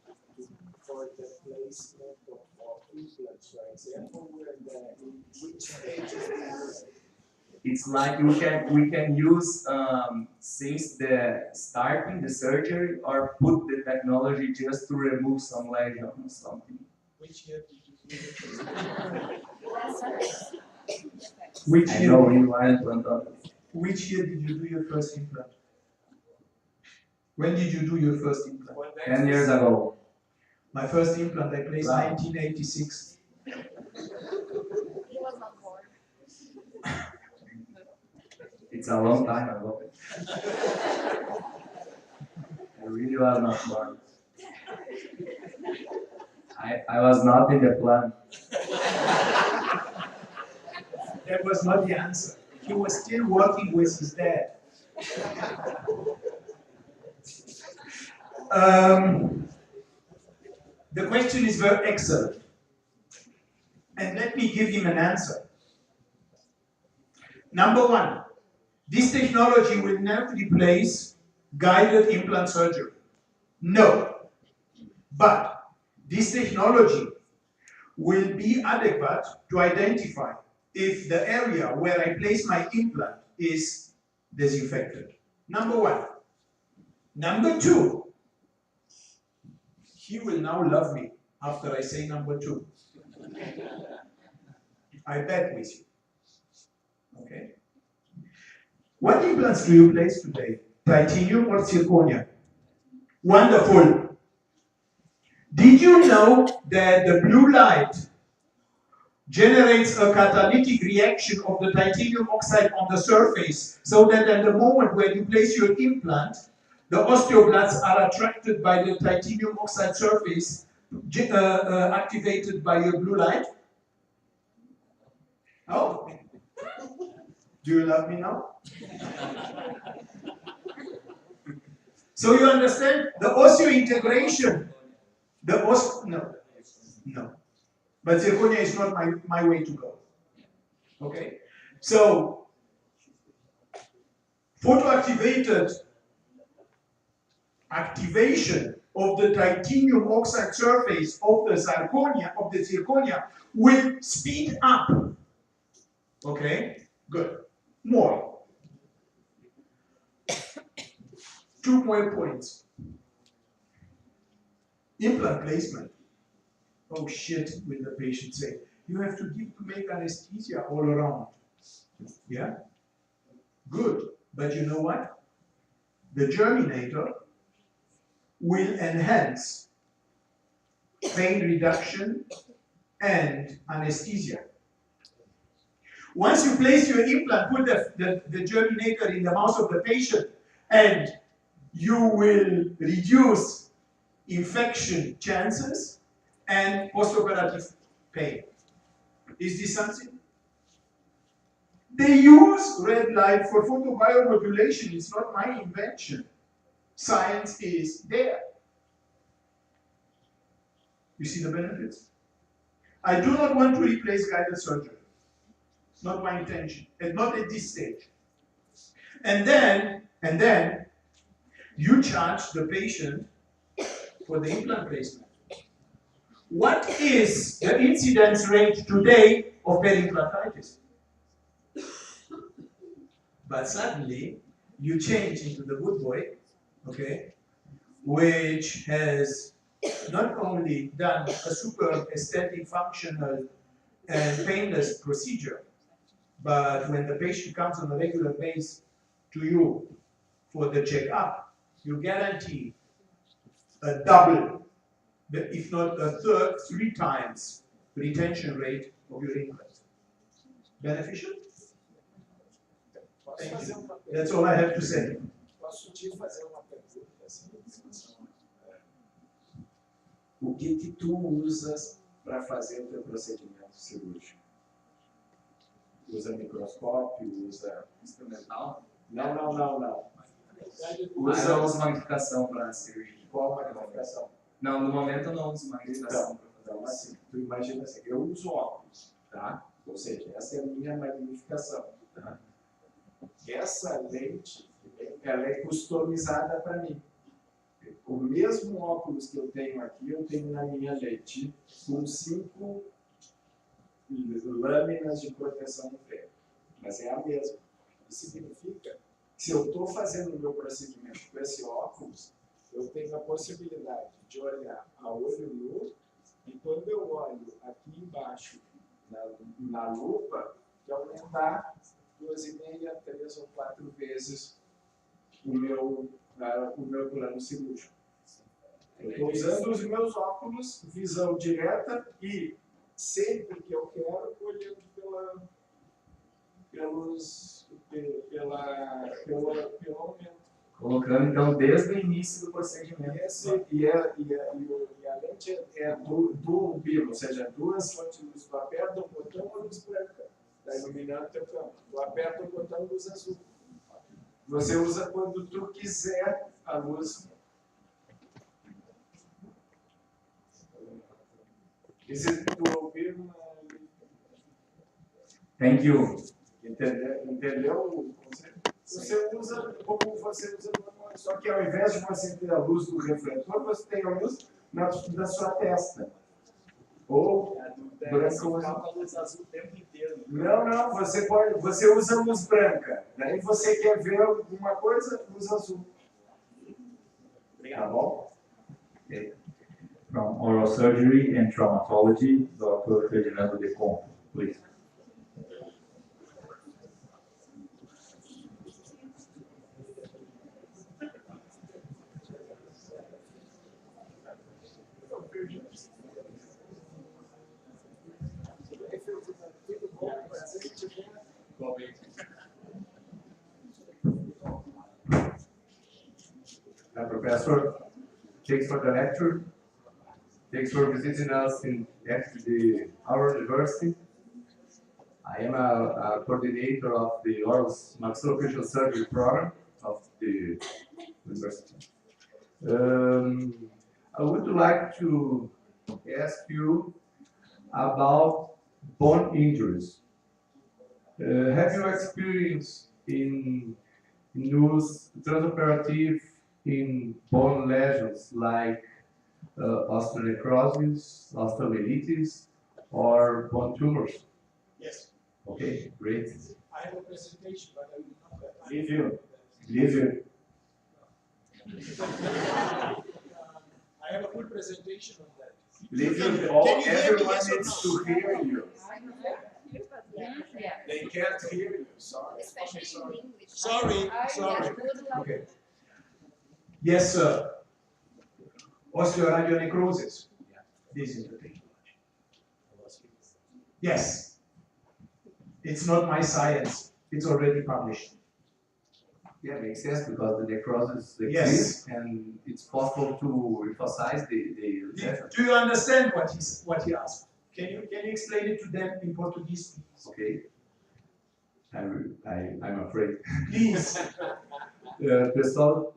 for the placement of implants, for example, in which stages? It's like we can use since the starting the surgery or put the technology just to remove some lesion or something. Which year did you do it? Which I year? know you are implantologist. Which year did you do your first implant? When did you do your first implant? 10 years ago. My first implant I placed Wow. 1986. He was not born. It's a long time ago. I really was not born. I was not in the plan. That was not the answer. He was still working with his dad. The question is very excellent. And let me give him an answer. Number one, this technology will not replace guided implant surgery. No. But this technology will be adequate to identify if the area where I place my implant is disinfected. Number one. Number two, he will now love me after I say number two. I bet with you. Okay? What implants do you place today? Titanium or zirconia? Wonderful. Did you know that the blue light generates a catalytic reaction of the titanium oxide on the surface, so that at the moment when you place your implant, the osteoblasts are attracted by the titanium oxide surface activated by your blue light? Oh, do you love me now? So you understand the osseointegration, no. But zirconia is not my way to go. Okay? So, photoactivated activation of the titanium oxide surface of the zirconia will speed up. Okay? Good. More. 2 more points. Implant placement. Oh shit, will the patient say. You have to make anesthesia all around. Yeah? Good. But you know what? The germinator will enhance pain reduction and anesthesia. Once you place your implant, put the germinator in the mouth of the patient, and you will reduce infection chances and postoperative pain. Is this something? They use red light for photobiomodulation. It's not my invention. Science is there. You see the benefits? I do not want to replace guided surgery. It's not my intention, and not at this stage. And then you charge the patient for the implant placement. What is the incidence rate today of periimplantitis? But suddenly you change into the good boy, okay, which has not only done a super aesthetic, functional, and painless procedure, but when the patient comes on a regular basis to you for the checkup, you guarantee a double, if not a third, 3 times retention rate of your implant. Beneficial? Thank you. That's all I have to say. Posso te fazer uma pergunta assim, o que tu usas para fazer o teu procedimento cirúrgico? Usa microscópio, usa Instrumental? Não. Usa magnificação para cirurgia. Qual magnificação? Não, no momento eu não uso magnificação. Então, assim, tu imagina assim, eu uso óculos, tá? Ou seja, essa é a minha magnificação, tá? Essa lente, ela é customizada para mim. O mesmo óculos que eu tenho aqui, eu tenho na minha lente, com 5 lâminas de proteção no ferro. Mas é a mesma. Isso significa que se eu estou fazendo o meu procedimento com esse óculos, eu tenho a possibilidade de olhar a olho nu, e quando eu olho aqui embaixo na lupa, de aumentar 2,5, 3 ou 4 vezes o meu plano cirúrgico. Eu estou usando os meus óculos, visão direta, e sempre que eu quero, olhando pelo aumento. Colocando, então, desde o início do procedimento. E a lente é do umbigo, ou seja, 2 fontes de luz. Tu aperta o botão, a luz branca está iluminando o teu campo. Tu aperta o botão, a luz azul. Você usa quando tu quiser a luz. Esse tu ouviu? Thank you. Entendeu o conceito? Você usa como você usa manual. Só que ao invés de você ter a luz do refletor, você tem a luz na sua testa. Ou branca ou azul. A luz azul o tempo inteiro. Não, você usa luz branca. Daí você quer ver alguma coisa, luz azul. Tá bom? Okay. From Oral Surgery and Traumatology, Dr. Ferdinando de Conto, please. Professor, thanks for the lecture. Thanks for visiting us at our university. I am a coordinator of the oral maxillofacial surgery program of the university. I would like to ask you about bone injuries. Have you experienced in use transoperative in bone lesions like osteonecrosis, osteomyelitis, or bone tumors? Yes. Okay, great. I have a presentation, but I will not. Leave you. I have a full presentation on that. Leave you. Can you hear me, Everyone yes or needs no? to hear you. Yeah. They can't hear you. Sorry. Especially in English. Sorry. Okay. Yes, sir. Osteoradionecrosis. This is the thing. Yes. It's not my science. It's already published. Yeah, makes sense because the necrosis Yes. exists and it's possible to emphasize the lesion. Do you understand what he asked? Can you explain it to them in Portuguese, please? Okay. I'm afraid. Please. Pessoal,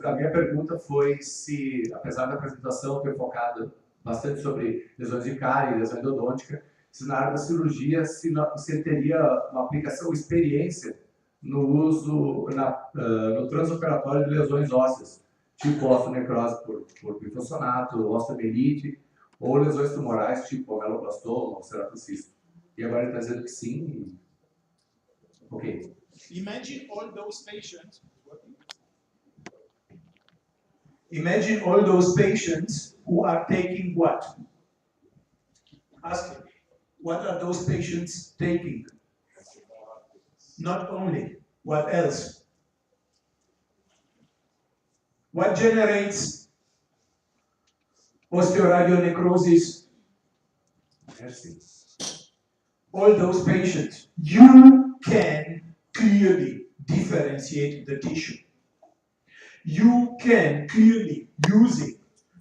a minha pergunta foi se, apesar da apresentação ter focado bastante sobre lesões de cárie e lesão endodôntica, se na área da cirurgia se teria uma aplicação, experiência no uso, no transoperatório de lesões ósseas, tipo osteonecrose por bifosfonato, osteomielite, ou lesões tumorais, tipo ameloblastoma ou ceratocisto. E agora ele está dizendo que sim. Ok. Imagine all those patients. Imagine all those patients who are taking what? Ask me. What are those patients taking? Not only. What else? What generates osteoradionecrosis? All those patients. You can clearly differentiate the tissue. You can clearly, using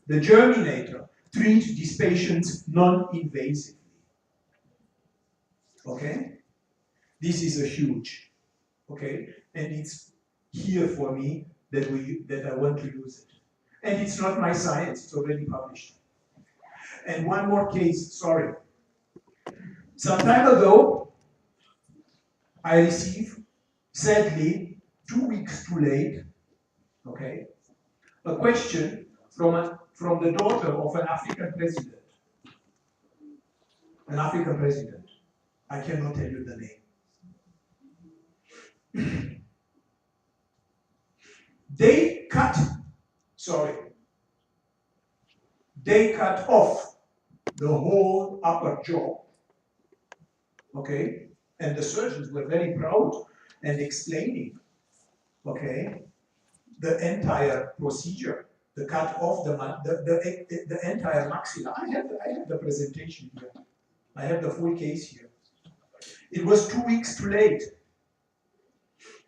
the germinator, treat these patients non-invasively. Okay? This is a huge, okay? And it's here for me that I want to use it. And it's not my science, it's already published. And one more case, sorry. Some time ago, I received, sadly, 2 weeks too late, okay, a question from the daughter of an African president. An African president. I cannot tell you the name. They cut off the whole upper jaw, okay? And the surgeons were very proud and explaining, okay, the entire procedure, the cut off the entire maxilla. I have the presentation here. I have the full case here. It was 2 weeks too late,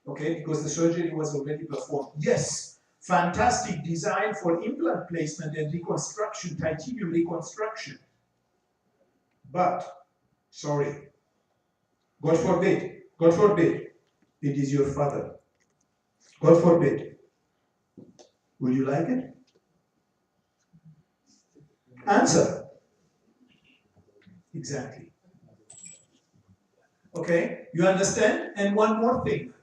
okay, because the surgery was already performed. Yes, fantastic design for implant placement and reconstruction, titanium reconstruction. But, sorry, God forbid, it is your father. God forbid. Would you like it? Answer. Exactly. Okay, you understand? And one more thing.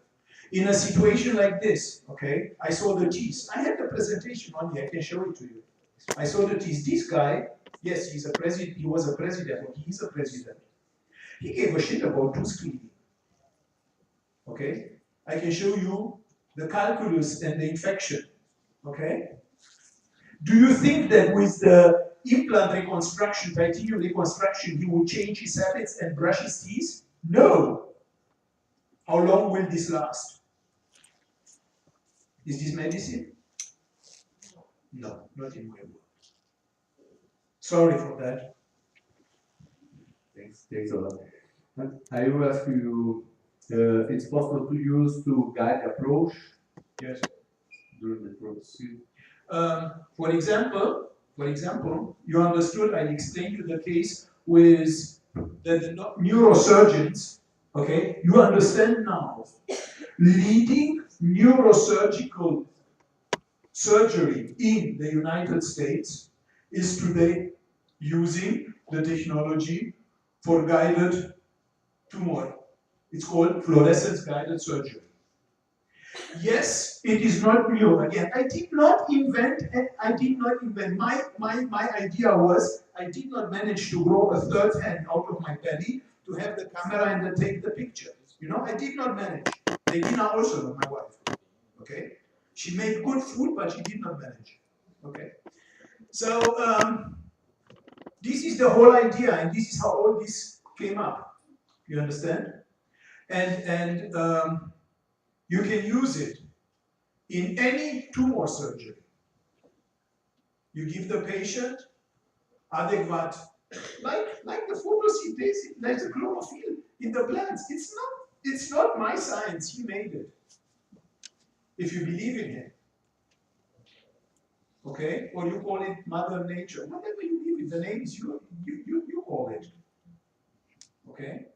In a situation like this, okay, I saw the teeth. I have the presentation on here, I can show it to you. I saw the teeth. This guy, yes, he's a president, he was a president, or he is a president. He gave a shit about tooth cleaning. Okay? I can show you the calculus and the infection. Okay? Do you think that with the implant reconstruction, titanium reconstruction, he would change his habits and brush his teeth? No. How long will this last? Is this medicine? No, not in my world. Sorry for that. Thanks a lot. I will ask you, it's possible to use to guide approach? Yes. During the procedure? For example, you understood, I explained you the case with the neurosurgeons, okay? You understand now, leading neurosurgical surgery in the United States is today using the technology for guided tumor. It's called fluorescence guided surgery. Yes, it is not new. Again, I did not invent. My idea was, I did not manage to grow a third hand out of my belly to have the camera and then take the picture. You know, I did not manage. Regina also, my wife. Okay? She made good food, but she did not manage. Okay? So, this is the whole idea, and this is how all this came up. You understand? And you can use it in any tumor surgery. You give the patient adequate, like the photosynthesis, like the chlorophyll in the plants. It's not my science. He made it. If you believe in him, okay, or you call it Mother Nature, whatever you give it, the name is you call it, okay.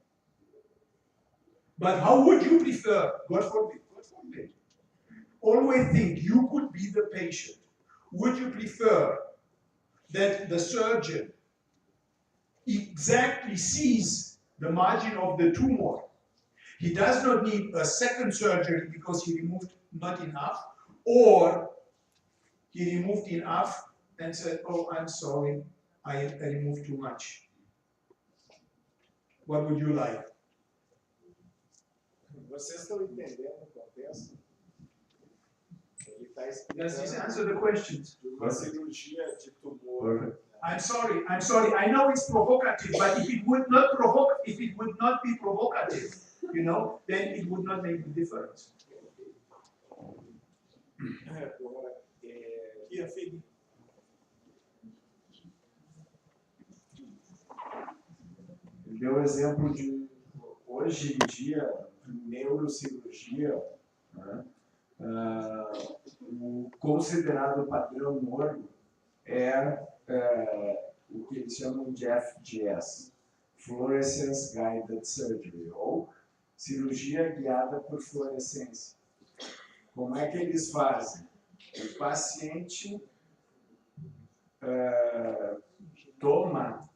But how would you prefer? God forbid. God forbid. Always think you could be the patient. Would you prefer that the surgeon exactly sees the margin of the tumor? He does not need a second surgery because he removed not enough, or he removed enough and said, oh, I'm sorry, I removed too much. What would you like? Vocês estão entendendo o contexto? Ele está Does this explicando answer the questions? de uma cirurgia de tumor. I'm sorry. I know it's provocative, but if it would not be provocative, you know, then it would not make a difference. Agora, Here, Phoebe. ele deu um exemplo de, hoje em dia, neurocirurgia, né, o considerado padrão ouro é o que eles chamam de FGS, Fluorescence Guided Surgery, ou cirurgia guiada por fluorescência. Como é que eles fazem? O paciente toma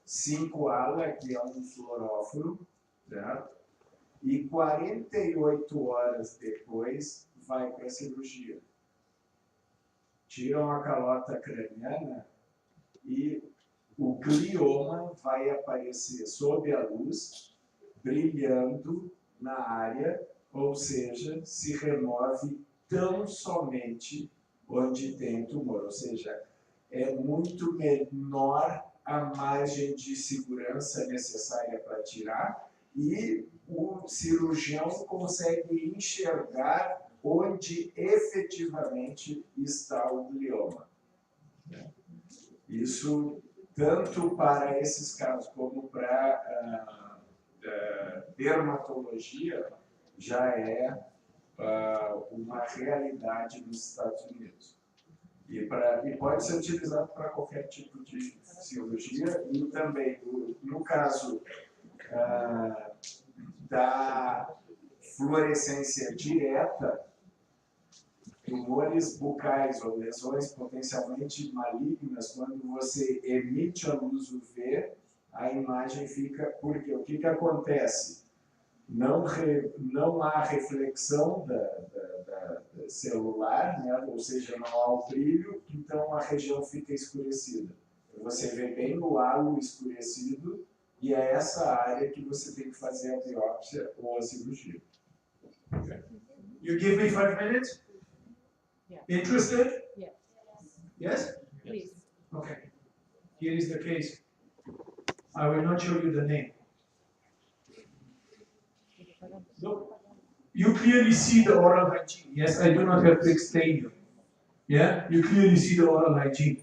5-ALA, que é um fluoróforo, certo? E 48 horas depois vai para a cirurgia. Tiram a calota craniana e o glioma vai aparecer sob a luz, brilhando na área, ou seja, se remove tão somente onde tem tumor, ou seja, é muito menor a margem de segurança necessária para tirar e o cirurgião consegue enxergar onde efetivamente está o glioma. Isso tanto para esses casos como para dermatologia já é uma realidade nos Estados Unidos. E pode ser utilizado para qualquer tipo de cirurgia e também, no caso da fluorescência direta, tumores bucais ou lesões potencialmente malignas, quando você emite a luz UV, a imagem fica... Porque o que acontece? Não há reflexão da celular, né? Ou seja, não há o brilho, então a região fica escurecida. Você vê bem o halo escurecido e é essa área que você tem que fazer a biópsia ou a cirurgia. Okay. You give me 5 minutes? Yeah. Interested? Yeah. Yes? Please. Okay. Here is the case. I will not show you the name. Look, you clearly see the oral hygiene. Yes, I do not have to explain you. Yeah, you clearly see the oral hygiene.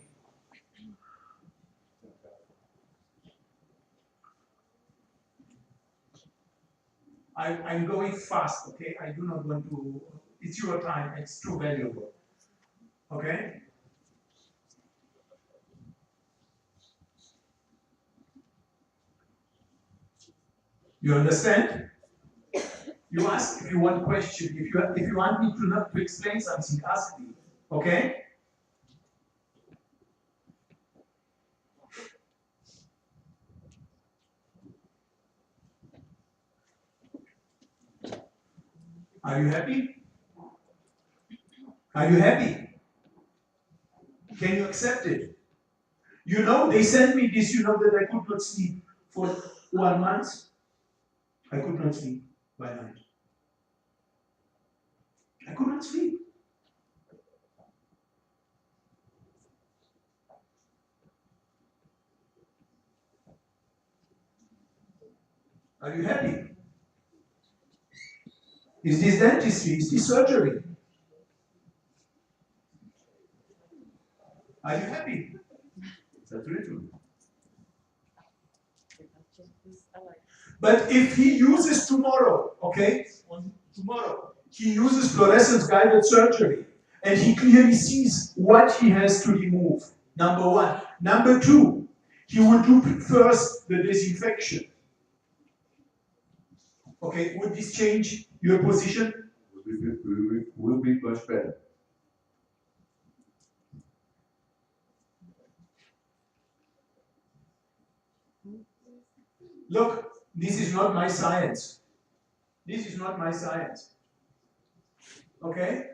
I'm going fast, okay? I do not want to, it's your time, it's too valuable. Okay? You understand? You ask if you want question. If you want me to explain something, ask me. Okay? Are you happy? Are you happy? Can you accept it? You know, they sent me this, you know, that I could not sleep for 1 month. I could not sleep by night. I could not sleep. Are you happy? Is this dentistry? Is this surgery? Are you happy? That's treatment. But if he uses tomorrow, okay, on tomorrow, he uses fluorescence guided surgery and he clearly sees what he has to remove. Number one. Number two, he will do first the disinfection. Okay, would this change your position? Will be much better. Look, this is not my science. This is not my science. Okay?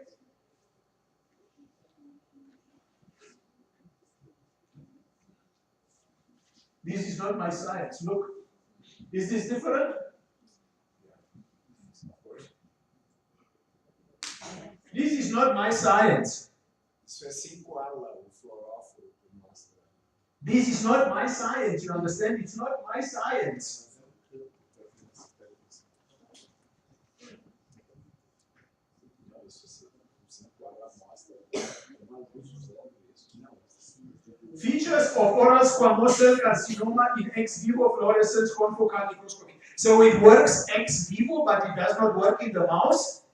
This is not my science. Look, is this different? This is not my science. Isso é 5-ALA, o fluoróforo que mostra. This is not my science, you understand? It's not my science. Features of oral squamous cell carcinoma in ex vivo fluorescence confocal microscopy. So it works ex vivo, but it does not work in the mouse.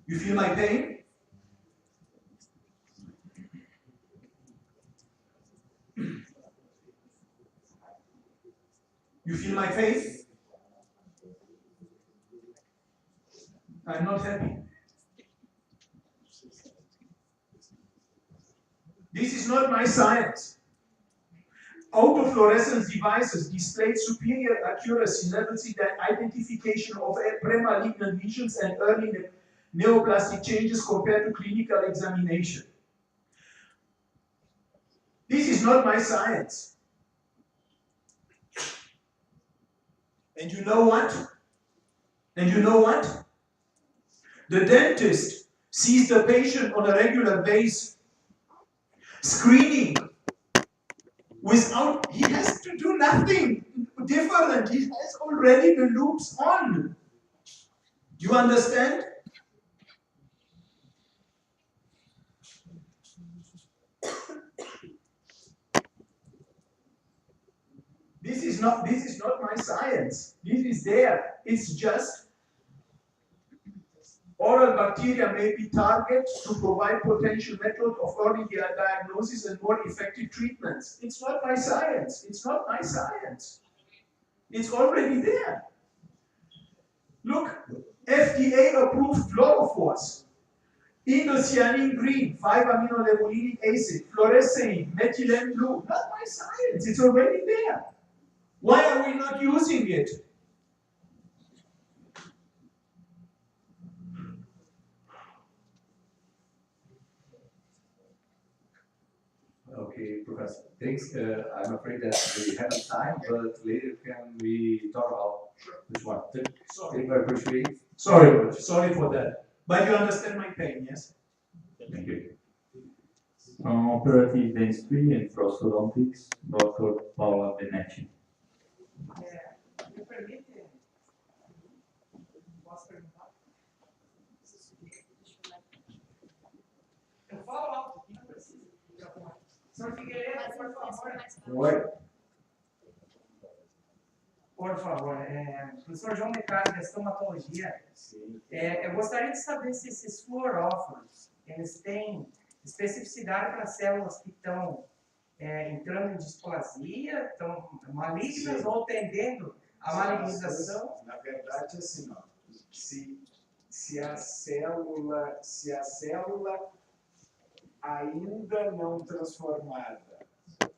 You feel my pain? You feel my pain? I'm not happy. is not my science. Autofluorescence devices displayed superior accuracy levels in the identification of premalignant lesions and early neoplastic changes compared to clinical examination. This is not my science. And you know what? And you know what? The dentist sees the patient on a regular basis, screening without, he has to do nothing different. He has already the loops on. Do you understand? This is not my science. This is there. It's just oral bacteria may be target to provide potential method of early diagnosis and more effective treatments. It's not my science. It's not my science. It's already there. Look, FDA approved fluorophores. Indocyanin green, 5-aminolevulinic acid, fluorescein, methylene blue. Not my science. It's already there. Why are we not using it? Okay, Professor. Thanks. I'm afraid that we haven't time, but later can we talk about which one? Sorry. I appreciate. Sorry for that. But you understand my pain, yes? Thank you. From Operative Dentistry and Prosthodontics, Dr. Paula Benetti. Me permite? Posso perguntar? Eu falo alto, não precisa. Senhor Figueiredo, por favor. Oi. Por favor, professor João Mecari, da estomatologia. Eu gostaria de saber se esses fluoróforos, eles têm especificidade para células que estão entrando em displasia, estão malignas ou tendendo à malignização? Na verdade, assim, ó, se a célula ainda não transformada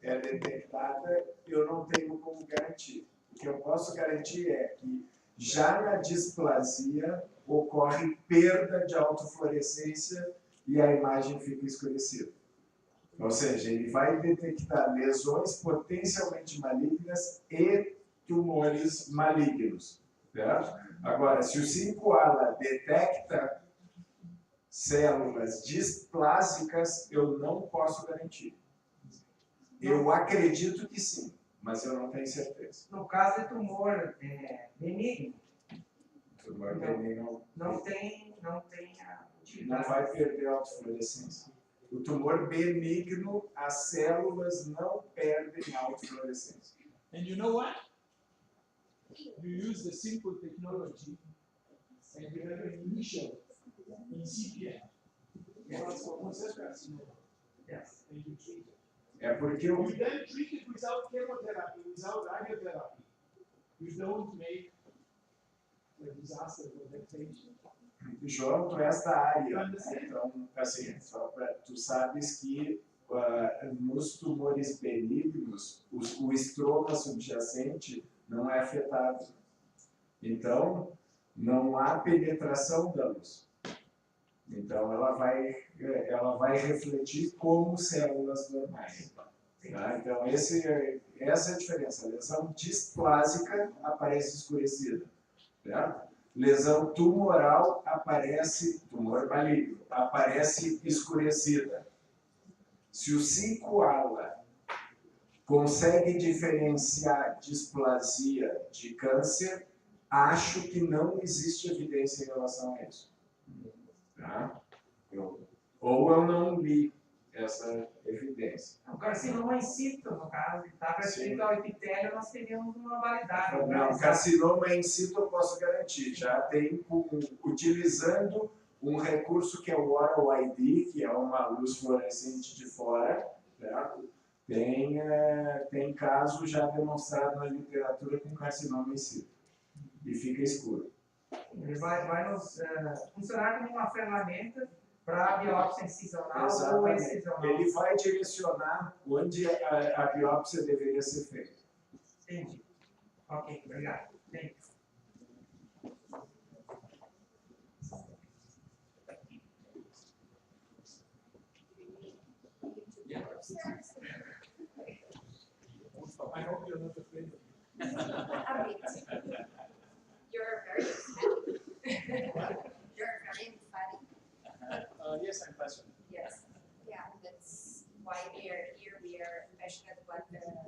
é detectada, eu não tenho como garantir. O que eu posso garantir é que já na displasia ocorre perda de autofluorescência e a imagem fica escurecida. Ou seja, ele vai detectar lesões potencialmente malignas e tumores malignos. Certo? Agora, se o 5-ala detecta células displásicas, eu não posso garantir. Eu acredito que sim, mas eu não tenho certeza. No caso de tumor benigno, Tumor benigno não tem a utilidade. não vai perder a autofluorescência. O tumor benigno, as células não perdem a autofluorescência. And you know what? You use the simple technology and you have an initial in CPM. Yes. Yes. And you treat it. É porque o... You then treat it without chemotherapy, without radiotherapy. You don't make a disaster for that patient. João, tu és da área, então, assim, só pra, tu sabes que nos tumores benignos, o estroma subjacente não é afetado. Então, não há penetração da luz. Então, ela vai refletir como células normais. Tá? Então, essa é a diferença. A lesão displásica aparece escurecida. Certo? Lesão tumoral aparece, tumor maligno, aparece escurecida. Se o 5-ala consegue diferenciar displasia de câncer, acho que não existe evidência em relação a isso. Tá? Ou eu não li essa evidência. O carcinoma in situ, no caso, está restrito ao epitélio, nós teríamos uma validade. Não, carcinoma in situ eu posso garantir. Já tem, utilizando um recurso que é o Oral ID, que é uma luz fluorescente de fora, certo? Tem caso já demonstrado na literatura com carcinoma in situ. E fica escuro. Ele vai nos funcionar como uma ferramenta para a biópsia incisional ou Exatamente. excisional. Ele vai direcionar onde a biópsia deveria ser feita. Entendi. Ok, obrigado. Thank you. I hope you're not afraid of me. A bit. You're very emphatic. You're very emphatic. Yes, I'm passionate. Yes. Yeah, that's why we are here. We are passionate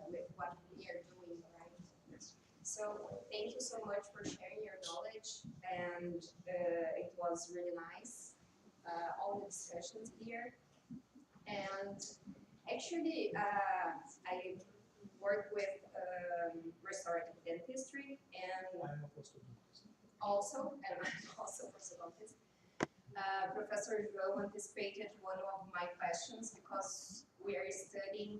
with what we are doing, right? Yes. So thank you so much for sharing your knowledge, and it was really nice. All the discussions here, and actually, I work with restorative dentistry, and I'm opposed to this. also, and I'm also orthodontist. Professor João anticipated one of my questions because we are studying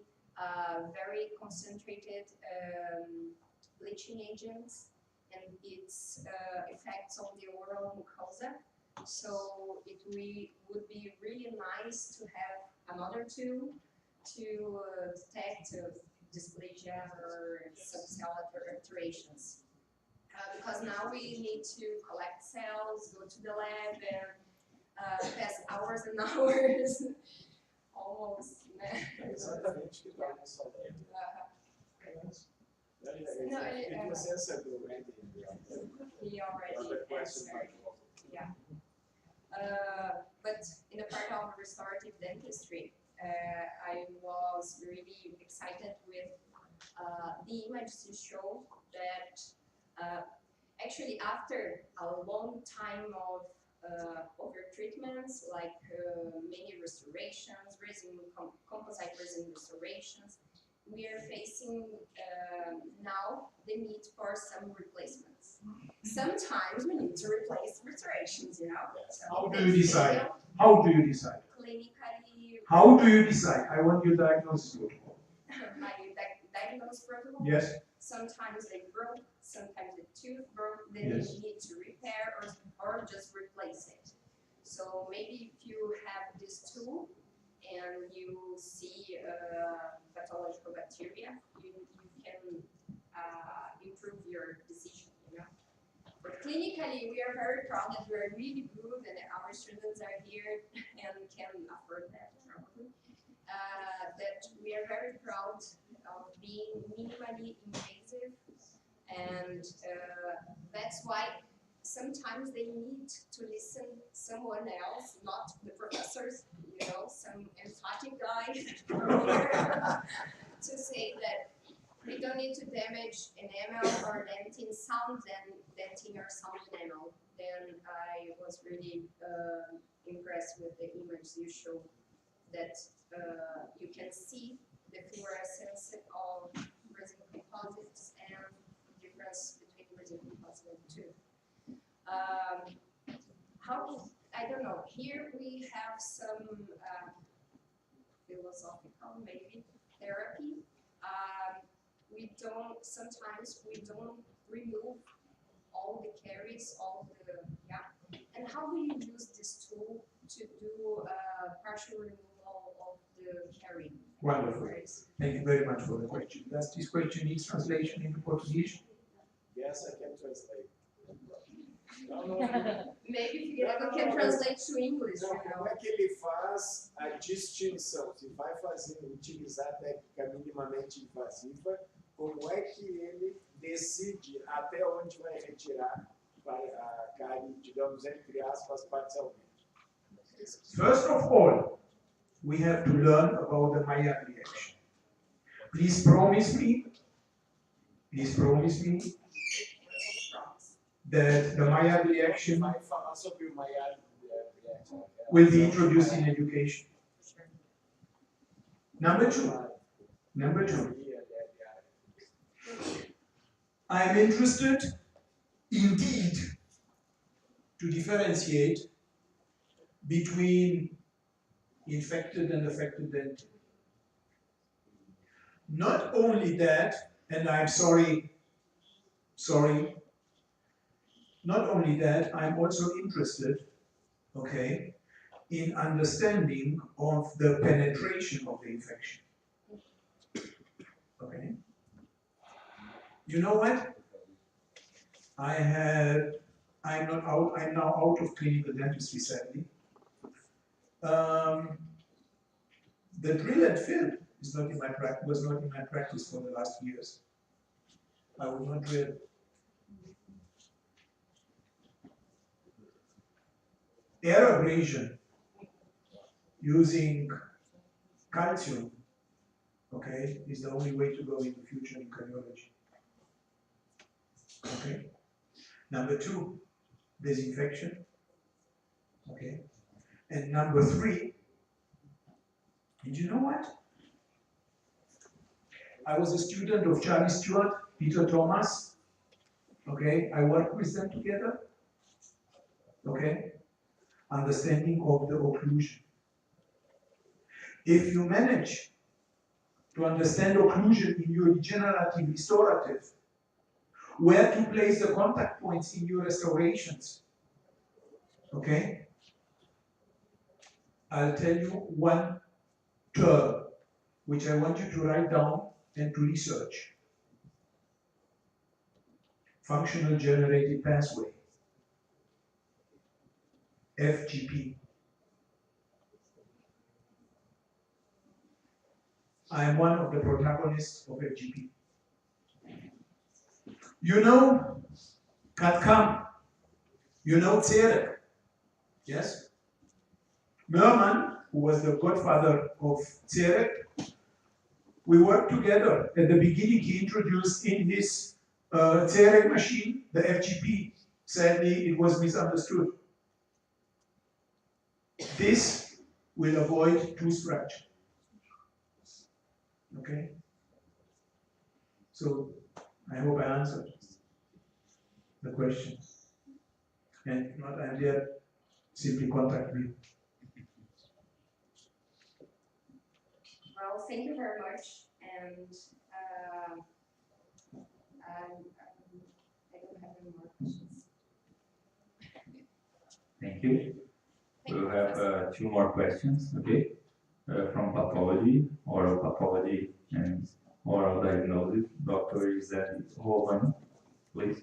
very concentrated bleaching agents and its effects on the oral mucosa. So it would be really nice to have another tool to detect dysplasia or subcellular alterations. Because now we need to collect cells, go to the lab, and pass hours and hours, almost. Exatamente o que estávamos falando. It was answered already. He already Another question. answered. Yeah. But in the part of restorative dentistry, I was really excited with the images you showed that actually after a long time of over treatments, like many restorations, composite resin restorations, we are facing now the need for some replacements. Sometimes we need to replace restorations, you know. So How do you decide? fail How do you decide? clinically. How do you decide? I want your diagnosis protocol. My diagnosis protocol. Yes. Sometimes they broke, sometimes the tooth broke, then Yes. you need to repair or just replace it. So maybe if you have this tool and you see pathological bacteria, you can improve your decision, you know. But clinically, we are very proud that we are really good and our students are here and can afford that probably. That we are very proud of being minimally invasive, and that's why sometimes they need to listen someone else, not the professors, you know, some emphatic guy to say that we don't need to damage enamel or dentin sound than dentin or sound enamel. Then I was really impressed with the image you showed, that you can see the fluorescence of resin composites and the difference between resin composite and tooth. How, I don't know, here we have some philosophical, maybe, therapy. Sometimes we don't remove all the caries, all the, yeah. And how do you use this tool to do partial removal of the carie? Wonderful. Thank you very much for the question. Does this question need translation into Portuguese? Yes, I can translate. Maybe Figueiredo can translate to English. Não, You know? como é que ele faz a distinção? Se vai utilizar a técnica minimamente invasiva, como é que ele decide até onde vai retirar a cárie, digamos, entre aspas, parcialmente? First of all, we have to learn about the Maillard reaction. Please promise me that the Maillard reaction Vai falar sobre o Maillard reaction. will be introduced in education. Number two, I am interested indeed to differentiate between infected and affected dentin. Not only that, and I'm sorry, not only that, I'm also interested, okay, in understanding of the penetration of the infection. Okay? You know what? I'm now out of clinical dentistry, sadly. The drill and fill was not in my practice for the last years. I would not drill. Air abrasion using calcium, okay, is the only way to go in the future in cardiology. Okay. Number 2, disinfection. Okay. And number 3, and you know what? I was a student of Charlie Stewart, Peter Thomas. Okay, I worked with them together. Okay, understanding of the occlusion. If you manage to understand occlusion in your regenerative restorative, where to place the contact points in your restorations, okay, I'll tell you one term which I want you to write down and to research. Functional generated pathway, FGP. I am one of the protagonists of FGP. You know Katkam, you know Tzerek, yes? Merman, who was the godfather of Tzerek, we worked together. At the beginning, he introduced in his Tzerek machine the FGP. Sadly, it was misunderstood. This will avoid tooth fracture. Okay? So, I hope I answered the question. And if not, I'm there. Simply contact me. Well, thank you very much. And I don't have any more questions. Thank you. We'll have 2 more questions, okay? From pathology, oral pathology, and oral diagnosis. Dr. Isaac Hovan, please.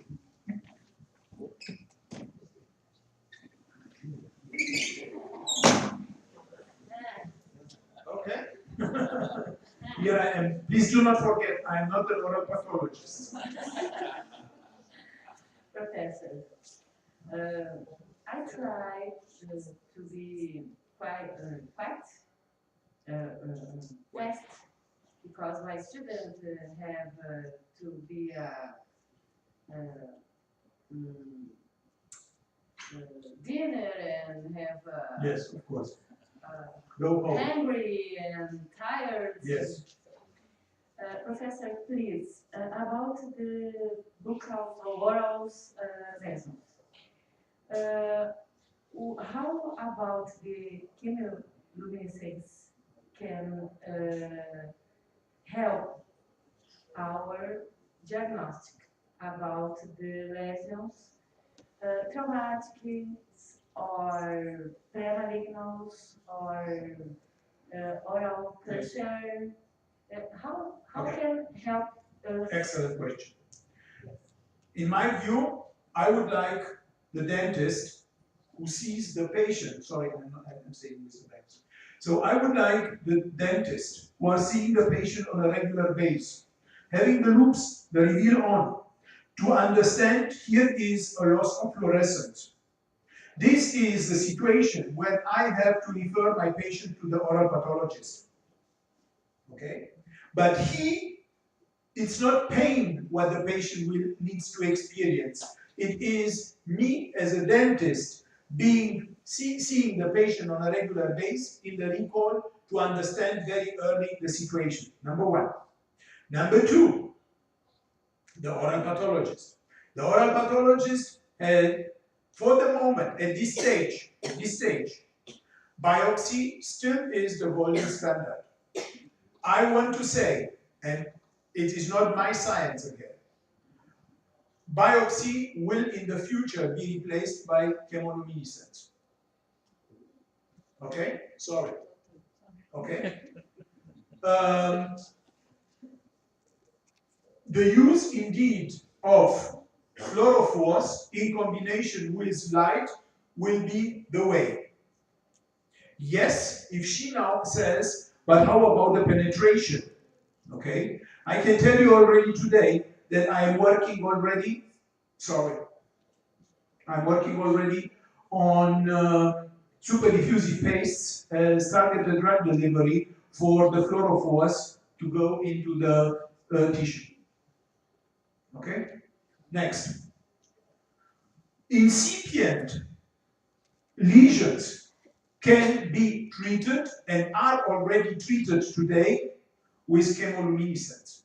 Okay. Here I am. Please do not forget, I am not an oral pathologist. Professor, I try to be quite fast because my students have to be dinner and have yes, of course. Go home. Hungry and tired. Yes. Professor, please, about the buccal oral lessons. How about the chemiluminescence can help our diagnostic about the lesions, traumatic or premalignals or oral cancer? How Okay. can help us? Excellent question. In my view, I would like the dentist who sees the patient, sorry, I'm saying this back. So I would like the dentist who are seeing the patient on a regular basis, having the loops, the reveal on, to understand here is a loss of fluorescence. This is the situation when I have to refer my patient to the oral pathologist. Okay? But it's not pain what the patient needs to experience. It is me as a dentist seeing the patient on a regular basis in the recall to understand very early the situation. Number 1. Number 2, the oral pathologist. The oral pathologist, for the moment, at this stage, biopsy still is the gold standard. I want to say, and it is not my science again, biopsy will in the future be replaced by chemoluminescence. Okay? Sorry. Okay? The use indeed of fluorophores in combination with light will be the way. Yes, if she now says, but how about the penetration? Okay? I can tell you already today that I'm working already on super diffusive pastes as targeted drug delivery for the fluorophores to go into the tissue. Okay? Next. Incipient lesions can be treated and are already treated today with chemoluminescence.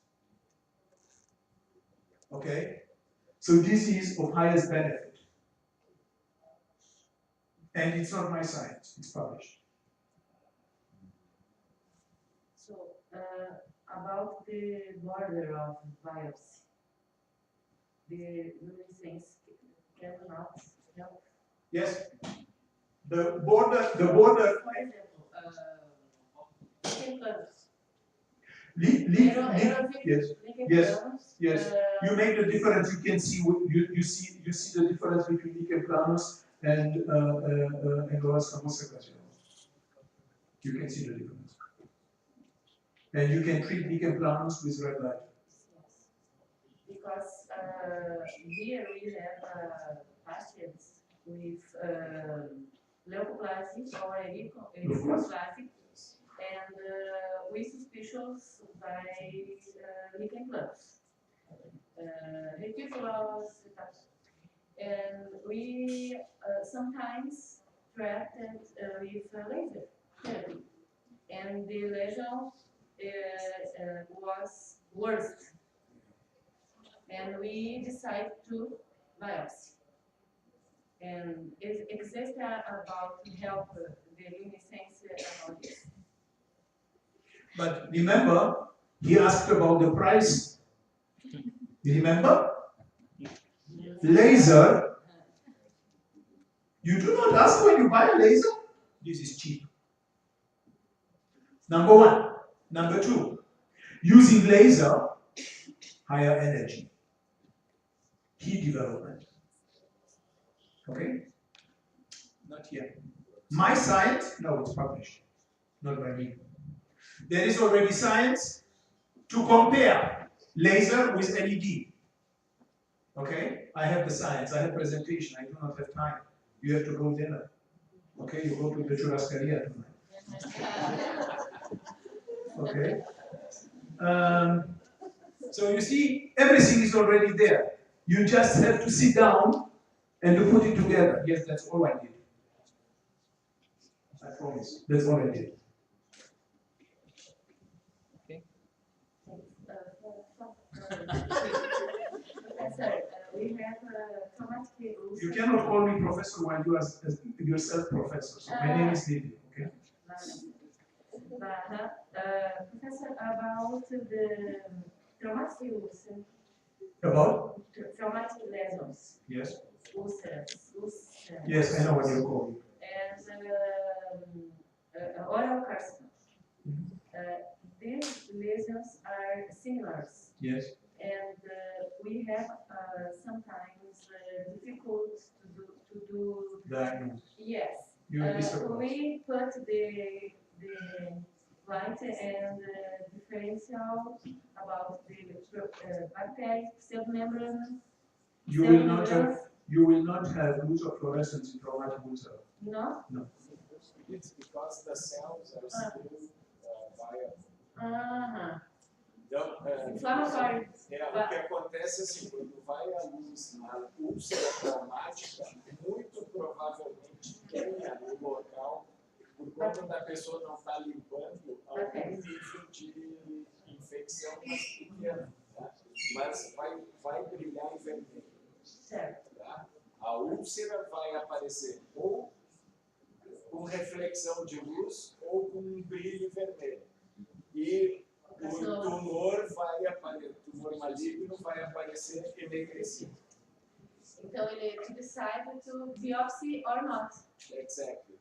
Okay? So this is of highest benefit. And it's not my science, it's published. So, about the border of biopsy, the luminescence cannot help. Yes. The border. For example, Yes. You make the difference. You can see you see the difference between lichen planus and loras camosa. You can see the difference, and you can treat lichen planus with red light. Yes. Because here we have patients with leucoplasy or erythroplasy, and we suspicious by lichen planus, reticulous, and we sometimes treated with laser therapy, and the lesion was worse, and we decided to biopsy. And it exists about to help the luminescence about this. But remember, he asked about the price. You remember? Laser. You do not ask when you buy a laser. This is cheap. Number one. Number two, using laser, higher energy. Heat development. Okay? Not here. My science, no, it's published. Not by me. There is already science to compare laser with LED. Okay? I have the science, I have presentation, I do not have time. You have to go dinner. Okay? You go to the churrascaria tonight. Okay? So you see, everything is already there. You just have to sit down and to put it together. Yes, that's all I did. I promise. That's all I did. Okay. Professor, we have traumatic ulcer. You cannot call me professor while you are yourself professor. So my name is David. Okay. Professor, about the traumatic ulcer. About? Traumatic lesions. Yes. Ulcers. Yes, I know what you're calling. And oral carcinoma. These lesions are similar. Yes. And we have sometimes difficult to do diagnosis. Yes. We put the light and differential about the bacteria, cell membrane. You will not have lose of fluorescence in traumatic ulcer. No? No. It's because the cells are still viable. Então, inflamatório. O que acontece é assim, quando vai a luz na úlcera traumática, muito provavelmente tenha no local, por conta da pessoa não estar limpando, algum nível de infecção mais pequena, tá? Mas vai brilhar em vermelho. Certo. Tá? A úlcera vai aparecer ou com reflexão de luz ou com um brilho vermelho. E o tumor vai aparecer, tumor maligno vai aparecer enegrecido. Então ele to decide to biopsy or not. Exactly.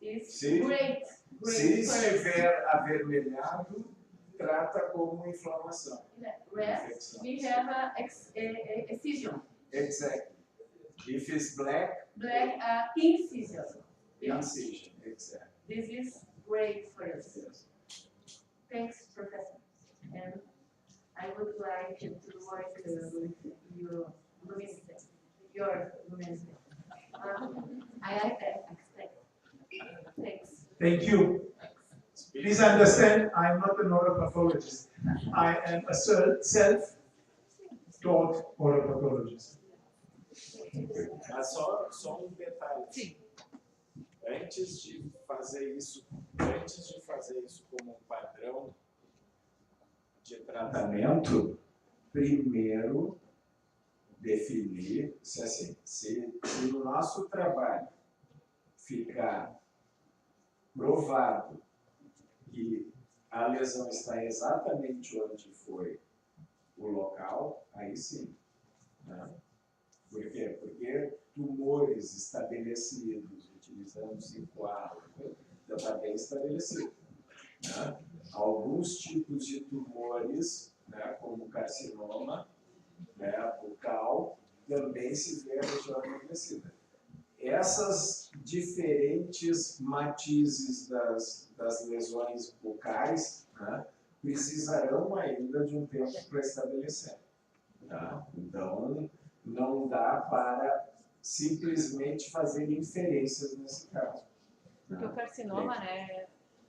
is Se- great. Se Great for us. estiver avermelhado, trata como inflamação. Rest, we have a excision. Exactly. If it's black, Black incision. incision. Exactly. This is great for us. Yes. Thanks, Professor. And I would like to work with your luminescence. Your luminescence. I expect. Thanks. Thank you. Please understand, I'm not an oral pathologist. I am a self-taught oral pathologist. Mas só um detalhe. Sim. Antes de fazer isso como um padrão de tratamento, primeiro definir se no nosso trabalho ficar provado que a lesão está exatamente onde foi o local, aí sim. Né? Por quê? Porque tumores estabelecidos, utilizando-se quadro, já está bem estabelecido. Né? Alguns tipos de tumores, né, como carcinoma, né, bucal, também se vê a região envelhecida. Essas diferentes matizes das lesões bucais, né, precisarão ainda de um tempo para estabelecer. Tá? Então, não dá para simplesmente fazer inferências nesse caso. Porque o carcinoma, né,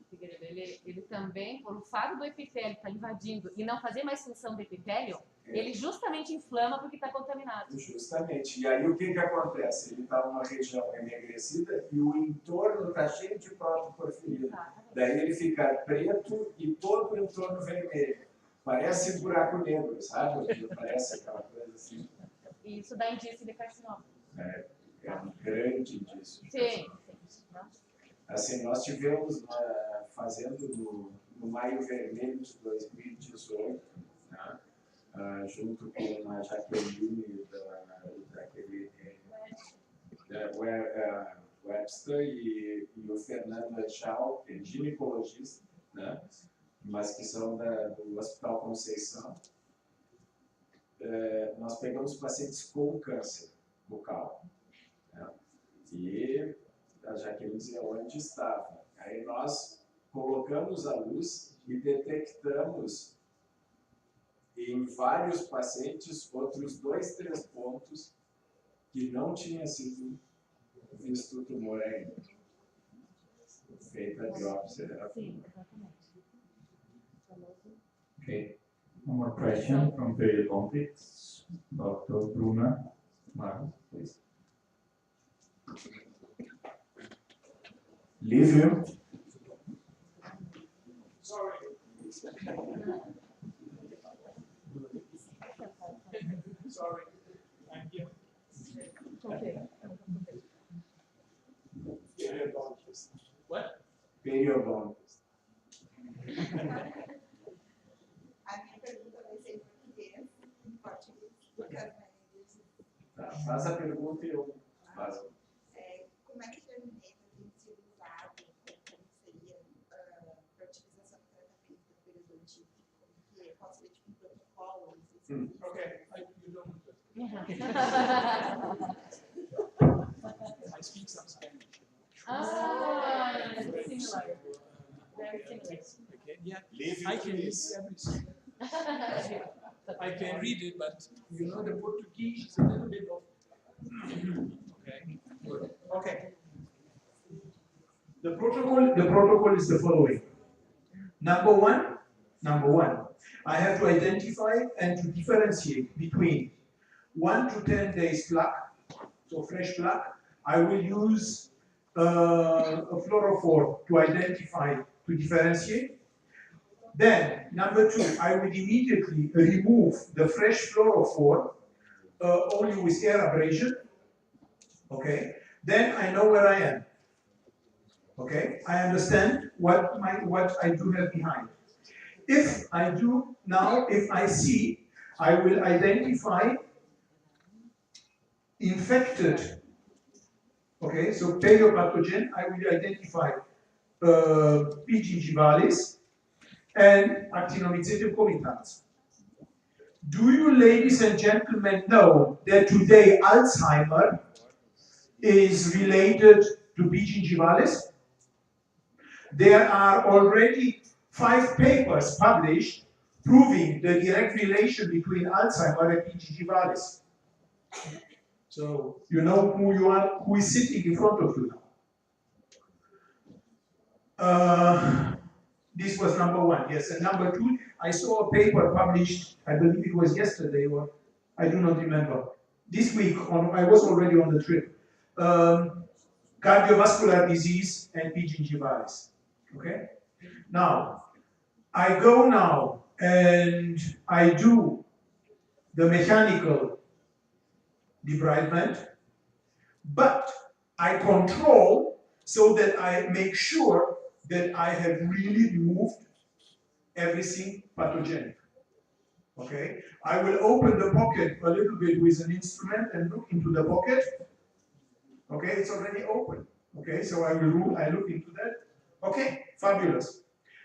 Figueiredo, ele também, por o fato do epitélio estar invadindo e não fazer mais função do epitélio, ele justamente inflama porque está contaminado. Justamente. E aí o que acontece? Ele está numa região enegrecida e o entorno está cheio de protoporfirina. Daí ele fica preto e todo o entorno vermelho. Parece buraco negro, sabe? Parece aquela coisa assim. E isso dá indício de carcinoma. É um grande indício. Sim. Assim, nós tivemos fazendo no Maio Vermelho de 2018, né, junto com a Jaqueline daquele Webster e o Fernando Echal, que é ginecologista, né, mas que são do Hospital Conceição. Nós pegamos pacientes com câncer bucal. Né, e a Jaqueline dizia onde estava. Aí nós colocamos a luz e detectamos em vários pacientes outros 2, 3 pontos que não tinha sido visto o tumor ainda. Feita a biópsia. Sim, exatamente. Okay. One more question from periodontics. Dr. Bruna Marcos, please. Lívio. Sorry. Sorry. I'm here. Okay. Periodontist. What? Periodontist. A minha pergunta vai ser em português, porque as maneiras. Tá, faz a pergunta e eu faço. Como é que a ferramenta tem sido usada, como seria para a utilização do tratamento da periodontite? Como que qual seria tipo um protocolo? Okay, you don't. I speak some Spanish. Similar. Very similar. Okay, yeah. Lívio I can read please. everything. I can read it, but you know the Portuguese is a little bit of. Okay. Good. Okay. The protocol is the following. Number one, I have to identify and to differentiate between 1 to 10 days plaque, so fresh plaque. I will use a fluorophore to identify, to differentiate. Then, number 2, I will immediately remove the fresh fluorophore only with air abrasion. Okay, then I know where I am. Okay, I understand what I do have behind. If I see, I will identify infected Okay, so paleopathogen, I will identify P. gingivalis and Actinomycetum comitans. Do you, ladies and gentlemen, know that today Alzheimer is related to P. gingivalis? There are already 5 papers published proving the direct relation between Alzheimer and P. gingivalis. So you know who you are, who is sitting in front of you now. This was number 1, yes. And number 2, I saw a paper published, I believe it was yesterday, or I do not remember. This week, I was already on the trip. Cardiovascular disease and P. gingivalis. Okay? Now, I go now and I do the mechanical debridement, but I control so that I make sure that I have really removed everything pathogenic. Okay? I will open the pocket a little bit with an instrument and look into the pocket. Okay, it's already open. Okay, so I look into that. Okay, fabulous.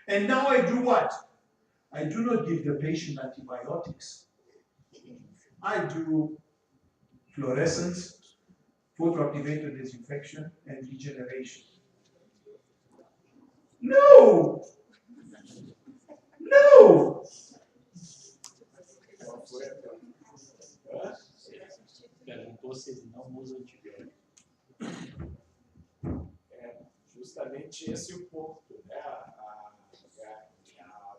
And now I do what? I do not give the patient antibiotics. I do fluorescence, photoactivated disinfection, and regeneration. No! No! Perguntou se ele não usa antibiótico. É justamente esse o ponto, né? A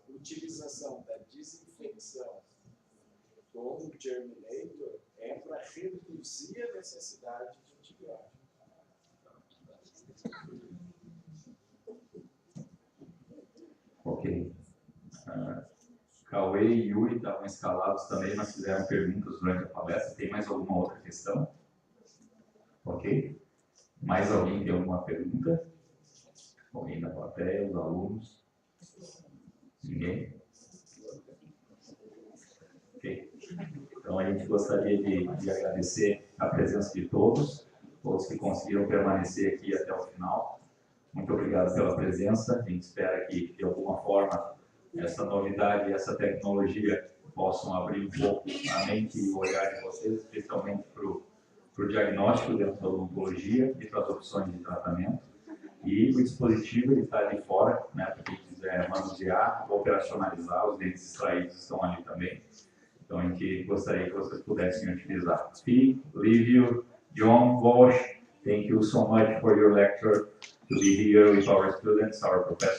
utilização da desinfecção com o germinator é para reduzir a necessidade de antibiótico. Ok. Cauê e Yuri estavam escalados também, mas fizeram perguntas durante a palestra. Tem mais alguma outra questão? Ok. Mais alguém tem alguma pergunta? Alguém da plateia, os alunos? Ninguém? Ok. Então a gente gostaria de agradecer a presença de todos que conseguiram permanecer aqui até o final. Muito obrigado pela presença. A gente espera que, de alguma forma, essa novidade e essa tecnologia possam abrir um pouco a mente e o olhar de vocês, especialmente para o diagnóstico dentro da odontologia e para as opções de tratamento. E o dispositivo está ali fora, né, para quem quiser manusear, operacionalizar, os dentes extraídos estão ali também. Então, a gente gostaria que vocês pudessem utilizar. Fee, Livio, John, Bosch, thank you so much for your lecture, to be here with our students, our professors.